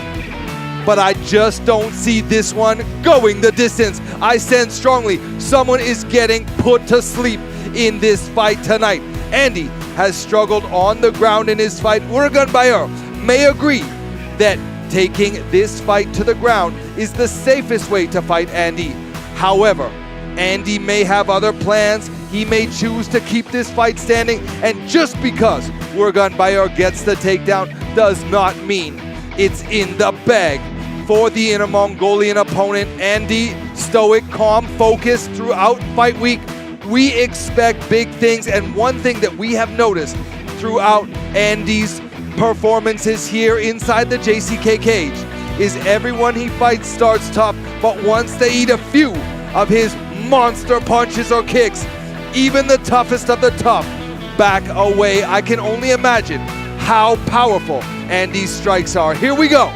but I just don't see this one going the distance. I sense strongly someone is getting put to sleep in this fight tonight. Andy has struggled on the ground in his fight. Urgenbayar may agree that taking this fight to the ground is the safest way to fight Andy. However, Andy may have other plans. He may choose to keep this fight standing, and just because Urgenbayar gets the takedown does not mean it's in the bag for the Inner Mongolian opponent. Andy, stoic, calm, focused throughout fight week. We expect big things, and one thing that we have noticed throughout Andy's performances here inside the JCK cage is everyone he fights starts tough, but once they eat a few of his monster punches or kicks, even the toughest of the tough back away. I can only imagine how powerful Andy's strikes are. Here we go.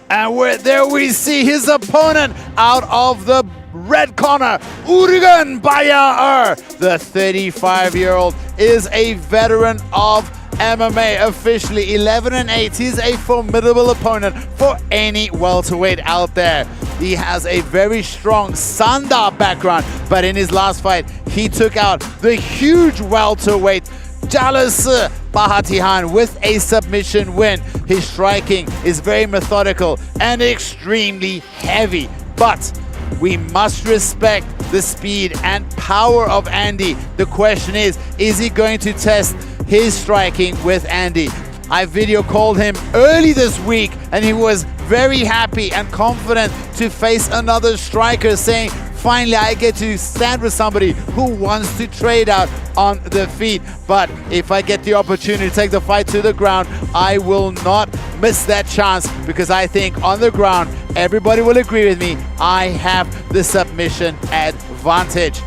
And there we see his opponent out of the red corner, Urgenbayar. The 35-year-old is a veteran of MMA, officially 11-8. He's a formidable opponent for any welterweight out there. He has a very strong Sanda background, but in his last fight, he took out the huge welterweight Jalasi Bahatihan with a submission win. His striking is very methodical and extremely heavy, but we must respect the speed and power of Andy. The question is he going to test his striking with Andy? I video called him early this week and he was very happy and confident to face another striker, saying, finally I get to stand with somebody who wants to trade out on the feet. But if I get the opportunity to take the fight to the ground, I will not miss that chance, because I think on the ground, everybody will agree with me, I have the submission advantage.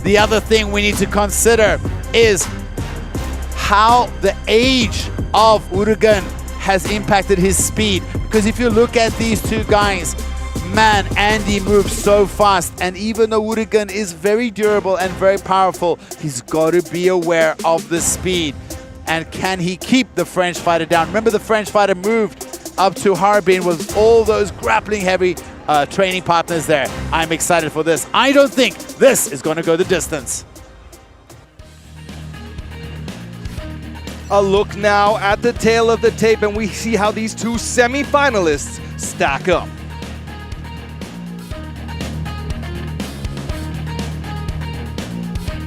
The other thing we need to consider is how the age of Urgen has impacted his speed. Because if you look at these two guys, Man, Andy moves so fast, and even though Urgen is very durable and very powerful, he's got to be aware of the speed. And can he keep the French fighter down? Remember, the French fighter moved up to Harbin with all those grappling heavy training partners there. I'm excited for this. I don't think this is going to go the distance. A look now at the tail of the tape, and we see how these two semi-finalists stack up.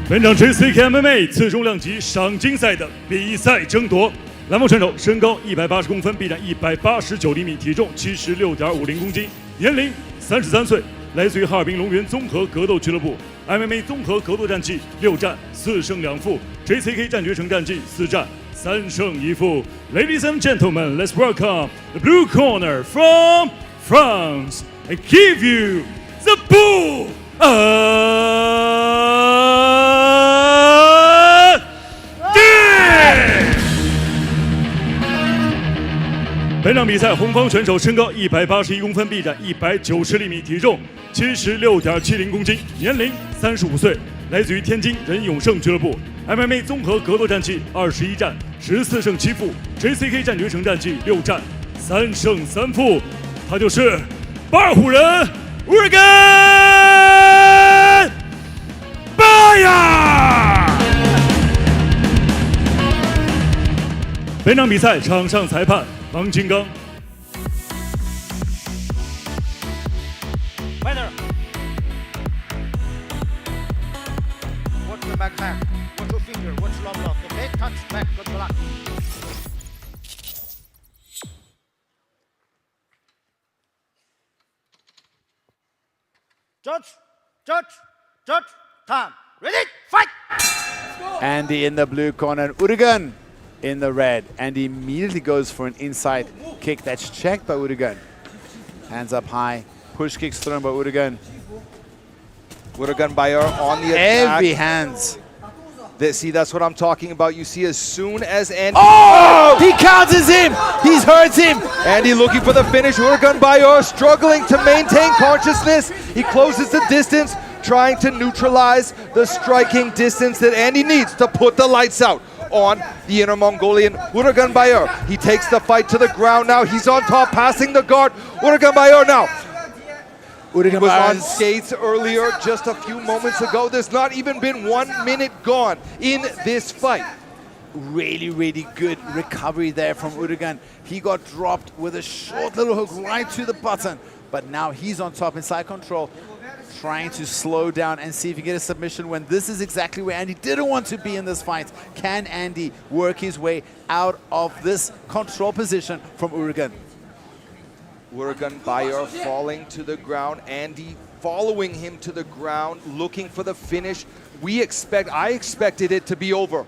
本场 JCK MMA 次重量级赏金赛的比赛争夺，蓝锋选手身高180公分，臂展189厘米，体重76.50公斤，年龄33岁，来自于哈尔滨龙源综合格斗俱乐部。MMA 综合格斗战绩6战4胜2负 ，JCK 战决胜战绩4战3胜1负。Ladies and gentlemen, let's welcome the blue corner from France. I give you the bull. 本场比赛，红方选手身高181公分，臂展190厘米，体重76.70公斤，年龄35岁，来自于天津任永胜俱乐部。MMA 综合格斗战绩21战14胜7负 ，JCK 战决胜战绩6战3胜3负。他就是巴尔虎人Urgenbayar。本场比赛场上裁判王金刚。Fighter. Watch the back hand. Watch your finger. Watch your block. Okay? Touch back. Good luck. Judge. Time. Ready? Fight! Andy in the blue corner, Urgen in the red. Andy immediately goes for an inside kick that's checked by Urgen. Hands up high, push kicks thrown by Urgen. Urgenbayar on the attack. Heavy hands. See, that's what I'm talking about. You see, as soon as Andy... Oh! He counters him! He's hurt him! Andy looking for the finish. Urgenbayar struggling to maintain consciousness. He closes the distance, trying to neutralize the striking distance that Andy needs to put the lights out on the Inner Mongolian Urgenbayar. He takes the fight to the ground now. He's on top, passing the guard. Urgenbayar now. He was on skates earlier, just a few moments ago. There's not even been 1 minute gone in this fight. Really good recovery there from Urgen. He got dropped with a short little hook right to the button. But now he's on top in side control, trying to slow down and see if he can get a submission when this is exactly where Andy didn't want to be in this fight. Can Andy work his way out of this control position from Urgen? Urgenbayar falling to the ground. Andy following him to the ground, looking for the finish. I expected it to be over.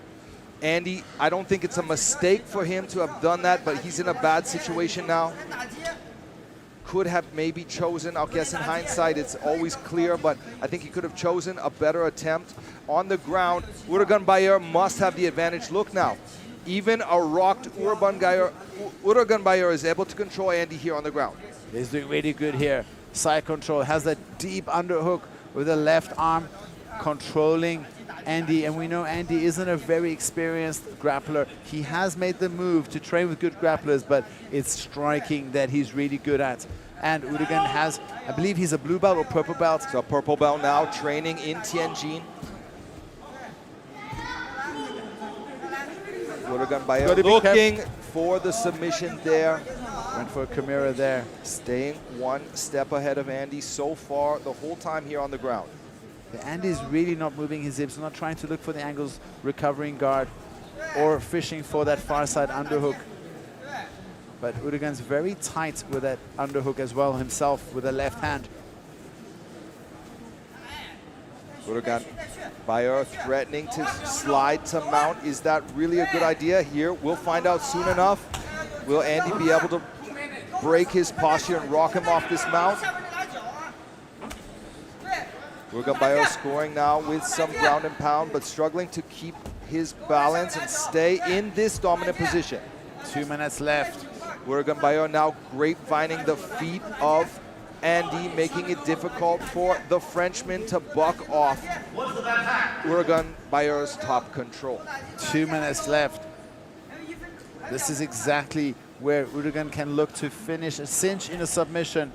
Andy, I don't think it's a mistake for him to have done that, but he's in a bad situation now. Could have maybe chosen, I guess in hindsight it's always clear, but I think he could have chosen a better attempt. On the ground, Urgenbayar must have the advantage. Look now, even a rocked Urgenbayar is able to control Andy here on the ground. He's doing really good here. Side control, has that deep underhook with the left arm, controlling Andy. And we know Andy isn't a very experienced grappler. He has made the move to train with good grapplers, but it's striking that he's really good at. And Urgen has, I believe he's a blue belt or purple belt. It's a purple belt now, training in Tianjin. Urgenbayar looking for the submission there. Went for a Chimera there. Staying 1 step ahead of Andy so far the whole time here on the ground. But Andy's really not moving his hips, not trying to look for the angles, recovering guard, or fishing for that far side underhook. But Urgen's very tight with that underhook as well himself with the left hand. Urgenbayar threatening to slide to mount. Is that really a good idea here? We'll find out soon enough. Will Andy be able to break his posture and rock him off this mount? Urgenbayar scoring now with some ground and pound, but struggling to keep his balance and stay in this dominant position. 2 minutes left. Urgenbayar now grapevining the feet of Andy, making it difficult for the Frenchman to buck off Urgenbayar's top control. 2 minutes left. This is exactly where Urgen can look to finish a cinch in a submission.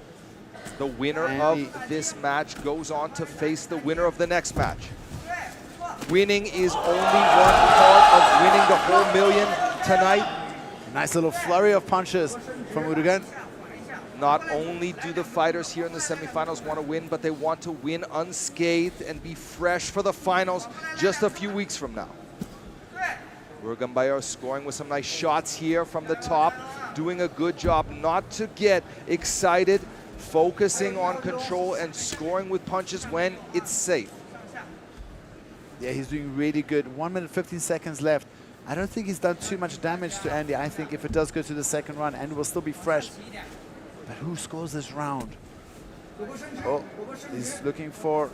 The winner of this match goes on to face the winner of the next match. Winning is only one part of winning the whole million tonight. Nice little flurry of punches from Urgen. Not only do the fighters here in the semifinals want to win, but they want to win unscathed and be fresh for the finals just a few weeks from now. Urgenbayar scoring with some nice shots here from the top, doing a good job not to get excited, focusing on control and scoring with punches when it's safe. Yeah, he's doing really good. 1 minute 15 seconds left. I don't think he's done too much damage to Andy. I think if it does go to the second round, Andy will still be fresh. But who scores this round? Oh, he's looking for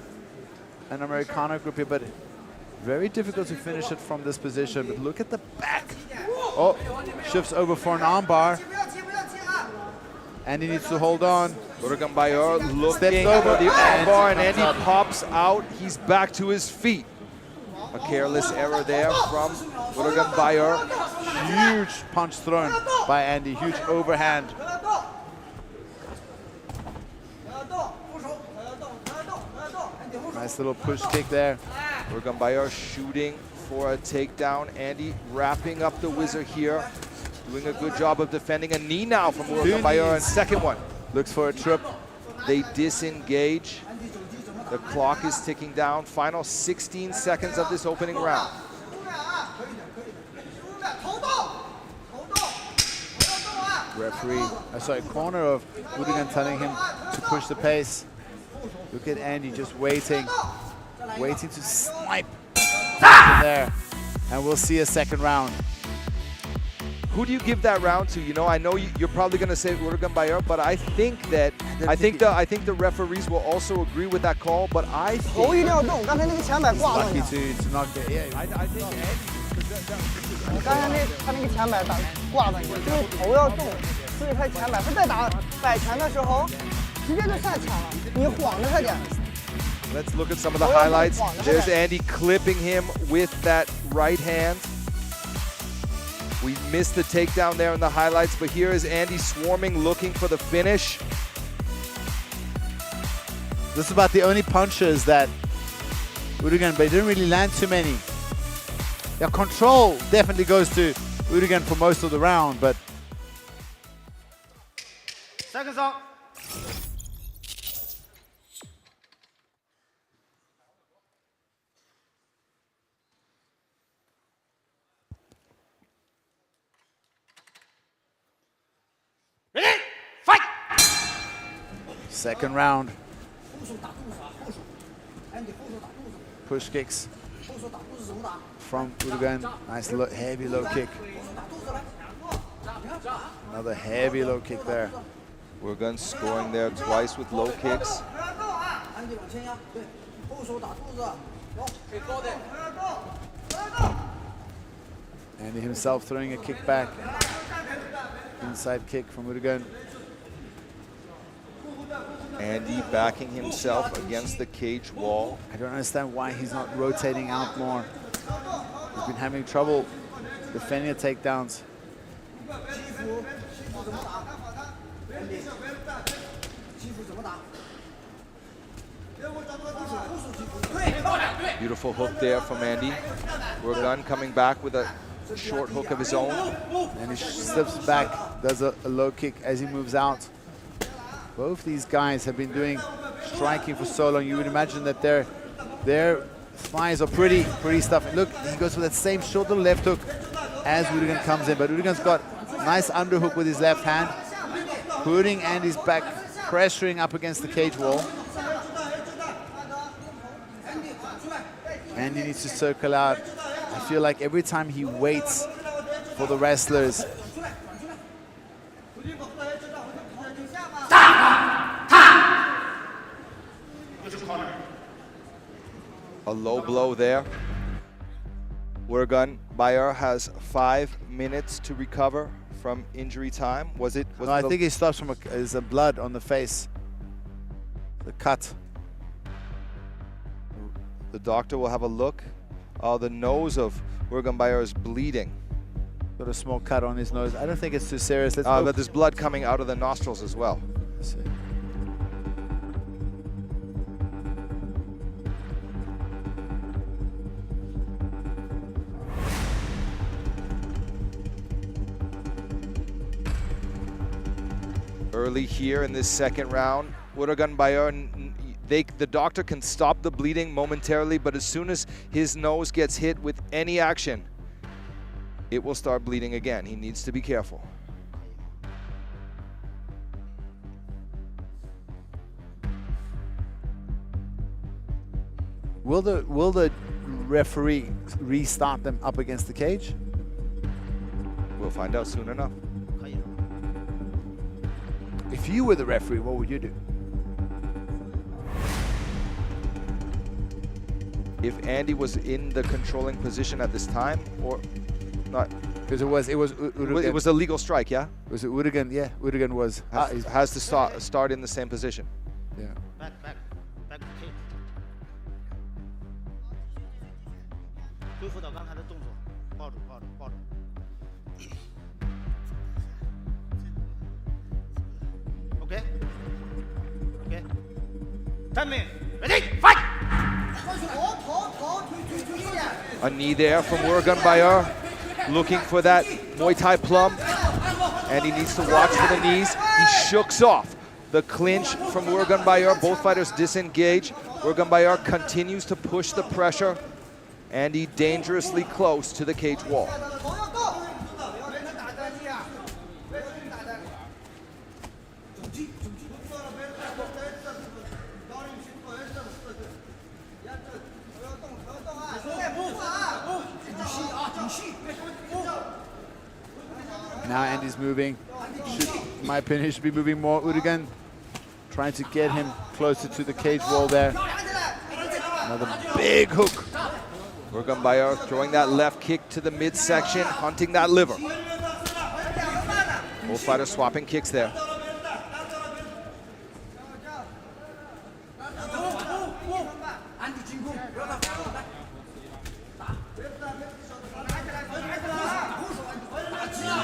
an Americano group here, but very difficult to finish it from this position. But look at the back. Oh, shifts over for an armbar. Andy needs to hold on. Urgenbayar looking over the armbar, and Andy pops out. He's back to his feet. A careless error there from Urgenbayar. Huge punch thrown by Andy, huge overhand. Nice little push kick there. Urgenbayar shooting for a takedown. Andy wrapping up the whizzer here. Doing a good job of defending. A knee now from Urgenbayar, and second one. Looks for a trip. They disengage. The clock is ticking down. Final 16 seconds of this opening round. Referee, corner of Urgen telling him to push the pace. Look at Andy just waiting to snipe there. And we'll see a second round. Who do you give that round to? You know, I know you're probably going to say Urgenbayar, but I think the referees will also agree with that call. But I think he's lucky to not get. Yeah, I think Andy. 你刚才他那个前摆挂着你，因为头要动，所以他前摆，他在打摆拳的时候，直接就下抢了，你晃着他点。 Let's look at some of the highlights. There's Andy clipping him with that right hand. We missed the takedown there in the highlights, but here is Andy swarming, looking for the finish. This is about the only punches that Urgen, but he didn't really land too many. Yeah, control definitely goes to Urgen for most of the round, but... Second song. Ready? Fight! Second round. Push kicks from Urgen. Nice heavy low kick. Another heavy low kick there. Urgen scoring there twice with low kicks. Andy himself throwing a kick back. Inside kick from Urgen. Andy backing himself against the cage wall. I don't understand why he's not rotating out more. He's been having trouble defending the takedowns. Beautiful hook there from Andy. Urgen coming back with a short hook of his own. And he steps back, does a low kick as he moves out. Both these guys have been doing striking for so long. You would imagine that their thighs are pretty stuffy. Look, he goes for that same short little left hook as Urgen comes in. But Urgen's got a nice underhook with his left hand, putting Andy's back, pressuring up against the cage wall. Andy needs to circle out. I feel like every time he waits for the wrestlers, a low blow there. Urgenbayar has 5 minutes to recover from injury time. Was it? No, I think he stops from his blood on the face. the cut. The doctor will have a look. Oh, the nose of Urgenbayar is bleeding. Got a small cut on his nose. I don't think it's too serious. But there's blood coming out of the nostrils as well. Let's see. Early here in this second round, Urgenbayar, the doctor can stop the bleeding momentarily, but as soon as his nose gets hit with any action, it will start bleeding again. He needs to be careful. Will the referee restart them up against the cage? We'll find out soon enough. If you were the referee, what would you do? If Andy was in the controlling position at this time, or not? Because it was It was a legal strike, yeah. Was it Urgen? Yeah, Urgen was has to start in the same position. Yeah. back to cage. 恢复到刚才的动作，抱住。Okay. Time in. Ready? Fight! A knee there from Urgenbayar, looking for that Muay Thai plum, and he needs to watch for the knees. He shooks off the clinch from Urgenbayar. Both fighters disengage. Urgenbayar continues to push the pressure, and he dangerously close to the cage wall. Now Andy's moving. In my opinion, he should be moving more. Urgen trying to get him closer to the cage wall there. Another big hook. Urgenbayar throwing that left kick to the midsection, hunting that liver. Both fighters swapping kicks there.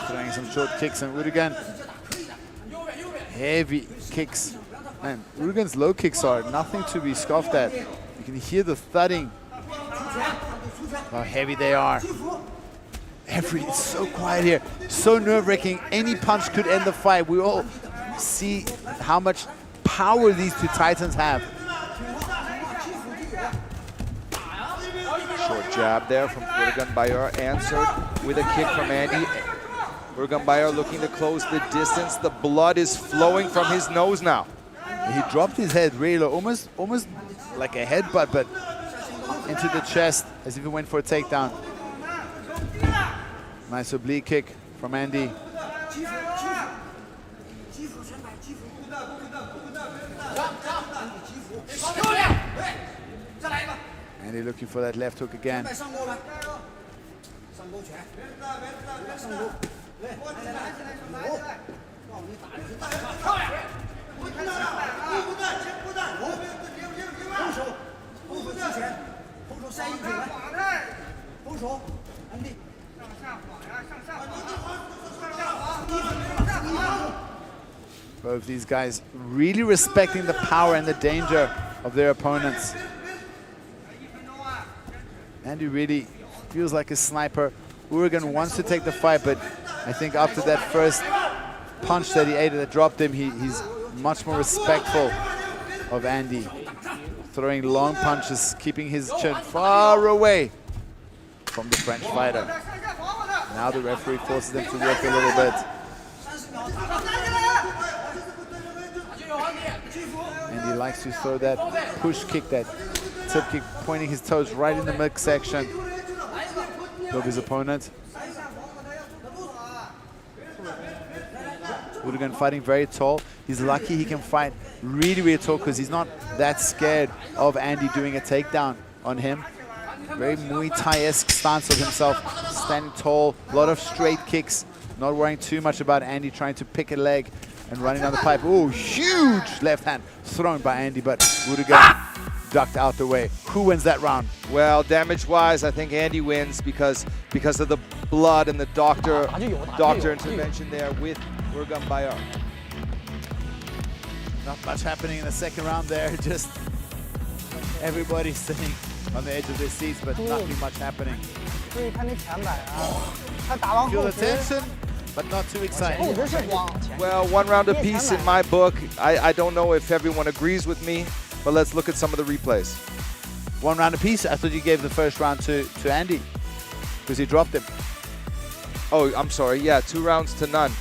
Throwing some short kicks, and Urgen heavy kicks. Man, Urgen's low kicks are nothing to be scoffed at. You can hear the thudding. How heavy they are. It's so quiet here. So nerve-wracking. Any punch could end the fight. We all see how much power these two titans have. Short jab there from Urgenbayar, answered with a kick from Andy. Urgenbayar looking to close the distance. The blood is flowing from his nose now. He dropped his head really low, almost like a headbutt, but into the chest as if he went for a takedown. Nice oblique kick from Andy. Andy looking for that left hook again. Both these guys really respecting the power and the danger of their opponents. Andy really feels like a sniper. Urgen wants to take the fight, but I think after that first punch that he ate that dropped him, he's much more respectful of Andy. Throwing long punches, keeping his chin far away from the French fighter. Now the referee forces them to work a little bit. And he likes to throw that push kick, that tip kick, pointing his toes right in the midsection of his opponent. Urgen fighting very tall. He's lucky he can fight really, really tall because he's not that scared of Andy doing a takedown on him. Very Muay Thai-esque stance of himself, standing tall, a lot of straight kicks, not worrying too much about Andy trying to pick a leg and running down the pipe. Oh, huge left hand thrown by Andy, but Urgen ducked out the way. Who wins that round? Well, damage-wise, I think Andy wins because of the blood and the doctor intervention there with Urgenbayar. Not much happening in the second round there. Just everybody sitting on the edge of their seats, but nothing much happening. Feel the tension, but not too exciting. Well, one round apiece in my book. I don't know if everyone agrees with me, but let's look at some of the replays. One round apiece? I thought you gave the first round to Andy because he dropped him. Oh, I'm sorry. Yeah, 2 rounds to none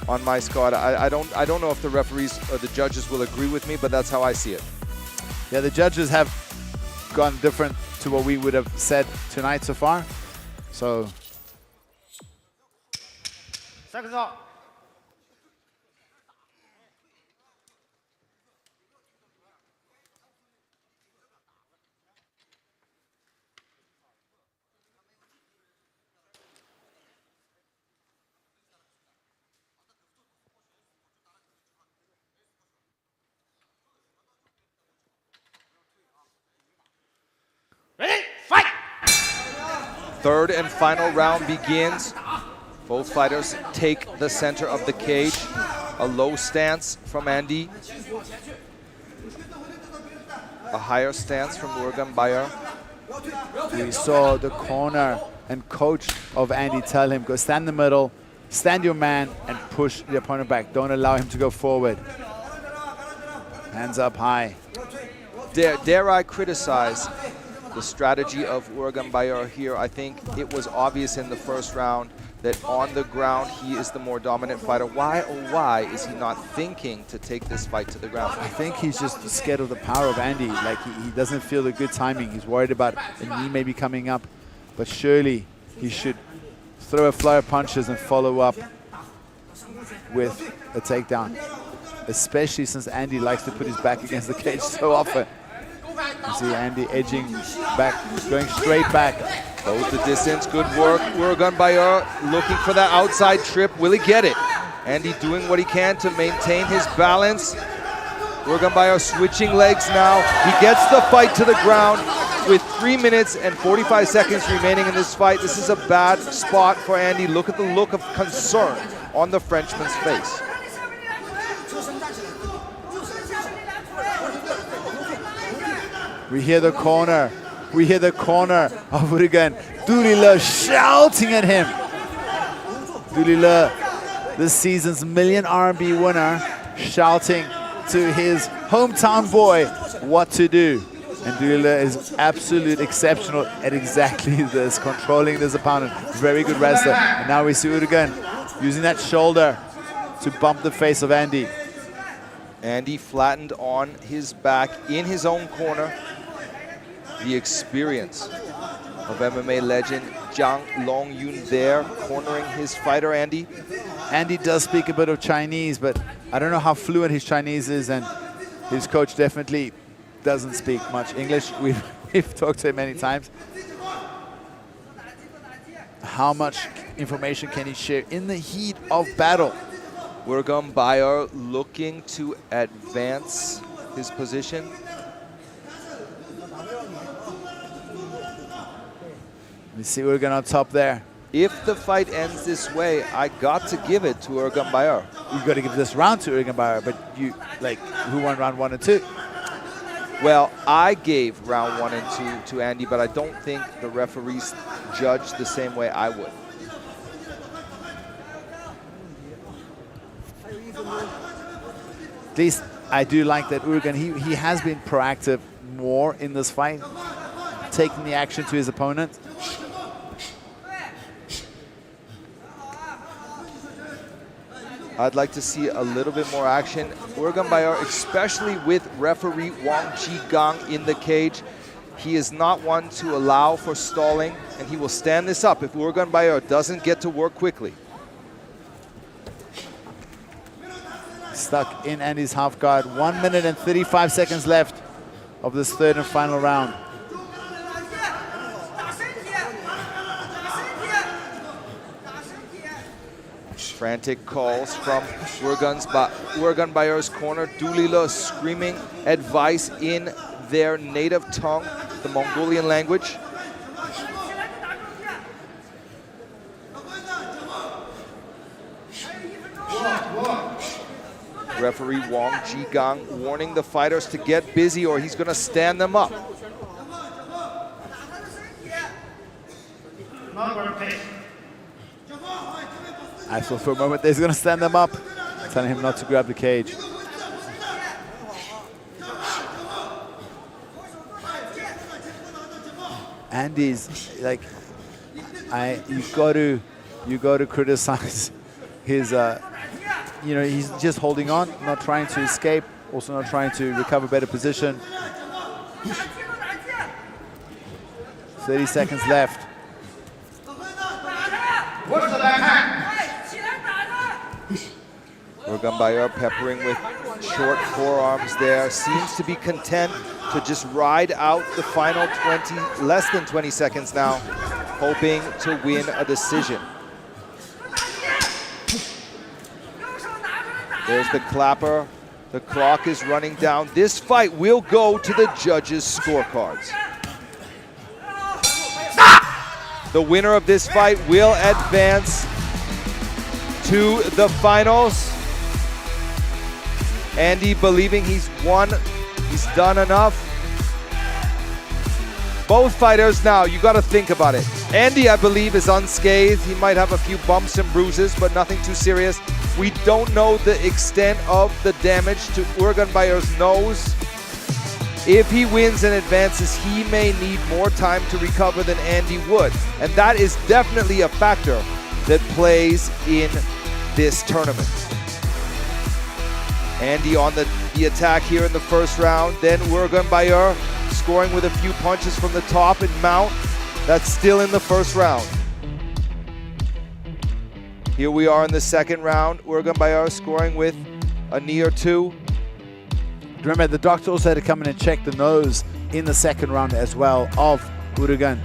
on my squad. I don't know if the referees or the judges will agree with me, but that's how I see it. Yeah, the judges have gone different to what we would have said tonight so far. So. Seconds up. Ready? Fight! Third and final round begins. Both fighters take the center of the cage. A low stance from Andy. A higher stance from Urgenbayar. We saw the corner and coach of Andy tell him, go stand in the middle, stand your man, and push the opponent back. Don't allow him to go forward. Hands up high. Dare I criticize the strategy of Urgenbayar here? I think it was obvious in the first round that on the ground he is the more dominant fighter. Why, oh why, is he not thinking to take this fight to the ground? I think he's just scared of the power of Andy. Like he doesn't feel the good timing. He's worried about a knee maybe coming up, but surely he should throw a flow of punches and follow up with a takedown, especially since Andy likes to put his back against the cage so often. You see Andy edging back, going straight back. Both the distance, good work. Urgenbayar looking for that outside trip. Will he get it? Andy doing what he can to maintain his balance. Urgenbayar switching legs now. He gets the fight to the ground with 3 minutes and 45 seconds remaining in this fight. This is a bad spot for Andy. Look at the look of concern on the Frenchman's face. We hear the corner. We hear the corner of Urgen. Durile shouting at him. Durile, this season's million RMB winner, shouting to his hometown boy what to do. And Durile is absolute exceptional at exactly this, controlling this opponent. Very good wrestler. And now we see Urgen using that shoulder to bump the face of Andy. Andy flattened on his back in his own corner. The experience of MMA legend Jang Long-Yun there, cornering his fighter, Andy. Andy does speak a bit of Chinese, but I don't know how fluent his Chinese is, and his coach definitely doesn't speak much English. We've talked to him many times. How much information can he share in the heat of battle? Urgenbayar looking to advance his position. You see Urgen on top there. If the fight ends this way, I got to give it to Urgenbayar. You got to give this round to Urgenbayar, but you, like, who won round 1 and 2? Well, I gave round 1 and 2 to Andy, but I don't think the referees judged the same way I would. At least I do like that Urgen, he has been proactive more in this fight, taking the action to his opponent. I'd like to see a little bit more action. Urgenbayar, especially with referee Wang Sha in the cage, he is not one to allow for stalling, and he will stand this up if Urgenbayar doesn't get to work quickly. Stuck in Andy's half guard. 1 minute and 35 seconds left of this third and final round. Frantic calls from Urgenbayar's corner. Dulila screaming advice in their native tongue, the Mongolian language. Referee Wang Sha warning the fighters to get busy or he's going to stand them up. I thought for a moment he's going to stand them up, telling him not to grab the cage. Andy's like, you got to criticize his. You know, he's just holding on, not trying to escape, also not trying to recover better position. 30 seconds left. Urgenbayar peppering with short forearms there. Seems to be content to just ride out the final less than 20 seconds now, hoping to win a decision. There's the clapper. The clock is running down. This fight will go to the judges' scorecards. The winner of this fight will advance to the finals. Andy believing he's won, he's done enough. Both fighters now, you got to think about it. Andy, I believe, is unscathed. He might have a few bumps and bruises, but nothing too serious. We don't know the extent of the damage to Urgenbayar's nose. If he wins and advances, he may need more time to recover than Andy would. And that is definitely a factor that plays in this tournament. Andy on the attack here in the first round. Then Urgenbayar scoring with a few punches from the top and mount. That's still in the first round. Here we are in the second round. Urgenbayar scoring with a knee or two. Remember, the doctor also had to come in and check the nose in the second round as well of Urgen.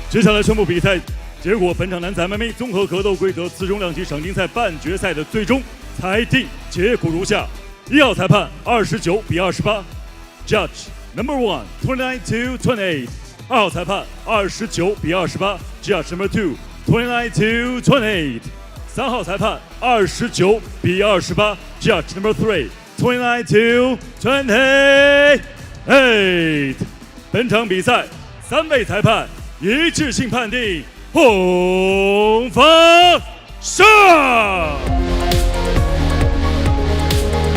接下来宣布比赛结果，本场男子 MMA 综合格斗规则次中量级赏金赛半决赛的最终裁定结果如下：1号裁判29比28 ，Judge Number 1 29-28；2号裁判29比28 ，Judge Number 2 29-28；3号裁判29比28 ，Judge Number 3 29-28。本场比赛3位裁判一致性判定红方胜。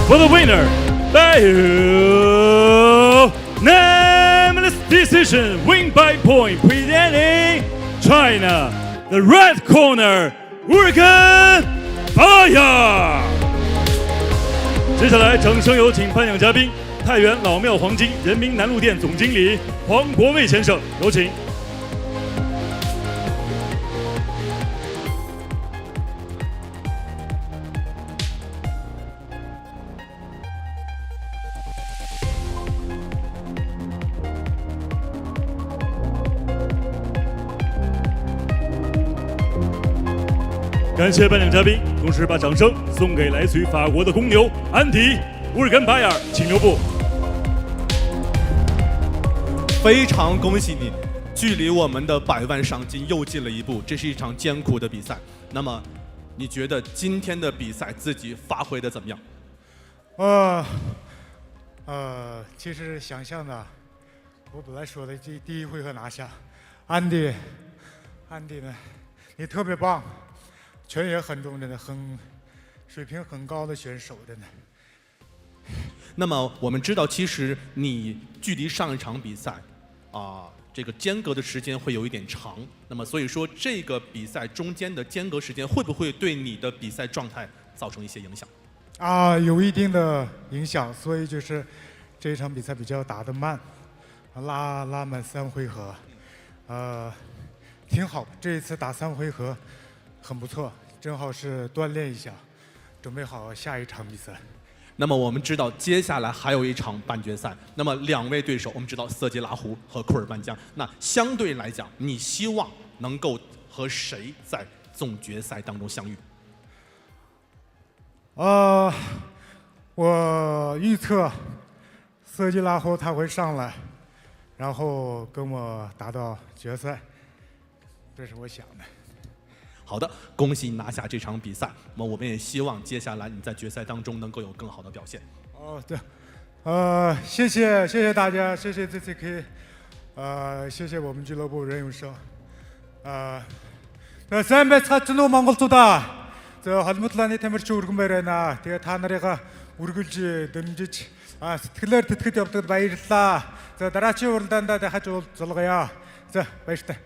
For the winner, by unanimous decision, win by point, presenting China, the red corner, Urgenbayar。接下来，掌声有请颁奖嘉宾太原老庙黄金人民南路店总经理黄国卫先生，有请。感谢颁奖嘉宾，同时把掌声送给来自于法国的公牛安迪·乌尔根巴亚尔，请留步。非常恭喜你，距离我们的100万赏金又近了一步。这是一场艰苦的比赛。那么，你觉得今天的比赛自己发挥的怎么样？其实想象的，我本来说的第一回合拿下，安迪呢，你特别棒。拳也很重，真的水平很高的选手，真的。那么我们知道，其实你距离上一场比赛，这个间隔的时间会有一点长。那么所以说这个比赛中间的间隔时间会不会对你的比赛状态造成一些影响？有一定的影响，所以就是这一场比赛比较打得慢，拉满3回合，挺好。这一次打3回合很不错，正好是锻炼一下，准备好下一场比赛。那么我们知道接下来还有一场半决赛，那么2位对手我们知道色季拉胡和库尔班江，那相对来讲你希望能够和谁在总决赛当中相遇？我预测色季拉胡他会上来，然后跟我打到决赛，这是我想的。好的，恭喜你拿下这场比赛。那么我们也希望接下来你在决赛当中能够有更好的表现。对，谢谢大家，谢谢 JCK，谢谢我们俱乐部任永生，Senbati хатны Монголчуудаа холбоотлооны тамирчин Urgenbayar байна. Тэгээ та нарыгаа үргэлж дэмжиж сэтгэлээр тэтгэж явдагд баярлалаа. За дараагийн уралдаанд дахиж уулзлаа. За баяртай.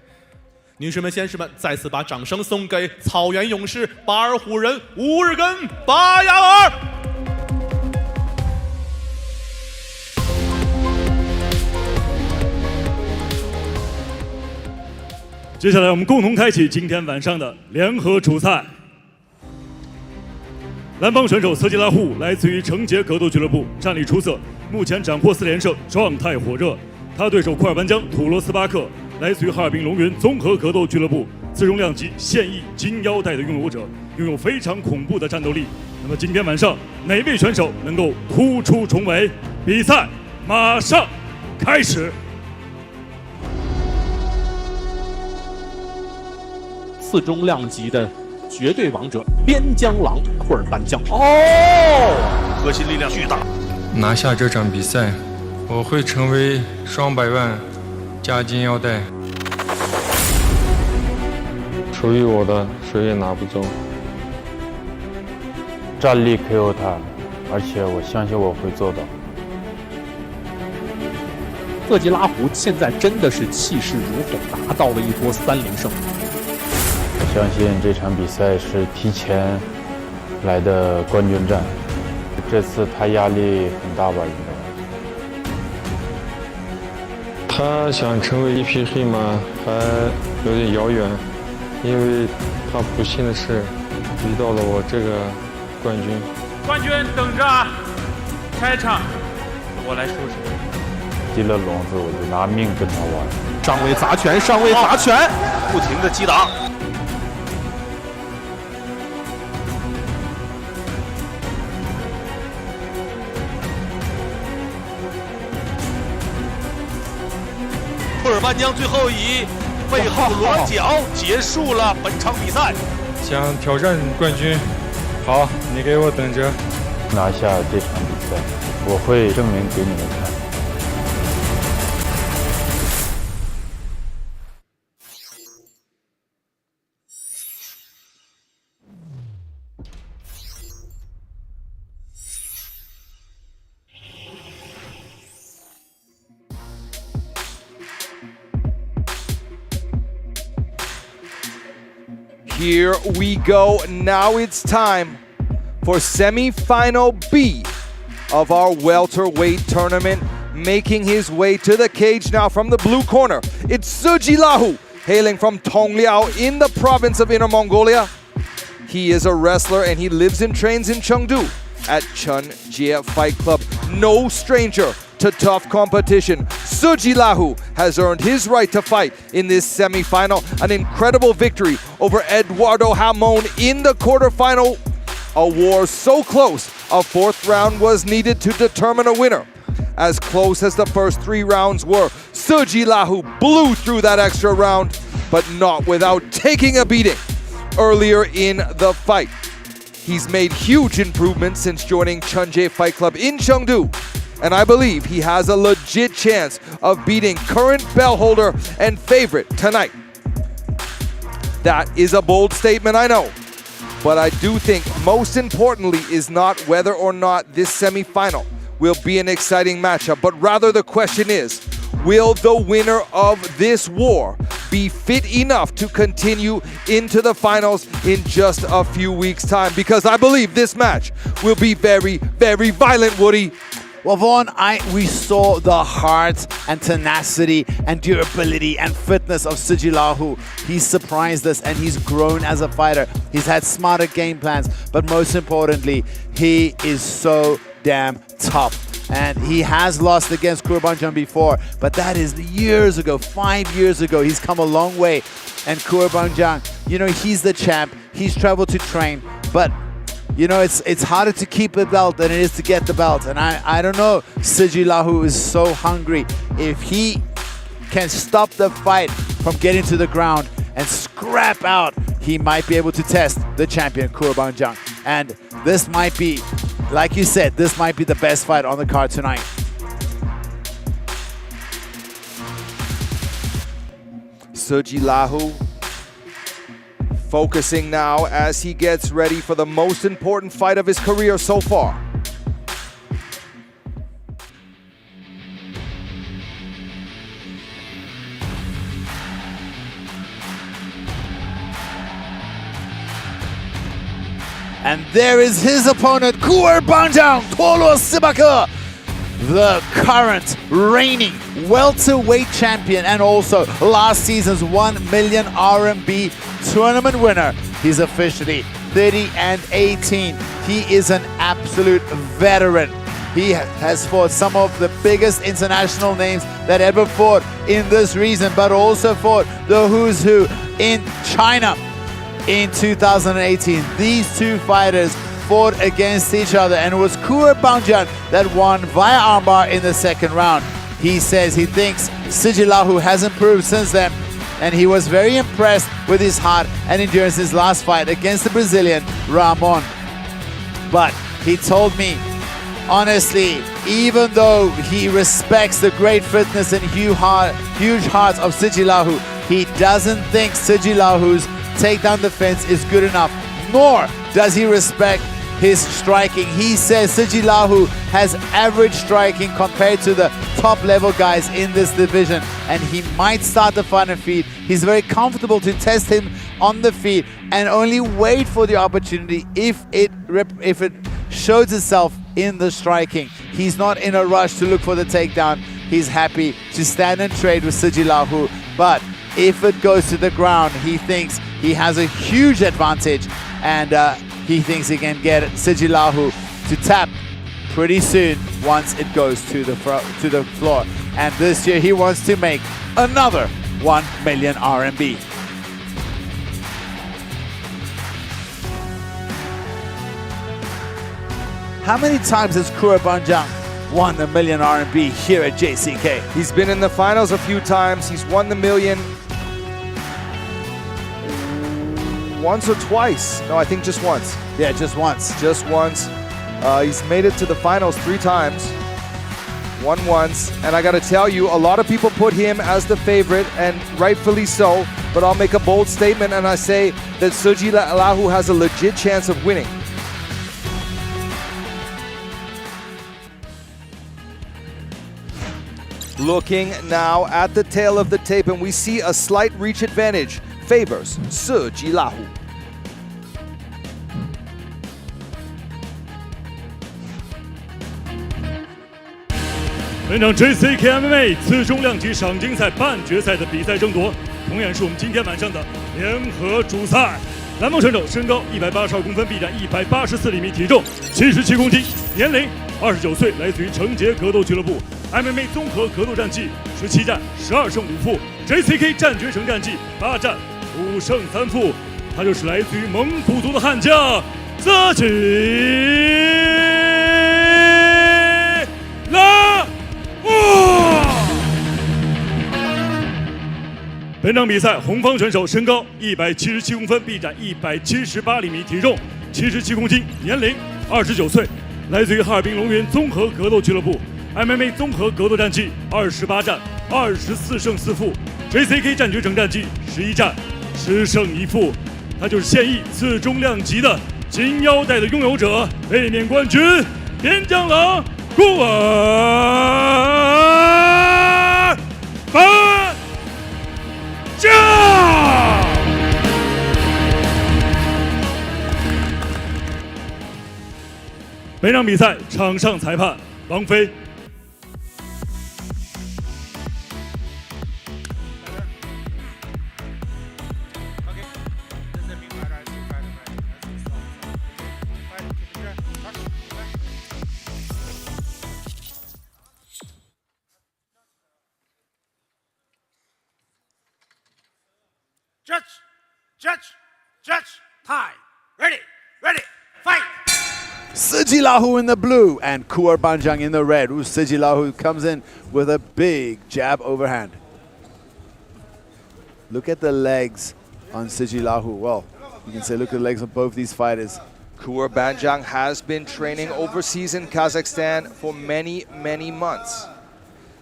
女士们、先生们，再次把掌声送给草原勇士巴尔虎人Urgenbayar。接下来我们共同开启今天晚上的联合主赛。蓝方选手色季拉胡来自于成杰格斗俱乐部，战力出色，目前斩获4连胜，状态火热。他对手库尔班江土罗斯巴克来自于哈尔滨龙云综合格斗俱乐部，自重量级现役金腰带的拥有者，拥有非常恐怖的战斗力。那么今天晚上哪位选手能够突出重围？比赛马上开始。次中量级的绝对王者边疆狼库尔班江，核心力量巨大。拿下这场比赛，我会成为双百万加金腰带，属于我的谁也拿不走。战力 KO 他，而且我相信我会做到。色季拉胡现在真的是气势如虹，拿到了一波3连胜。我相信这场比赛是提前来的冠军战，这次他压力很大吧？应该。他想成为一匹黑马还有点遥远，因为他不幸的是遇到了我这个冠军。冠军等着啊！开场，我来收拾。进了笼子，我就拿命跟他玩。上位砸拳，上位砸拳，不停的击打。库尔班江最后以背后裸脚结束了本场比赛。想挑战冠军，好，你给我等着。拿下这场比赛，我会证明给你们看。Here we go. Now it's time for semi-final B of our welterweight tournament. Making his way to the cage now from the blue corner, it's Sujil Lahu, hailing from Tongliao in the province of Inner Mongolia. He is a wrestler and he lives and trains in Chengdu at Chunjie Fight Club. No stranger to tough competition. Sujil Lahu has earned his right to fight in this semi-final. An incredible victory over Eduardo Hamon in the quarterfinal. A war so close, a 4th round was needed to determine a winner. As close as the first 3 rounds were, Sujil Lahu blew through that extra round, but not without taking a beating earlier in the fight. He's made huge improvements since joining Chunjie Fight Club in Chengdu, and I believe he has a legit chance of beating current belt holder and favorite tonight. That is a bold statement, I know, but I do think most importantly is not whether or not this semi-final will be an exciting matchup, but rather the question is, Will the winner of this war be fit enough to continue into the finals in just a few weeks' time? Because I believe this match will be very, very violent, Woody. Well, Vaughn, we saw the heart and tenacity and durability and fitness of Sujil Lahu. He's surprised us and he's grown as a fighter. He's had smarter game plans, but most importantly, he is so damn tough. And he has lost against Kurbanjan before, but that is years ago, 5 years ago. He's come a long way. And Kurbanjan, you know, he's the champ. He's traveled to train, but you know, it's harder to keep the belt than it is to get the belt. And I don't know, Sujil Lahu is so hungry. If he can stop the fight from getting to the ground and scrap out, he might be able to test the champion, Kurbanjan. And this might be, like you said, this might be the best fight on the card tonight. Sujil Lahu focusing now as he gets ready for the most important fight of his career so far. And there is his opponent, Kurbanjan Tolo Sibaka, the current reigning welterweight champion and also last season's 1 million RMB tournament winner. He's officially 30-18. He is an absolute veteran. He has fought some of the biggest international names that ever fought in this region, but also fought the who's who in China in 2018. These two fighters fought against each other, and it was Kurbanjan that won via armbar in the second round. He says he thinks Sujil Lahu has improved since then, and he was very impressed with his heart and endurance in his last fight against the Brazilian Ramon. But he told me, honestly, even though he respects the great fitness and huge heart of Sujil Lahu, he doesn't think Sujil Lahu's takedown defense is good enough, nor does he respect his striking. He says Sujil Lahu has average striking compared to the top level guys in this division, and he might start the fight on feet. He's very comfortable to test him on the feet and only wait for the opportunity if it shows itself in the striking. He's not in a rush to look for the takedown. He's happy to stand and trade with Sujil Lahu, but if it goes to the ground, he thinks he has a huge advantage, and he thinks he can get Sujil Lahu to tap pretty soon once it goes to the floor. And this year he wants to make another 1 million RMB. How many times has Kurbanjan won the 1 million RMB here at JCK? He's been in the finals a few times. He's won the million once or twice. No, I think just once. Yeah, just once. Just once. He's made it to the finals 3 times. Won once. And I got to tell you, a lot of people put him as the favorite, and rightfully so. But I'll make a bold statement and I say that Sujil Lahu has a legit chance of winning. Looking now at the tail of the tape, and we see a slight reach advantage favors Sujil Lahu.本场 JCK MMA 次重量级赏金赛半决赛的比赛争夺，同样是我们今天晚上的联合主赛。蓝帽选手身高182公分，臂展184厘米，体重77公斤，年龄29岁，来自于成杰格斗俱乐部。MMA 综合格斗战绩17战12胜5负 ，JCK 战决胜战绩8战5胜3负。他就是来自于蒙古族的悍将Sujil Lahu。本场比赛，红方选手身高177公分，臂展178厘米，体重77公斤，年龄29岁，来自于哈尔滨龙源综合格斗俱乐部。MMA 综合格斗战绩28战24胜4负 ，JCK 战决胜战绩11战10胜1负。他就是现役次重量级的金腰带的拥有者，卫冕冠军边疆狼库尔本场比赛场上裁判王飞。Judge, time, ready, fight! Sujil Lahu in the blue and Urgenbayar in the red. Sujil Lahu comes in with a big jab overhand. Look at the legs on Sujil Lahu. Well, you can say look at the legs of both these fighters. Urgenbayar has been training overseas in Kazakhstan for many, many months.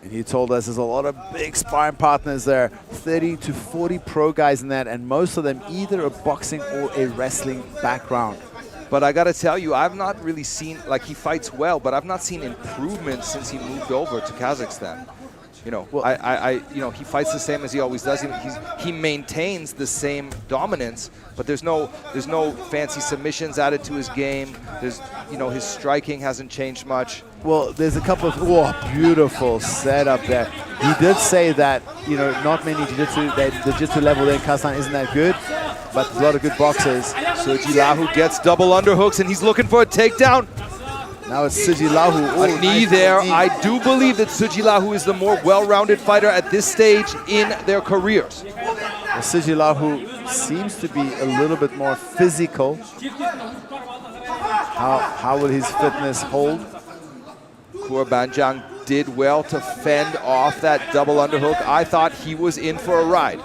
And he told us there's a lot of big sparring partners there, 30 to 40 pro guys in that, and most of them either a boxing or a wrestling background. But I gotta tell you, I've not really seen, like he fights well, but I've not seen improvement since he moved over to Kazakhstan. You know, well, he fights the same as he always does. He maintains the same dominance, but there's no fancy submissions added to his game. There's, his striking hasn't changed much. Well, there's a couple of beautiful setup there. He did say that not many jiu-jitsu, the jiu-jitsu level there in Kazakhstan isn't that good, but there's a lot of good boxers. Sujil Lahu gets double underhooks and he's looking for a takedown. Now it's Sujil Lahu. A knee there. I do believe that Sujil Lahu is the more well-rounded fighter at this stage in their careers. Well, Sujil Lahu seems to be a little bit more physical. How will his fitness hold? Urgenbayar did well to fend off that double underhook. I thought he was in for a ride.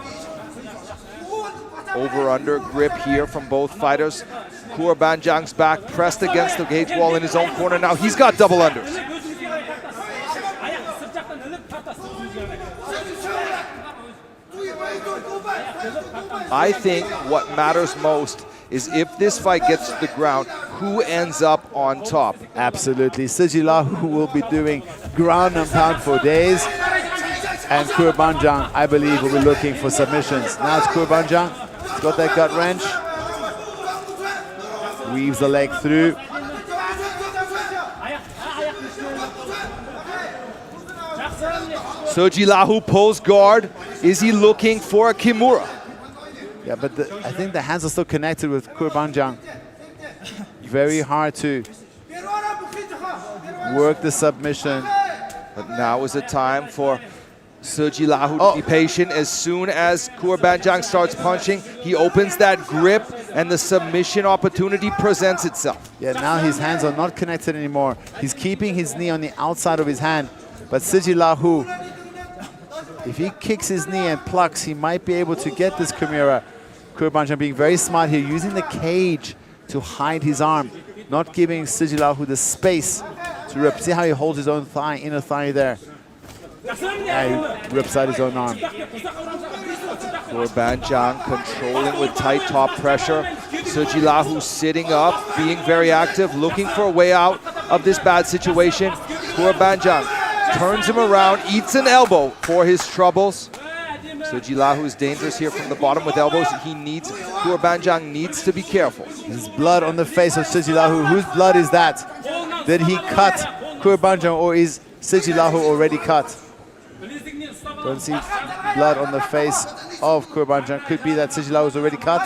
Over-under grip here from both fighters. Urgenbayar's back pressed against the cage wall in his own corner. Now he's got double unders. I think what matters most is if this fight gets to the ground, who ends up on top? Absolutely. Sujil Lahu will be doing ground and pound for days. And Urgenbayar, I believe, will be looking for submissions. Now it's Urgenbayar. He's got that gut wrench. Weaves the leg through. Sujil Lahu pulls guard. Is he looking for a Kimura? Yeah, but I think the hands are still connected with Urgenbayar. Very hard to work the submission. But now is the time for Sujil Lahu to be patient. As soon as Urgenbayar starts punching, he opens that grip and the submission opportunity presents itself. Yeah, now his hands are not connected anymore. He's keeping his knee on the outside of his hand. But Sujil Lahu, if he kicks his knee and plucks, he might be able to get this Kimura. Urgenbayar being very smart here, using the cage to hide his arm, not giving Sujil Lahu the space to rip. See how he holds his own thigh, inner thigh there. Yeah, he rips out his own arm. Urgenbayar controlling with tight top pressure. Sujil Lahu sitting up, being very active, looking for a way out of this bad situation. Urgenbayar turns him around, eats an elbow for his troubles. Sujil Lahu is dangerous here from the bottom with elbows. Urgenbayar needs to be careful. There's blood on the face of Sujil Lahu. Whose blood is that? Did he cut Urgenbayar or is Sujil Lahu already cut? Don't see blood on the face of Urgenbayar. Could be that Sujil Lahu is already cut.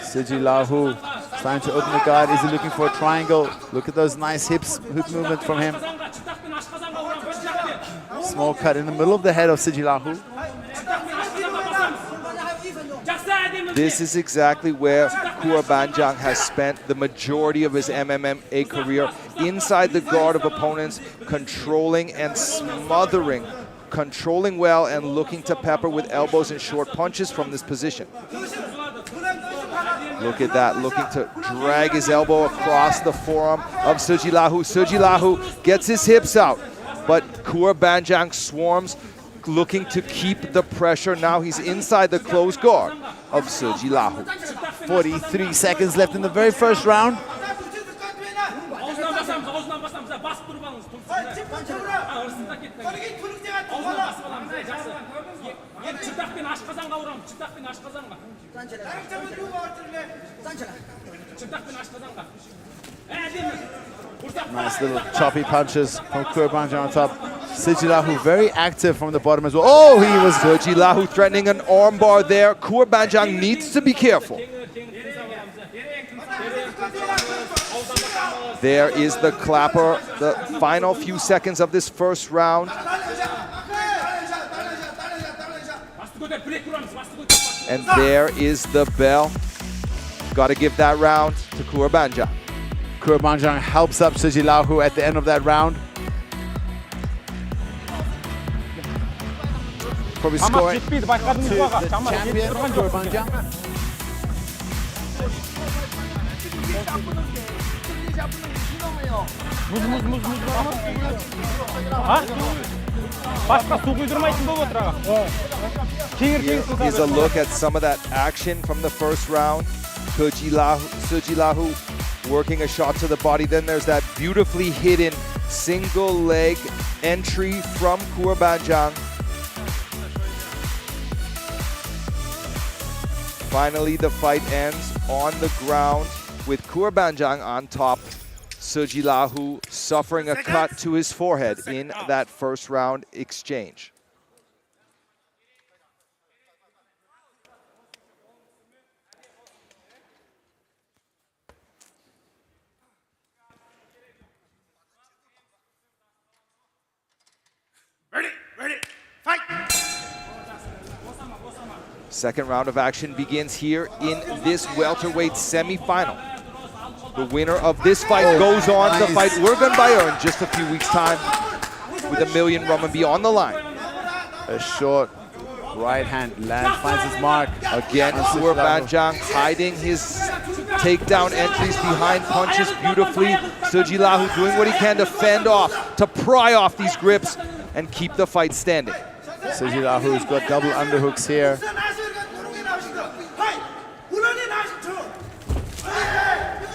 Sujil Lahu trying to open the guard. Is he looking for a triangle? Look at those nice hip movement from him. Small cut in the middle of the head of Sujil Lahu. This is exactly where Urgenbayar has spent the majority of his MMA career, inside the guard of opponents, controlling and smothering, controlling well and looking to pepper with elbows and short punches from this position. Look at that, looking to drag his elbow across the forearm of Sujil Lahu. Sujil Lahu gets his hips out, but Urgenbayar swarms, looking to keep the pressure. Now he's inside the closed guard of Sujil Lahu. 43 seconds left in the very first round. Nice little choppy punches from Kurbanjan on top. Sujil Lahu very active from the bottom as well. Oh, he was Sujil Lahu threatening an armbar there. Kurbanjan needs to be careful. There is the clapper, the final few seconds of this first round. And there is the bell. Got to give that round to Kurbanjan. Kurbanjan helps up Sujil Lahu at the end of that round. Probably scoring to the champion, Kurbanjan. Here's a look at some of that action from the first round. Sujil Lahu working a shot to the body. Then there's that beautifully hidden single leg entry from Kurbanjan. Finally, the fight ends on the ground with Kurbanjan on top. Sujil Lahu suffering a cut to his forehead in that first round exchange. Ready, fight! Second round of action begins here in this welterweight semi-final. The winner of this fight goes on to fight Urgenbayar in just a few weeks' time with $1 million RMB on the line. A short right hand land finds his mark. Again, Kurbanjan hiding his takedown entries behind punches beautifully. Sujil Lahu doing what he can to fend off, to pry off these grips and keep the fight standing. Sujil Lahu's got double underhooks here.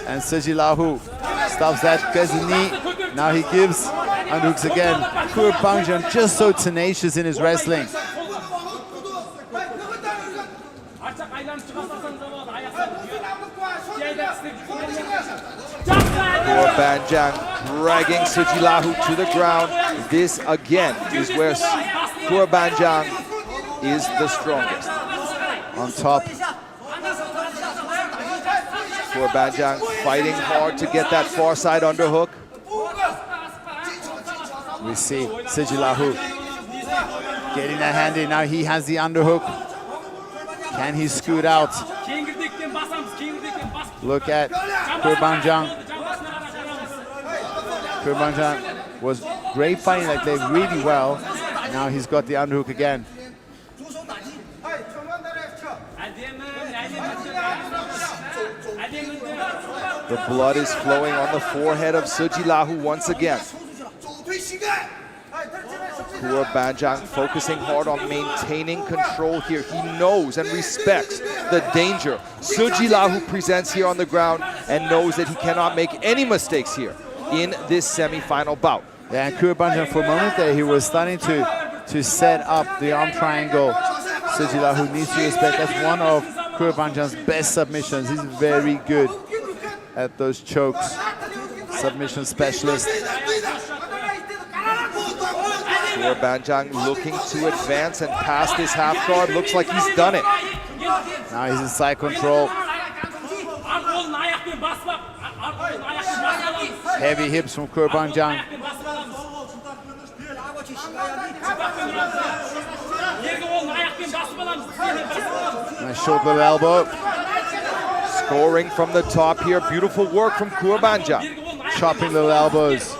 And Sujil Lahu stops that, gets a knee. Now he gives underhooks again. Kurbanjan just so tenacious in his wrestling. Kurbanjan dragging Sujil Lahu to the ground. This again is where Kurbanjan is the strongest. On top. Kurbanjan fighting hard to get that far side underhook. We see Sujil Lahu getting that hand in. Now he has the underhook. Can he scoot out? Look at Kurbanjan. Kurbanjan was great fighting that day really well. Now he's got the underhook again. The blood is flowing on the forehead of Sujil Lahu once again. Kurbanjan focusing hard on maintaining control here. He knows and respects the danger Sujil Lahu presents here on the ground and knows that he cannot make any mistakes here in this semi-final bout. Yeah, and Kurbanjan for a moment there, he was starting to set up the arm triangle. Sujil Lahu needs to respect. That's one of Kurbanjan's best submissions. He's very good at those chokes. Submission specialist. Kurbanjan looking to advance and pass this half guard. Looks like he's done it. Now he's in side control. Heavy hips from Kurbanjan. Nice short little elbow. Scoring from the top here. Beautiful work from Kurbanjan. Chopping little elbows.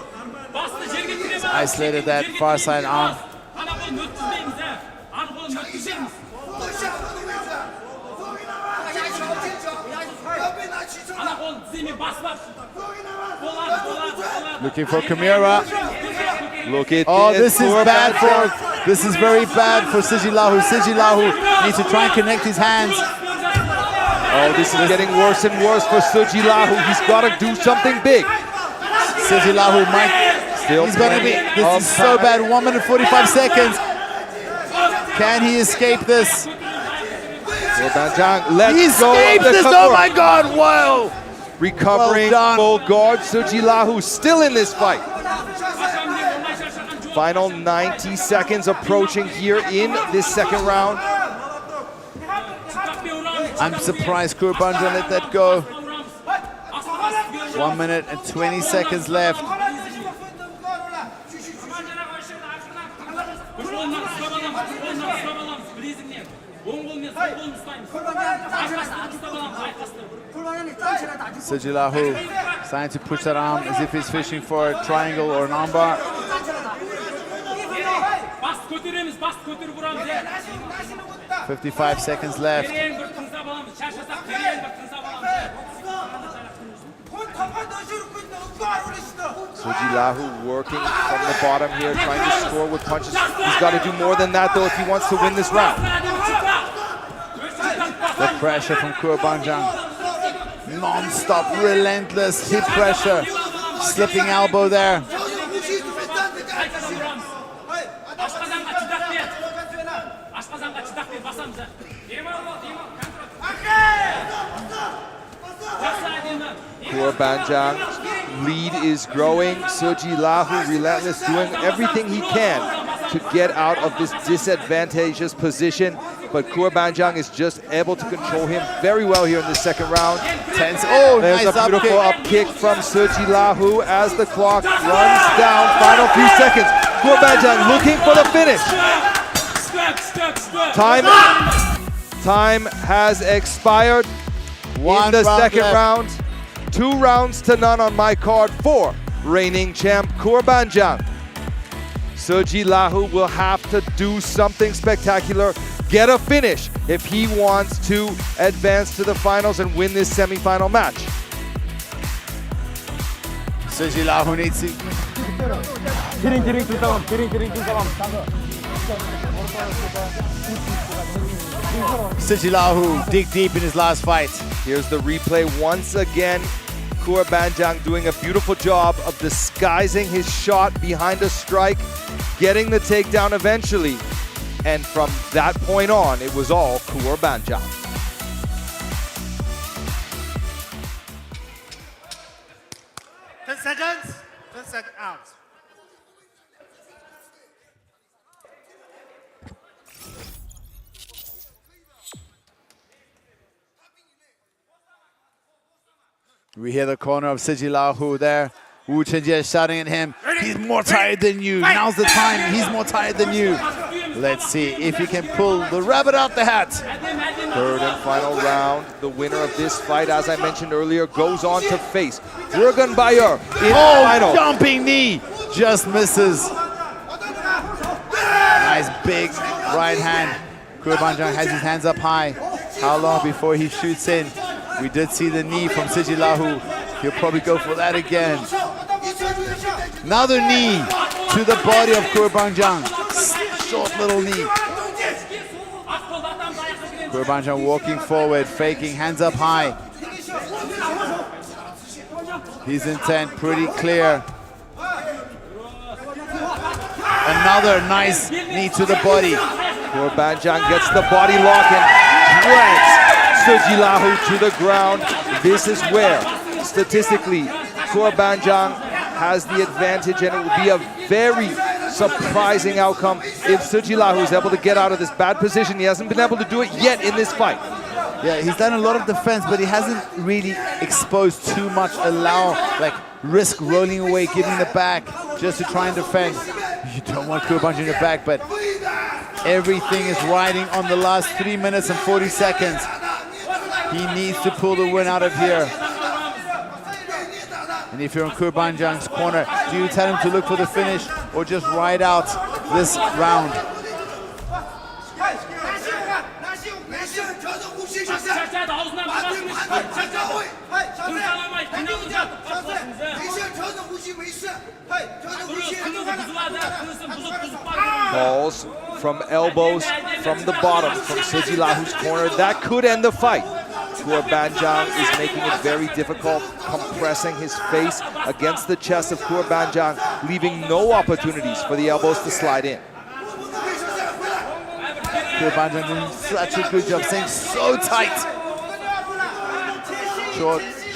Isolated that far side arm. Looking for Kimura. Look at this is bad for. This is very bad for Sujil Lahu. Sujil Lahu needs to try and connect his hands. Oh, this is getting worse and worse for Sujil Lahu. He's got to do something big. Sujil Lahu might. He's going to be. This is so bad. 1 minute 45 seconds. Can he escape this? Banang lets He go of escaped the this, cover. oh my God, wow! Recovering Well done. full guard, Sujil Lahu still in this fight. Final 90 seconds approaching here in this second round. I'm surprised Kurbanjan let that go. 1 minute and 20 seconds left. Sujil Lahu starting to push that arm as if he's fishing for a triangle or an armbar. 55 seconds left. Sujil Lahu working from the bottom here, trying to score with punches. He's got to do more than that though if he wants to win this round. The pressure from Kurbanjan. Non-stop, relentless hip pressure. Slipping elbow there. Kurbanjan's lead is growing. Sujil Lahu relentless, doing everything he can to get out of this disadvantageous position. But Kurbanjan is just able to control him very well here in the second round. Tense. Oh, there's nice a beautiful up kick from Sujil Lahu as the clock runs down. Final few seconds. Kurbanjan looking for the finish. Time has expired in the second round. 2 rounds to none on my card for reigning champ Kurbanjan. Sujil Lahu will have to do something spectacular, get a finish if he wants to advance to the finals and win this semi-final match. Sujil Lahu needs to... Sujil Lahu dig deep in his last fight. Here's the replay once again. Kurbanjan doing a beautiful job of disguising his shot behind a strike, getting the takedown eventually. And from that point on, it was all Kurbanjan. 10 seconds. 10 seconds out. We hear the corner of Sujil Lahu there. Wu Chenjie shouting at him, he's more tired than you. Now's the time, he's more tired than you. Let's see if he can pull the rabbit out the hat. Third and final round. The winner of this fight, as I mentioned earlier, goes on to face Urgenbayar in the final. Jumping knee, just misses. Nice big right hand. Kurbanjan has his hands up high. How long before he shoots in? We did see the knee from Sujil Lahu. He'll probably go for that again. Another knee to the body of Kurbanjan. Short little knee. Kurbanjan walking forward, faking, hands up high. His intent pretty clear. Another nice knee to the body. Kurbanjan gets the body lock and drags Sujil Lahu to the ground. This is where, statistically, Kurbanjan has the advantage, and it will be a very surprising outcome if Sujil Lahu is able to get out of this bad position. He hasn't been able to do it yet in this fight. Yeah, he's done a lot of defense, but he hasn't really exposed too much, risk rolling away, giving the back just to try and defend. You don't want Kurbanjan in your back, but everything is riding on the last 3 minutes and 40 seconds. He needs to pull the win out of here. And if you're in Kurbanjan's corner, do you tell him to look for the finish or just ride out this round? Balls from elbows from the bottom from Sujil Lahu's corner. That could end the fight. Kurbanjan is making it very difficult, compressing his face against the chest of Kurbanjan, leaving no opportunities for the elbows to slide in. Urgenbayar doing such a good job, staying so tight.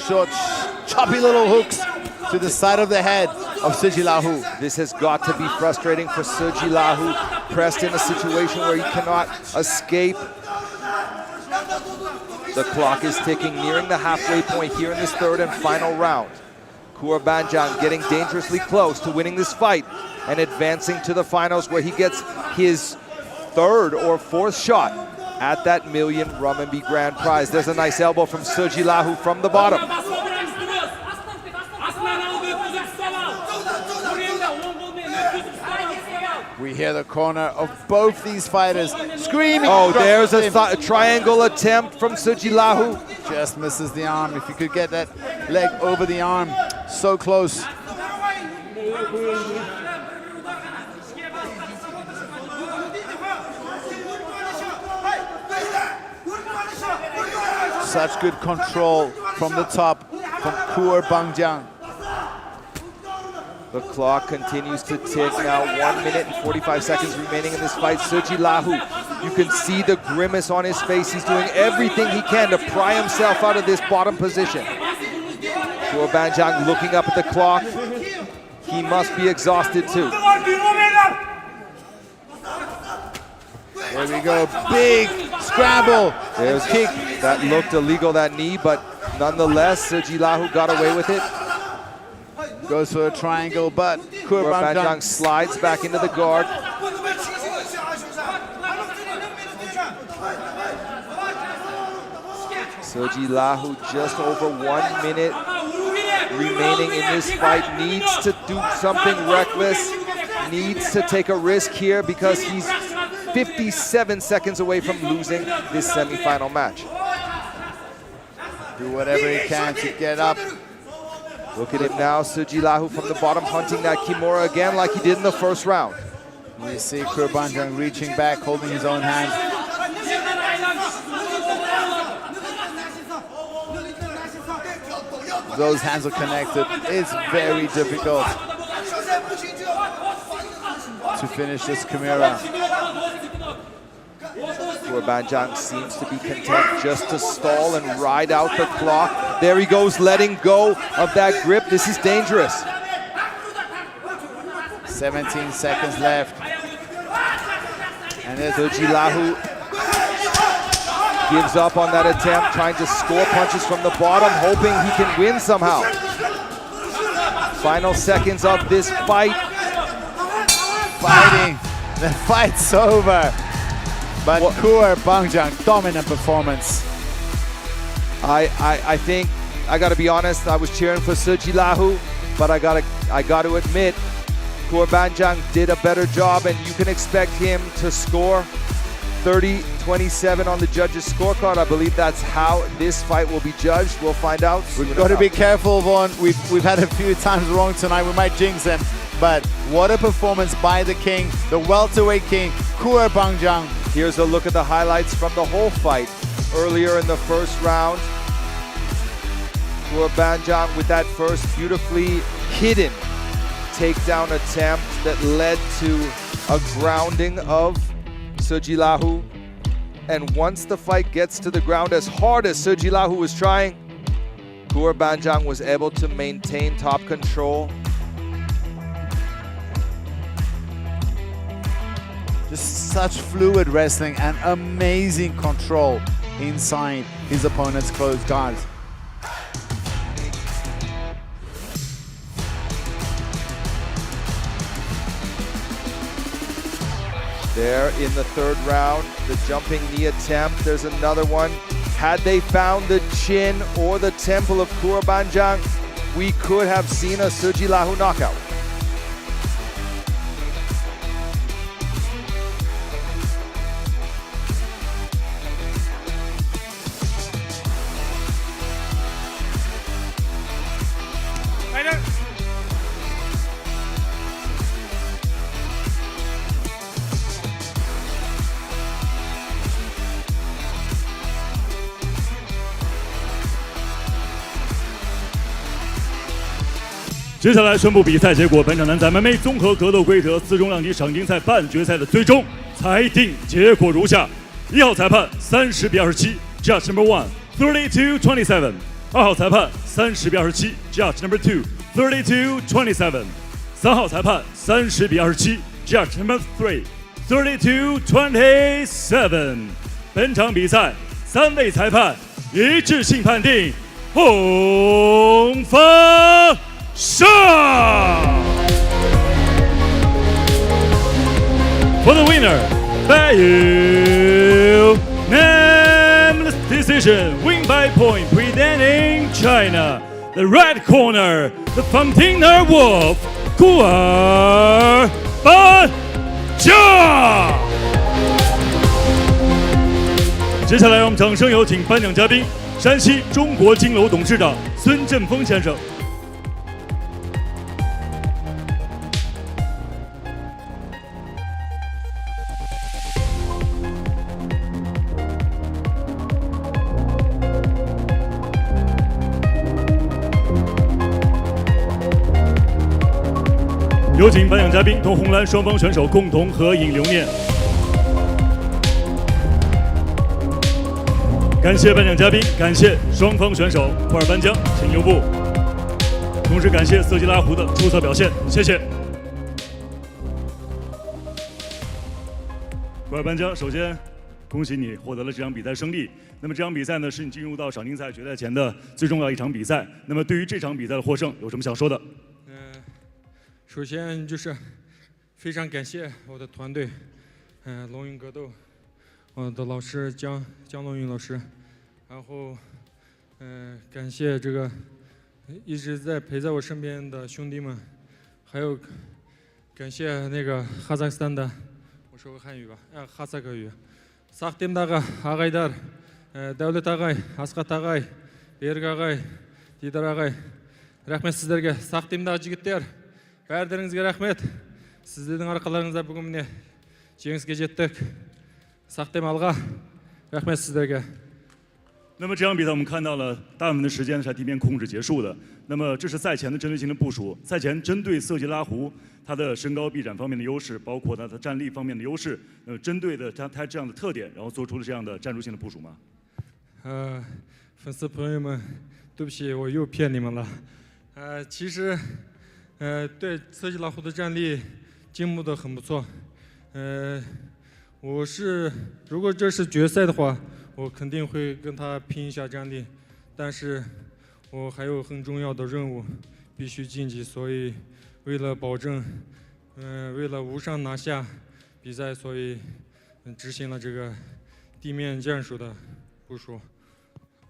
Short, choppy little hooks to the side of the head of Sujil Lahu. This has got to be frustrating for Sujil Lahu, pressed in a situation where he cannot escape. The clock is ticking, nearing the halfway point here in this third and final round. Urgenbayar getting dangerously close to winning this fight and advancing to the finals, where he gets his third or fourth shot at that $1 million RMB grand prize. There's a nice elbow from Sujil Lahu from the bottom. We hear the corner of both these fighters screaming. Oh, there's a triangle attempt from Sujil Lahu. Just misses the arm. If you could get that leg over the arm, so close. Such good control from the top from Urgenbayar. The clock continues to tick now. 1 minute and 45 seconds remaining in this fight. Sujil Lahu, you can see the grimace on his face. He's doing everything he can to pry himself out of this bottom position. Urgenbayar looking up at the clock. He must be exhausted too. There we go, big scramble. There's a kick. That looked illegal, that knee, but nonetheless, Sujil Lahu got away with it. Goes for a triangle, but Urgenbayar slides back into the guard. Sujil Lahu, just over 1 minute remaining in this fight, needs to do something reckless, needs to take a risk here because he's 57 seconds away from losing this semifinal match. Do whatever he can to get up. Look at him now, Sujil Lahu from the bottom, hunting that Kimura again like he did in the first round. You see Urgenbayar reaching back, holding his own hand. Those hands are connected. It's very difficult to finish this Kimura. Urgenbayar seems to be content just to stall and ride out the clock. There he goes, letting go of that grip. This is dangerous. 17 seconds left. And Sujil Lahu gives up on that attempt, trying to score punches from the bottom, hoping he can win somehow. Final seconds of this fight. Fighting. The fight's over. But Urgenbayar, dominant performance. I think, I gotta be honest, I was cheering for Sujil Lahu, but I gotta admit, Urgenbayar did a better job, and you can expect him to score 30-27 on the judges' scorecard. I believe that's how this fight will be judged. We'll find out. We've got to be careful, Vaughn. We've had a few times wrong tonight. We might jinx him. But what a performance by the king, the welterweight king, Urgenbayar. Here's a look at the highlights from the whole fight. Earlier in the first round, Urgenbayar with that first beautifully hidden takedown attempt that led to a grounding of Sujil Lahu. And once the fight gets to the ground, as hard as Sujil Lahu was trying, Urgenbayar was able to maintain top control. Just such fluid wrestling and amazing control inside his opponent's closed guards. There in the third round, the jumping knee attempt. There's another one. Had they found the chin or the temple of Urgenbayar, we could have seen a Sujil Lahu knockout. 接下来宣布比赛结果，本场男子 MMA 综合格斗规则4中量级赏金赛半决赛的最终裁定结果如下：1号裁判30比27 ，Judge Number 1 32-27；2号裁判30比27 ，Judge Number 2 32-27；3号裁判30比27 ，Judge Number 3 32-27。本场比赛3位裁判一致性判定红方胜。For the winner, by unanimous decision, win by point, presenting China. The red corner, the Fountainer Wolf, 库尔班将。接下来，让我们掌声有请颁奖嘉宾山西中国金楼董事长孙振峰先生。有请颁奖嘉宾同红蓝双方选手共同合影留念。感谢颁奖嘉宾，感谢双方选手，库尔班江，请留步。同时感谢色季拉胡的出色表现，谢谢。库尔班江，首先恭喜你获得了这场比赛胜利。那么这场比赛呢，是你进入到赏金赛决赛前的最重要一场比赛。那么对于这场比赛的获胜，有什么想说的？首先就是非常感谢我的团队，龙云格斗，我的老师江龙云老师，然后感谢这个一直在陪在我身边的兄弟们，还有感谢那个哈萨克斯坦的，我说个汉语吧，哈萨克语，Сақтемдағы ағайдар, Дәулет ағай, Асқат ағай, Берік ағай, Дидар ағай, рахмет сіздерге. Сақтемдағы жігіттер, бәрдеріңізге рахмет. Сіздердің арқаларыңызда бүгін міне жеңіске жеттік. Сақтем алға, рахмет сіздерге. 那么这场比赛我们看到了大部分的时间是在地面控制结束的。那么这是赛前的针对性的部署，赛前针对色季拉胡他的身高臂展方面的优势，包括他的站立方面的优势，针对的他这样的特点，然后做出了这样的战术性的部署吗？粉丝朋友们，对不起，我又骗你们了。其实，对色季拉胡的战力进步的很不错。如果这是决赛的话，我肯定会跟他拼一下战力，但是我还有很重要的任务必须晋级，所以为了保证，为了无伤拿下比赛，所以执行了这个地面战术的部署。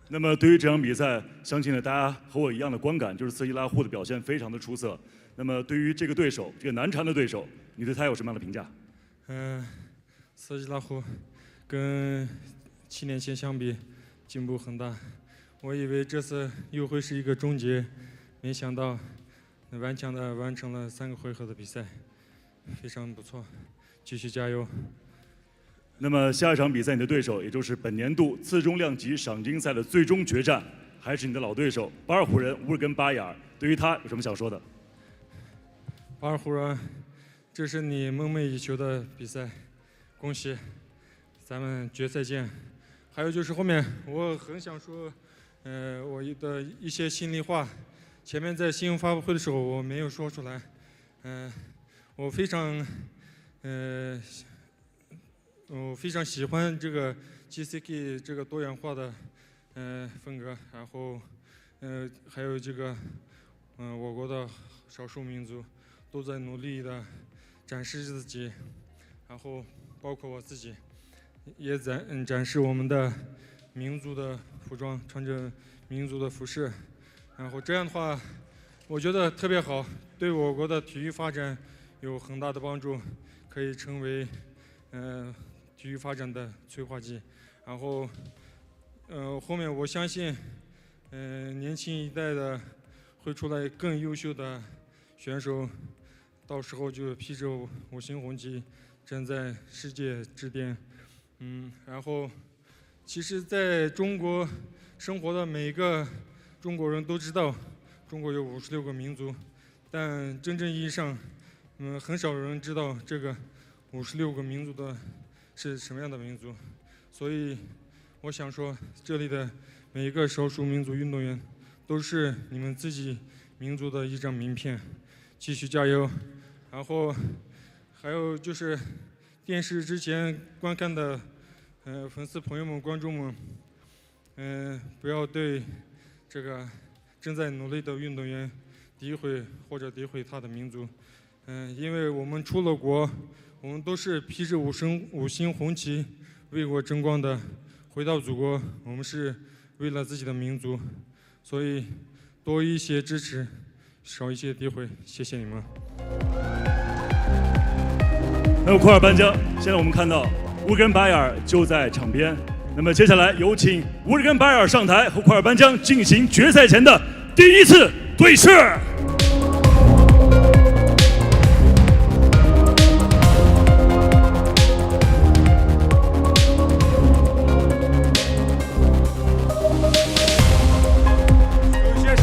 那么对于这场比赛，相信呢大家和我一样的观感，就是色季拉胡的表现非常的出色。那么对于这个对手，这个难缠的对手，你对他有什么样的评价？色季拉胡跟7年前相比进步很大，我以为这次又会是一个终结，没想到顽强地完成了3个回合的比赛，非常不错，继续加油。那么下一场比赛，你的对手也就是本年度次中量级赏金赛的最终决战，还是你的老对手巴尔虎人乌尔根巴雅尔。对于他有什么想说的？巴尔虎人，这是你梦寐以求的比赛，恭喜，咱们决赛见。还有就是后面我很想说，我的一些心里话，前面在新闻发布会的时候我没有说出来，我非常喜欢这个 JCK 这个多元化的风格，然后还有这个我国的少数民族都在努力的展示自己，然后包括我自己也展示我们的民族的服装，穿着民族的服饰，然后这样的话我觉得特别好，对我国的体育发展有很大的帮助，可以成为体育发展的催化剂。然后后面我相信年轻一代的会出来更优秀的选手，到时候就披着5星红旗站在世界之巅。然后其实在中国生活的每一个中国人都知道，中国有56个民族，但真正意义上，很少人知道这个56个民族的是什么样的民族，所以我想说，这里的每一个少数民族运动员都是你们自己民族的一张名片，继续加油。然后还有就是电视之前观看的粉丝朋友们、观众们，不要对这个正在努力的运动员诋毁或者诋毁他的民族。因为我们出了国，我们都是披着五星红旗为国争光的。回到祖国，我们是为了自己的民族，所以多一些支持，少一些诋毁。谢谢你们。那么库尔班江，现在我们看到Urgenbayar就在场边。那么接下来有请Urgenbayar上台和库尔班江进行决赛前的第一次对视。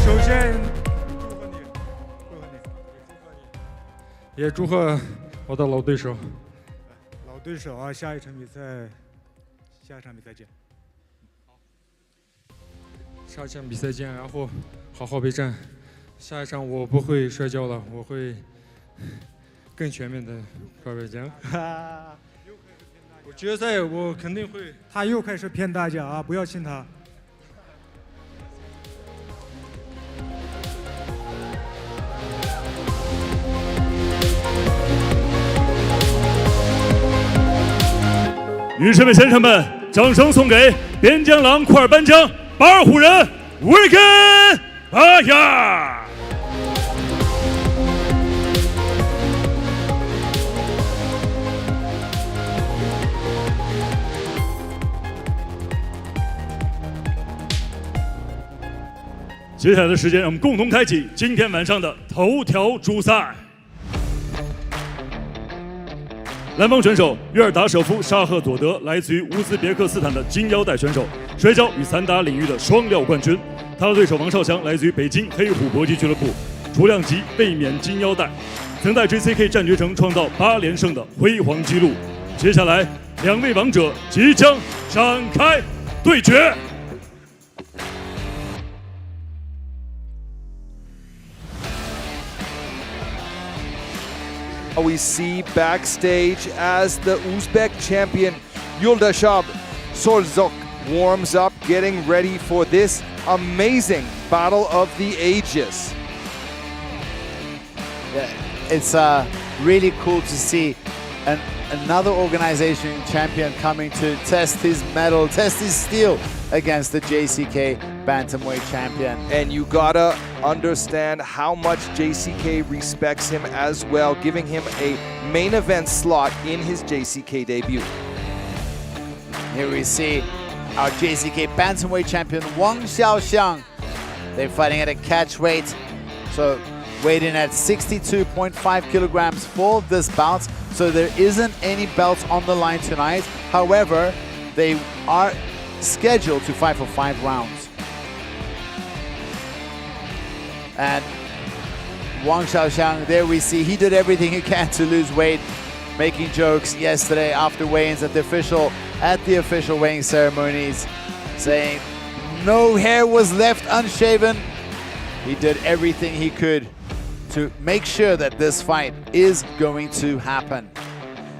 首先也祝贺我的老对手。老对手啊，下一场比赛见。下一场比赛见，然后好好备战。下一场我不会摔跤了，我会更全面的备战。我决赛我肯定会。他又开始骗大家啊！不要信他。女士们、先生们，掌声送给边疆狼库尔班江巴尔虎人Urgenbayar。接下来的时间，让我们共同开启今天晚上的头条主赛。蓝方选手约尔达舍夫沙赫佐德来自于乌兹别克斯坦的金腰带选手，摔跤与散打领域的双料冠军。他的对手王少祥来自于北京黑虎搏击俱乐部，重量级卫冕金腰带，曾在 JCK 战决城创造8连胜的辉煌纪录。接下来，两位王者即将展开对决。We see backstage as the Uzbek champion Yuldashab Shokhzod warms up, getting ready for this amazing battle of the ages. Yeah, it's really cool to see another organization champion coming to test his mettle, test his steel against the JCK bantamweight champion. And you gotta understand how much JCK respects him as well, giving him a main event slot in his JCK debut. Here we see our JCK bantamweight champion Wang Sha. They're fighting at a catch weight, so weighed in at 62.5 kilograms for this bout. So there isn't any belts on the line tonight. However, they are scheduled to fight for 5 rounds. And Wang Sha, there we see he did everything he can to lose weight, making jokes yesterday after weigh-ins at the official weighing ceremonies, saying no hair was left unshaven. He did everything he could to make sure that this fight is going to happen.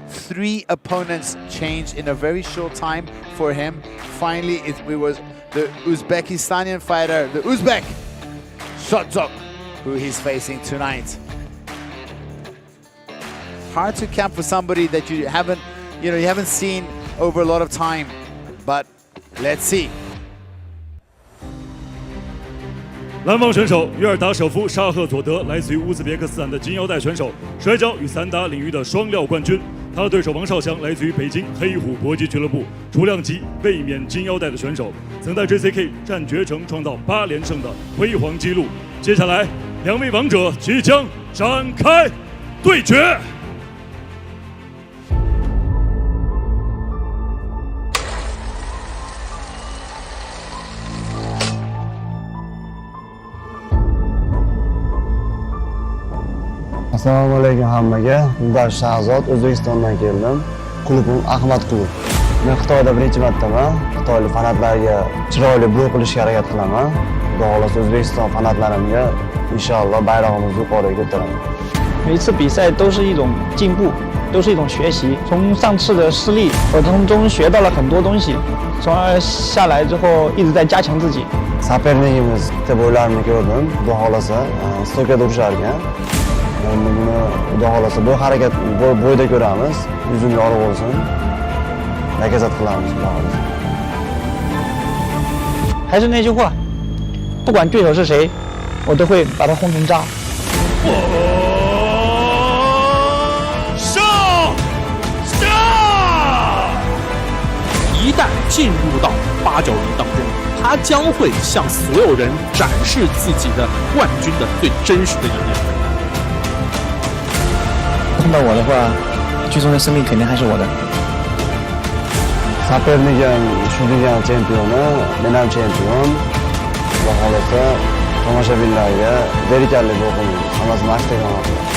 3 opponents changed in a very short time for him. Finally, it was the Uzbekistani fighter, the Uzbek Shokhzod, who he's facing tonight. Hard to camp for somebody that you haven't seen over a lot of time, but let's see. 蓝方选手约尔达舍夫沙赫佐德来自于乌兹别克斯坦的金腰带选手，摔跤与散打领域的双料冠军。他的对手王少祥来自于北京黑虎搏击俱乐部，重量级卫冕金腰带的选手，曾在 JCK 战决城创造8连胜的辉煌纪录。接下来，两位王者即将展开对决。Assalomu alaykum hammaga. Ben Shokhzod, O'zbekistondan keldim. Klubim Ahmad klub. Men Xitoyda birinchi martaman. Xitoylik fanatlarga chiroyli bloq qilishga harakat qilaman. Xudo xolasa O'zbekiston fanatlarimga inshaalloh bayrog'imizni yuqoriga ko'taraman. 每一次比赛都是一种进步，都是一种学习。从上次的失利，我从中学到了很多东西，从而下来之后一直在加强自己。 Saperligimiz deb o'ylarimni ko'rdim. Xudo xolasa stokada urishar ekan. Buni Xudo xolasa bu harakat bo'yida ko'ramiz. Yuzim yorug' bo'lsin. Nakazat qilamiz Xudo xolasa. 还是那句话，不管对手是谁，我都会把他轰成渣。一旦进入到890当中，他将会向所有人展示自己的冠军的最真实的一面。碰到我的话，最终的胜利肯定还是我的。 Saperligan shudigan chempioni, men ham chempion. Xudo xolasa tomoshabinlarga zerikarli bo'lmaydi. Hammasini ashtagan qilamiz.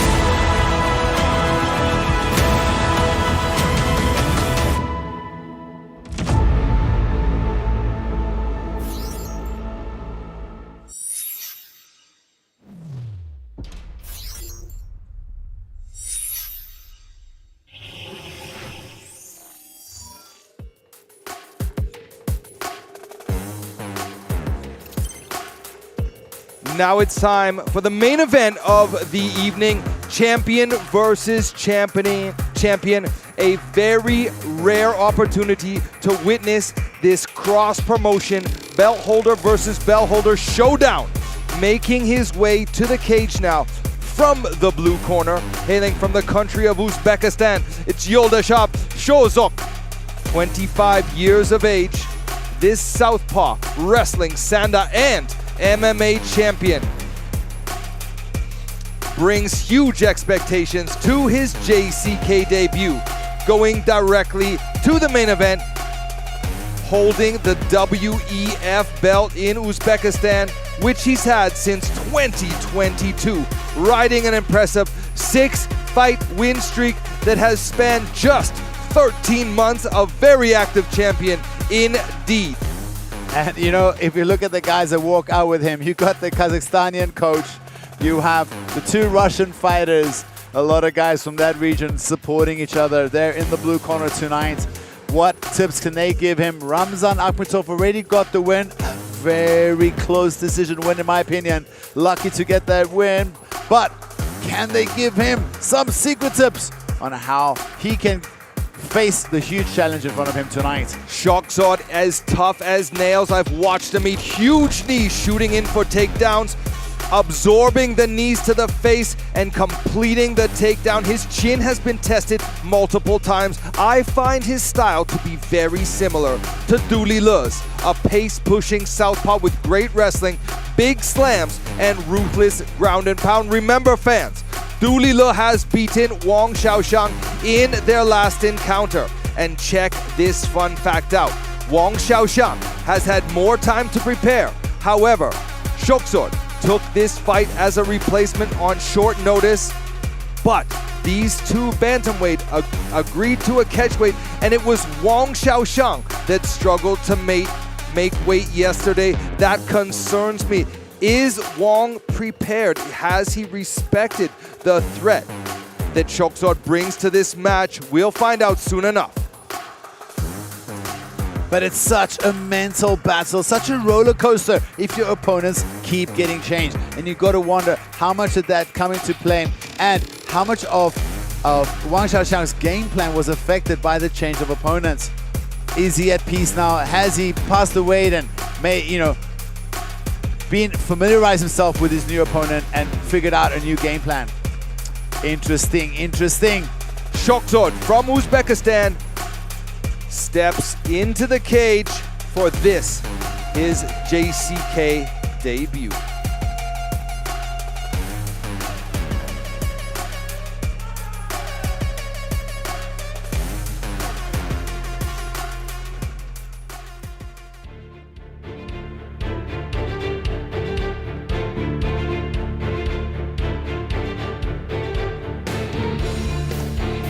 Now it's time for the main event of the evening, champion versus champion. A very rare opportunity to witness this cross-promotion belt holder versus belt holder showdown. Making his way to the cage now from the blue corner, hailing from the country of Uzbekistan, it's Yoldashab Shokhzod, 25 years of age. This southpaw wrestling Sanda and MMA champion brings huge expectations to his JCK debut, going directly to the main event, holding the WEF belt in Uzbekistan, which he's had since 2022, riding an impressive 6-fight win streak that has spanned just 13 months of very active champion indeed. And you know, if you look at the guys that walk out with him, you got the Kazakhstanian coach, you have the 2 Russian fighters, a lot of guys from that region supporting each other. They're in the blue corner tonight. What tips can they give him? Ramzan Akmatov already got the win. Very close decision win in my opinion. Lucky to get that win. But can they give him some secret tips on how he can face the huge challenge in front of him tonight? Shokhzod as tough as nails. I've watched him eat huge knees, shooting in for takedowns, absorbing the knees to the face and completing the takedown. His chin has been tested multiple times. I find his style to be very similar to Dooley Luz, a pace-pushing southpaw with great wrestling, big slams, and ruthless ground and pound. Remember, fans, Dooley Luz has beaten Wang Sha in their last encounter. And check this fun fact out. Wang Sha has had more time to prepare. However, Shokhzod took this fight as a replacement on short notice, but these two bantamweight agreed to a catchweight, and it was Wang Sha that struggled to make weight yesterday. That concerns me. Is Wang prepared? Has he respected the threat that Shokhzod brings to this match? We'll find out soon enough. But it's such a mental battle, such a roller coaster if your opponents keep getting changed. And you got to wonder how much of that come into play and how much of Wang Shaoxiang's game plan was affected by the change of opponents. Is he at peace now? Has he passed the weight and familiarized himself with his new opponent and figured out a new game plan? Interesting. Shokhzod from Uzbekistan steps into the cage for his JCK debut.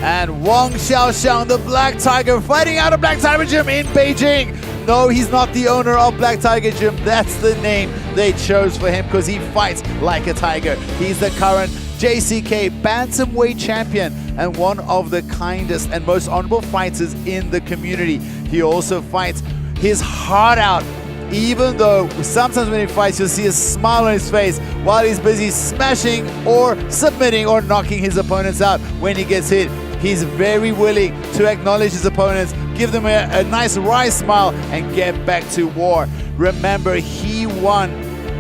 And Wang Sha, the Black Tiger, fighting out of Black Tiger Gym in Beijing. No, he's not the owner of Black Tiger Gym. That's the name they chose for him because he fights like a tiger. He's the current JCK Bantamweight champion and one of the kindest and most honorable fighters in the community. He also fights his heart out, even though sometimes when he fights, you'll see a smile on his face while he's busy smashing or submitting or knocking his opponents out. When he gets hit, he's very willing to acknowledge his opponents, give them a nice wry smile, and get back to war. Remember, he won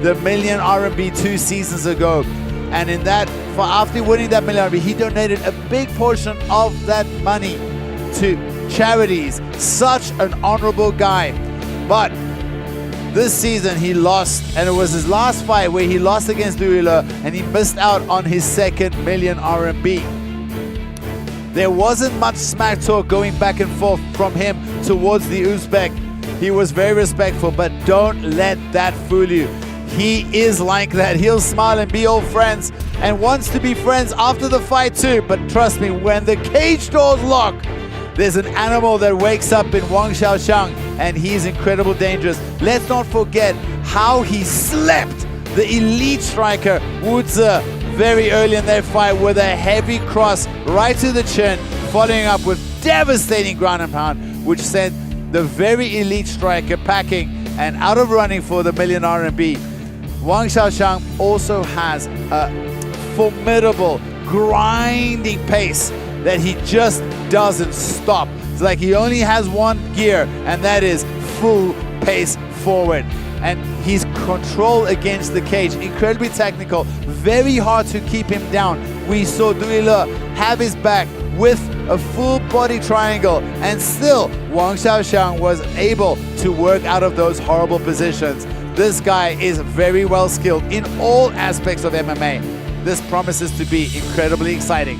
the million RMB 2 seasons ago. And in that, after winning that million RMB, he donated a big portion of that money to charities. Such an honorable guy. But this season he lost, and it was his last fight where he lost against Duila, and he missed out on his second million RMB. There wasn't much smack talk going back and forth from him towards the Uzbek. He was very respectful, but don't let that fool you. He is like that. He'll smile and be old friends and wants to be friends after the fight too. But trust me, when the cage doors lock, there's an animal that wakes up in Wang Sha, and he's incredibly dangerous. Let's not forget how he slept the elite striker Wu Zi very early in their fight with a heavy cross right to the chin, following up with devastating ground and pound, which sent the very elite striker packing and out of running for the million RMB. Wang Sha also has a formidable grinding pace that he just doesn't stop. It's like he only has one gear, and that is full pace forward. And his control against the cage, incredibly technical, very hard to keep him down. We saw Duila have his back with a full body triangle, and still Wang Sha was able to work out of those horrible positions. This guy is very well skilled in all aspects of MMA. This promises to be incredibly exciting.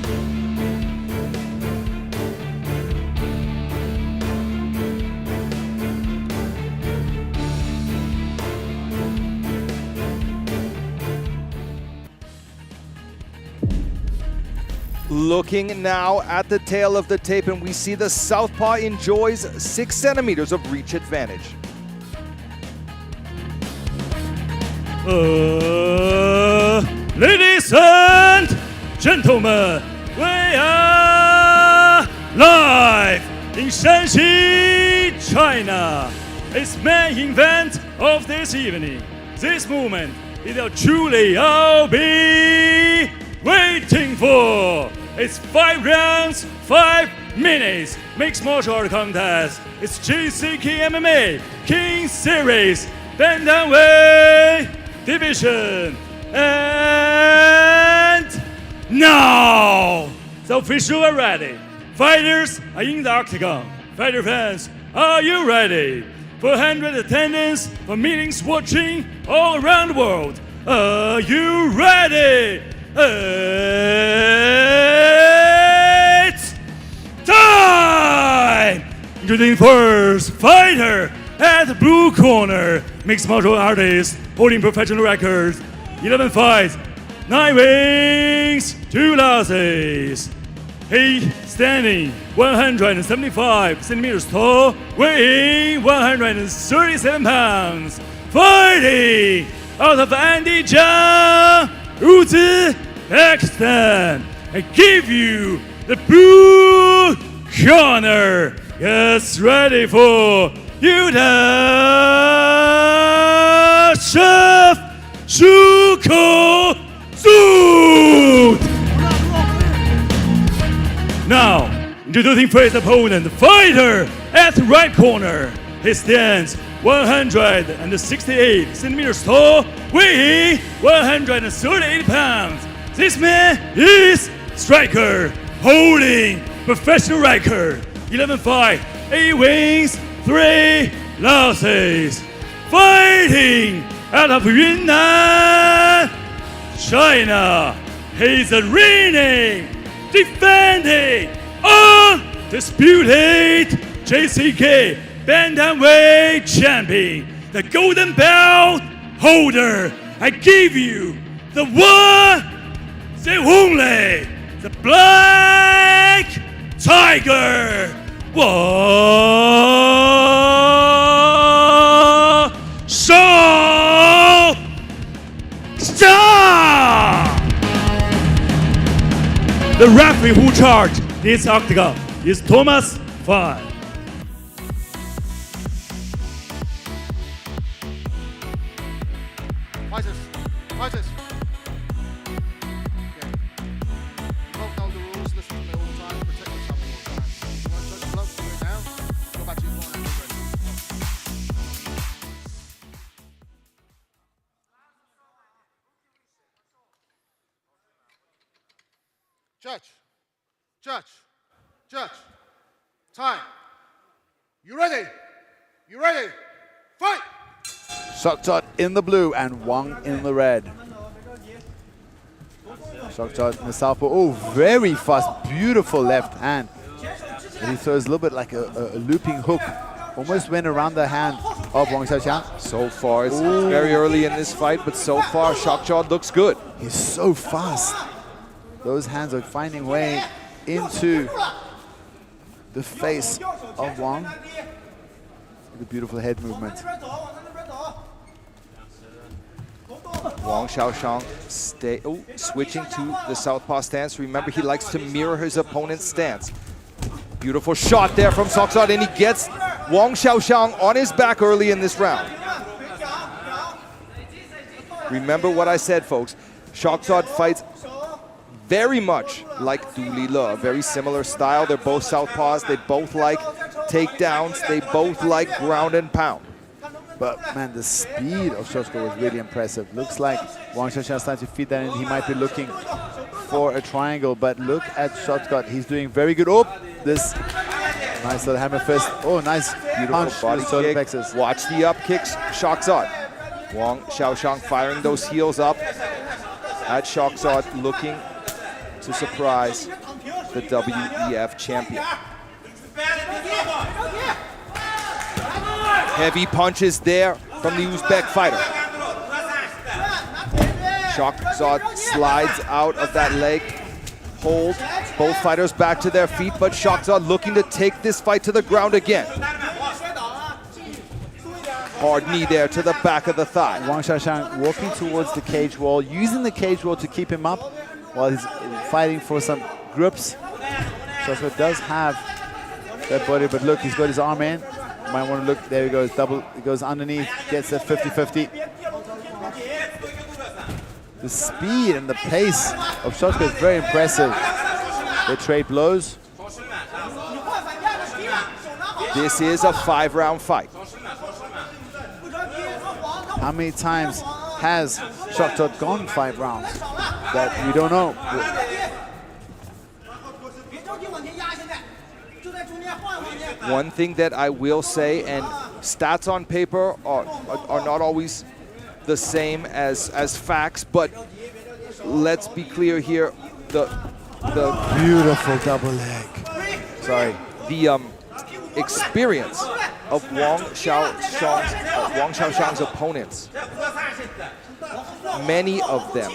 Looking now at the tail of the tape, and we see the southpaw enjoys 6 centimeters of reach advantage. Ladies and gentlemen, we are live in Shanxi, China. It's main event of this evening. This moment is truly I'll be waiting for. It's 5 rounds, 5 minutes. Mixed martial art contest. It's JCK MMA King Series Bantamweight Division. And now the officials are ready. Fighters are in the octagon. Fighter fans, are you ready? For 100 attendants, for meetings watching all around the world, are you ready? It's time! Introducing first fighter at the blue corner, mixed martial artist holding professional records, 11 fights, 9 wins, 2 losses. He standing 175 centimeters tall, weighing 137 pounds, fighting out of Andy Jang, Uzbekistan. I give you the blue corner. Gets ready for Shokhzod. Now, introducing first opponent, fighter at the right corner. He stands 168 centimeters tall, weighing 138 pounds. This man is striker, holding professional record, 11 fights, 8 wins, 3 losses. Fighting out of Yunnan, China. He's a reigning, defending, undisputed JCK Bantamweight champion, the golden belt holder. I give you the one, the only, the Black Tiger Wang Sha. The referee who charged this octagon is Thomas Fan. Fighters, fighters. Okay. You both know the rules, listen to me all the time, protect yourself all the time. You want to touch the gloves, do it now. Go back to your corner and get ready. Judge, judge, judge. Time. You ready? You ready? Fight! Shokhzod in the blue and Wang in the red. Shokhzod in the southpaw. Oh, very fast, beautiful left hand. And he throws a little bit like a looping hook. Almost went around the hand of Wang Sha. So far, it's very early in this fight, but so far, Shokhzod looks good. He's so fast. Those hands are finding way into the face of Wang. The beautiful head movement. Wang Shaoxiang switching to the southpaw stance. Remember, he likes to mirror his opponent's stance. Beautiful shot there from Shokhzod, and he gets Wang Shaoxiang on his back early in this round. Remember what I said, folks. Shokhzod fights very much like Doolittle, a very similar style. They're both southpaws. They both like takedowns. They both like ground and pound. But man, the speed of Shokhzod was really impressive. Looks like Wang Sha is starting to feed that in. He might be looking for a triangle, but look at Shokhzod. He's doing very good. Oh, this nice little hammer fist. Oh, nice. Beautiful body kick. Plexus. Watch the up kicks, Shokhzod. Wang Shaoxiang firing those heels up at Shokhzod, looking to surprise the WEF champion. Heavy punches there from the Uzbek fighter. Shokhzod slides out of that leg hold. Both fighters back to their feet, but Shokhzod looking to take this fight to the ground again. Hard knee there to the back of the thigh. Wang Sha walking towards the cage wall, using the cage wall to keep him up while he's fighting for some grips. Shokhzod does have that body, but look, he's got his arm in. Might want to look, there he goes, double, he goes underneath, gets that 50-50. The speed and the pace of Shokhzod is very impressive. They trade blows. This is a 5-round fight. How many times has Shokhzod gone 5 rounds? That we don't know. One thing that I will say, and stats on paper are not always the same as facts, but let's be clear here, the beautiful double leg. Sorry, the experience of Wang Shaoxiang's opponents, many of them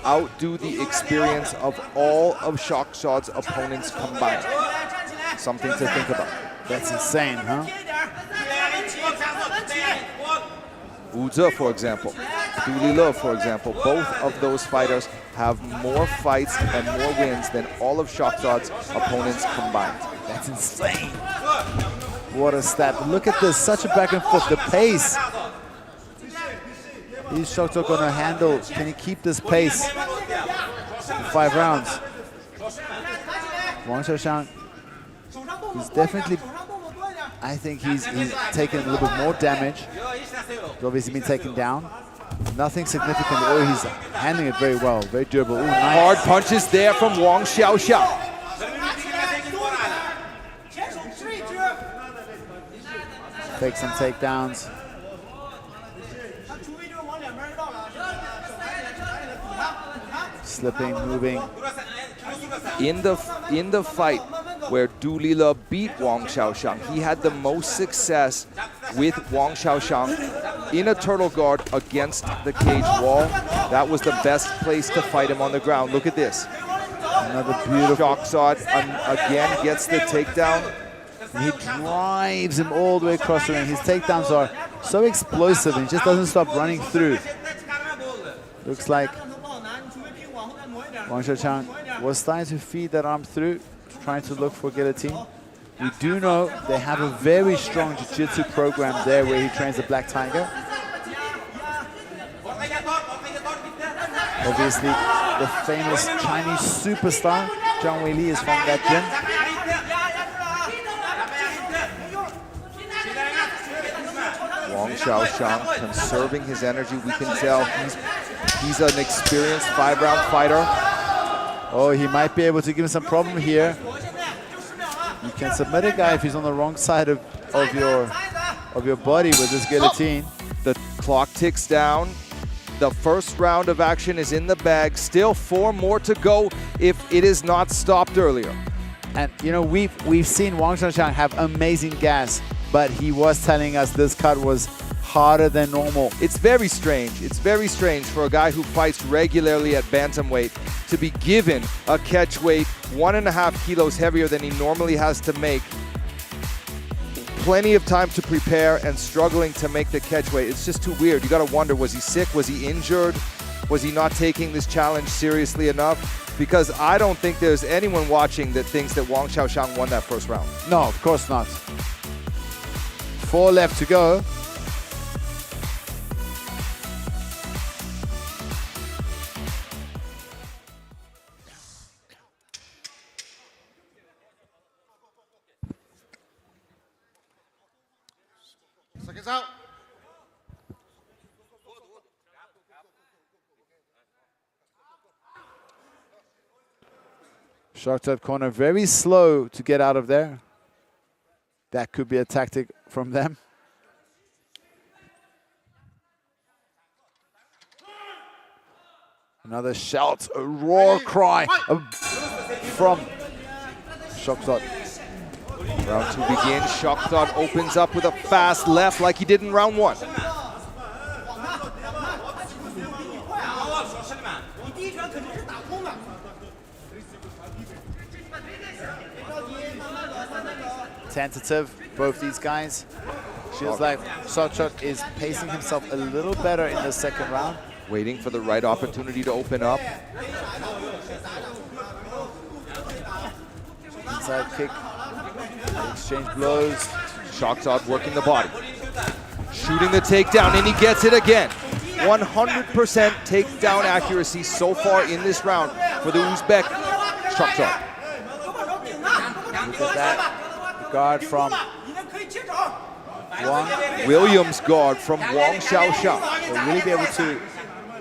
outdo the experience of all of Shokhzod's opponents combined. Something to think about. That's insane, huh? Uzi, for example, Doolittle, for example, both of those fighters have more fights and more wins than all of Shokhzod's opponents combined. That's insane. What a stat. Look at this, such a back and forth, the pace. Is Shokhzod gonna handle, can he keep this pace for 5 rounds? Wang Sha, he's definitely, I think he's taken a little bit more damage. He's obviously been taken down. Nothing significant. Oh, he's handling it very well, very durable. Ooh, nice. Hard punches there from Wang Shaoxiang. Take some takedowns. Slipping, moving. In the fight where Doolittle beat Wang Shaoxiang, he had the most success with Wang Shaoxiang in a turtle guard against the cage wall. That was the best place to fight him on the ground. Look at this. Another beautiful. Shokhzod again gets the takedown. He drives him all the way across the ring. His takedowns are so explosive and he just doesn't stop running through. Looks like Wang Sha was starting to feed that arm through, trying to look for guillotine. We do know they have a very strong jiu-jitsu program there where he trains the Black Tiger. Obviously, the famous Chinese superstar, Zhang Weili, is from that gym. Wang Sha conserving his energy. We can tell he's an experienced 5-round fighter. Oh, he might be able to give him some problem here. You can submit a guy if he's on the wrong side of your body with this guillotine. The clock ticks down. The first round of action is in the bag. Still 4 more to go if it is not stopped earlier. And you know, we've seen Wang Sha have amazing gas, but he was telling us this cut was harder than normal. It's very strange. It's very strange for a guy who fights regularly at bantamweight to be given a catch weight 1.5 kilos heavier than he normally has to make. Plenty of time to prepare and struggling to make the catch weight. It's just too weird. You gotta wonder, was he sick? Was he injured? Was he not taking this challenge seriously enough? Because I don't think there's anyone watching that thinks that Wang Sha won that first round. No, of course not. 4 left to go. Seconds out. Shokhzod corner very slow to get out of there. That could be a tactic from them. Another shout, a roar cry from Shokhzod. Round 2 begins. Shokhzod opens up with a fast left like he did in round 1. Tentative, both these guys. Feels like Shokhzod is pacing himself a little better in the second round. Waiting for the right opportunity to open up. Inside kick, exchange blows. Shokhzod working the body. Shooting the takedown, and he gets it again. 100% takedown accuracy so far in this round for the Uzbek Shokhzod. Look at that. Guard from Wang. Williams guard from Wang Sha. Will really be able to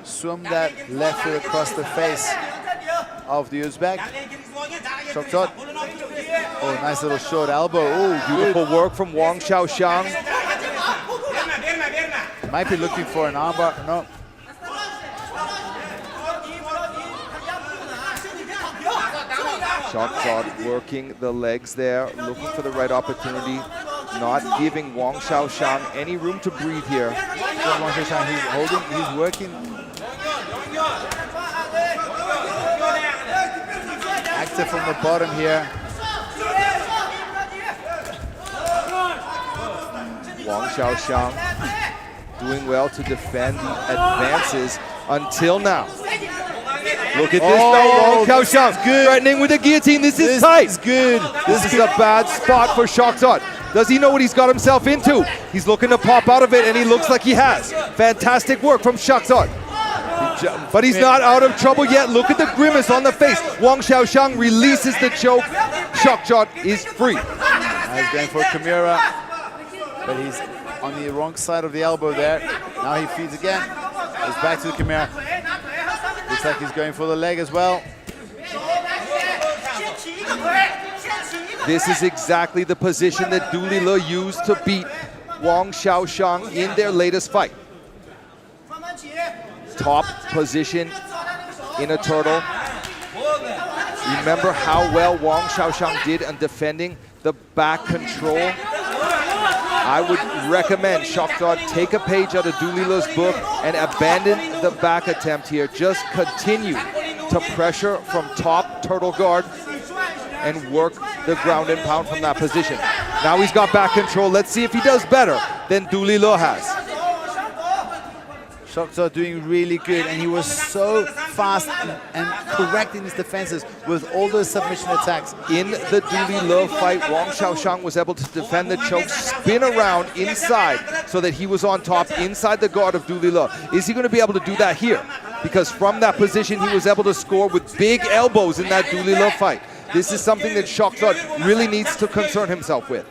swim that left foot across the face of the Uzbek. Shokhzod. Oh, nice little short elbow. Oh, beautiful work from Wang Sha. Might be looking for an armbar. No. Shokhzod working the legs there, looking for the right opportunity, not giving Wang Sha any room to breathe here. Wang Sha, he's holding, he's working. Active from the bottom here. Wang Sha doing well to defend the advances until now. Look at this now, Wang Sha threatening with the guillotine. This is tight. This is good. This is a bad spot for Shokhzod. Does he know what he's got himself into? He's looking to pop out of it, and he looks like he has. Fantastic work from Shokhzod. But he's not out of trouble yet. Look at the grimace on the face. Wang Sha releases the choke. Shokhzod is free. He's going for Kimura, but he's on the wrong side of the elbow there. Now he feeds again. Goes back to the Kimura. Looks like he's going for the leg as well. This is exactly the position that Doolittle used to beat Wang Sha in their latest fight. Top position in a turtle. Remember how well Wang Sha did in defending the back control? I would recommend Shokhzod take a page out of Doolittle's book and abandon the back attempt here. Just continue to pressure from top turtle guard and work the ground and pound from that position. Now he's got back control. Let's see if he does better than Dulilo has. Shokhzod doing really good, and he was so fast and correct in his defenses with all those submission attacks. In the Dulilo fight, Wang Sha was able to defend the choke, spin around inside so that he was on top inside the guard of Dulilo. Is he going to be able to do that here? Because from that position, he was able to score with big elbows in that Dulilo fight. This is something that Shokhzod really needs to concern himself with.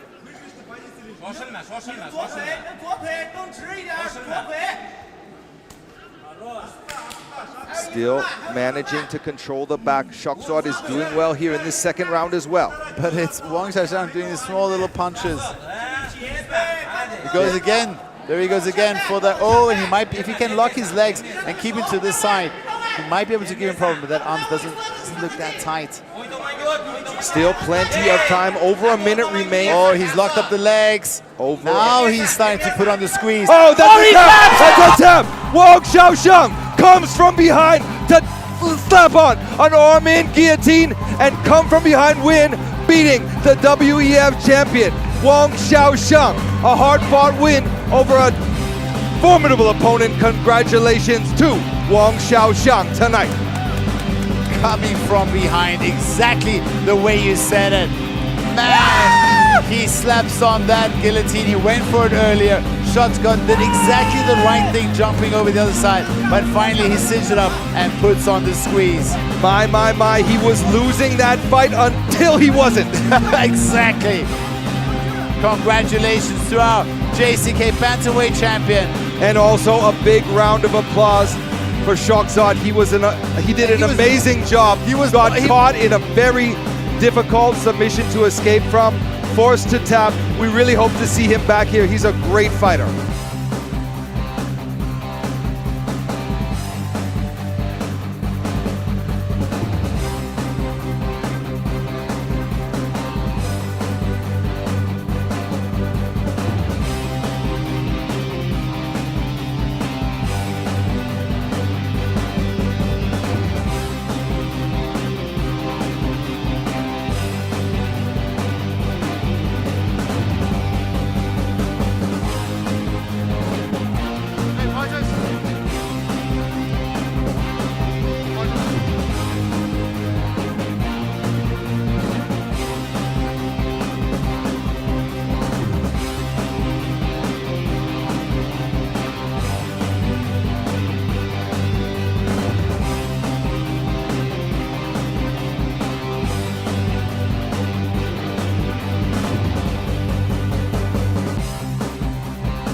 Still managing to control the back. Shokhzod is doing well here in this second round as well. But it's Wang Sha doing these small little punches. He goes again. There he goes again for the, oh, and he might be, if he can lock his legs and keep it to this side, he might be able to give him a problem, but that arm doesn't look that tight. Still plenty of time, over a minute remains. Oh, he's locked up the legs. Now he's starting to put on the squeeze. Oh, that's a tap! That's a tap! Wang Sha comes from behind to slap on an arm in guillotine and come from behind win, beating the WEF champion, Wang Sha. A hard-fought win over a formidable opponent. Congratulations to Wang Sha tonight. Coming from behind, exactly the way you said it. Man, he slaps on that guillotine. He went for it earlier. Shokhzod did exactly the right thing, jumping over the other side. But finally, he cinched it up and puts on the squeeze. My, he was losing that fight until he wasn't. Exactly. Congratulations to our JCK Bantamweight champion. And also a big round of applause for Shokhzod. He did an amazing job. He got caught in a very difficult submission to escape from, forced to tap. We really hope to see him back here. He's a great fighter.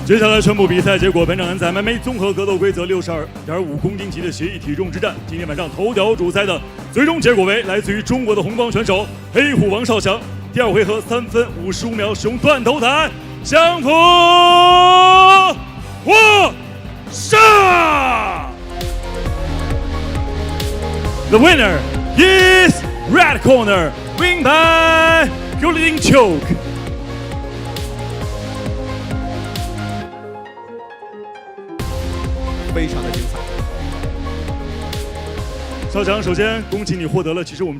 接下来宣布比赛结果。本场男子 MMA 综合格斗规则62.5公斤级的协议体重之战，今天晚上头条主赛的最终结果为来自于中国的红光选手黑虎王少祥，第二回合3分55秒使用断头台降服王少。The winner is red corner, win by guillotine choke. 非常的精彩。少强，首先恭喜你获得了，其实我们这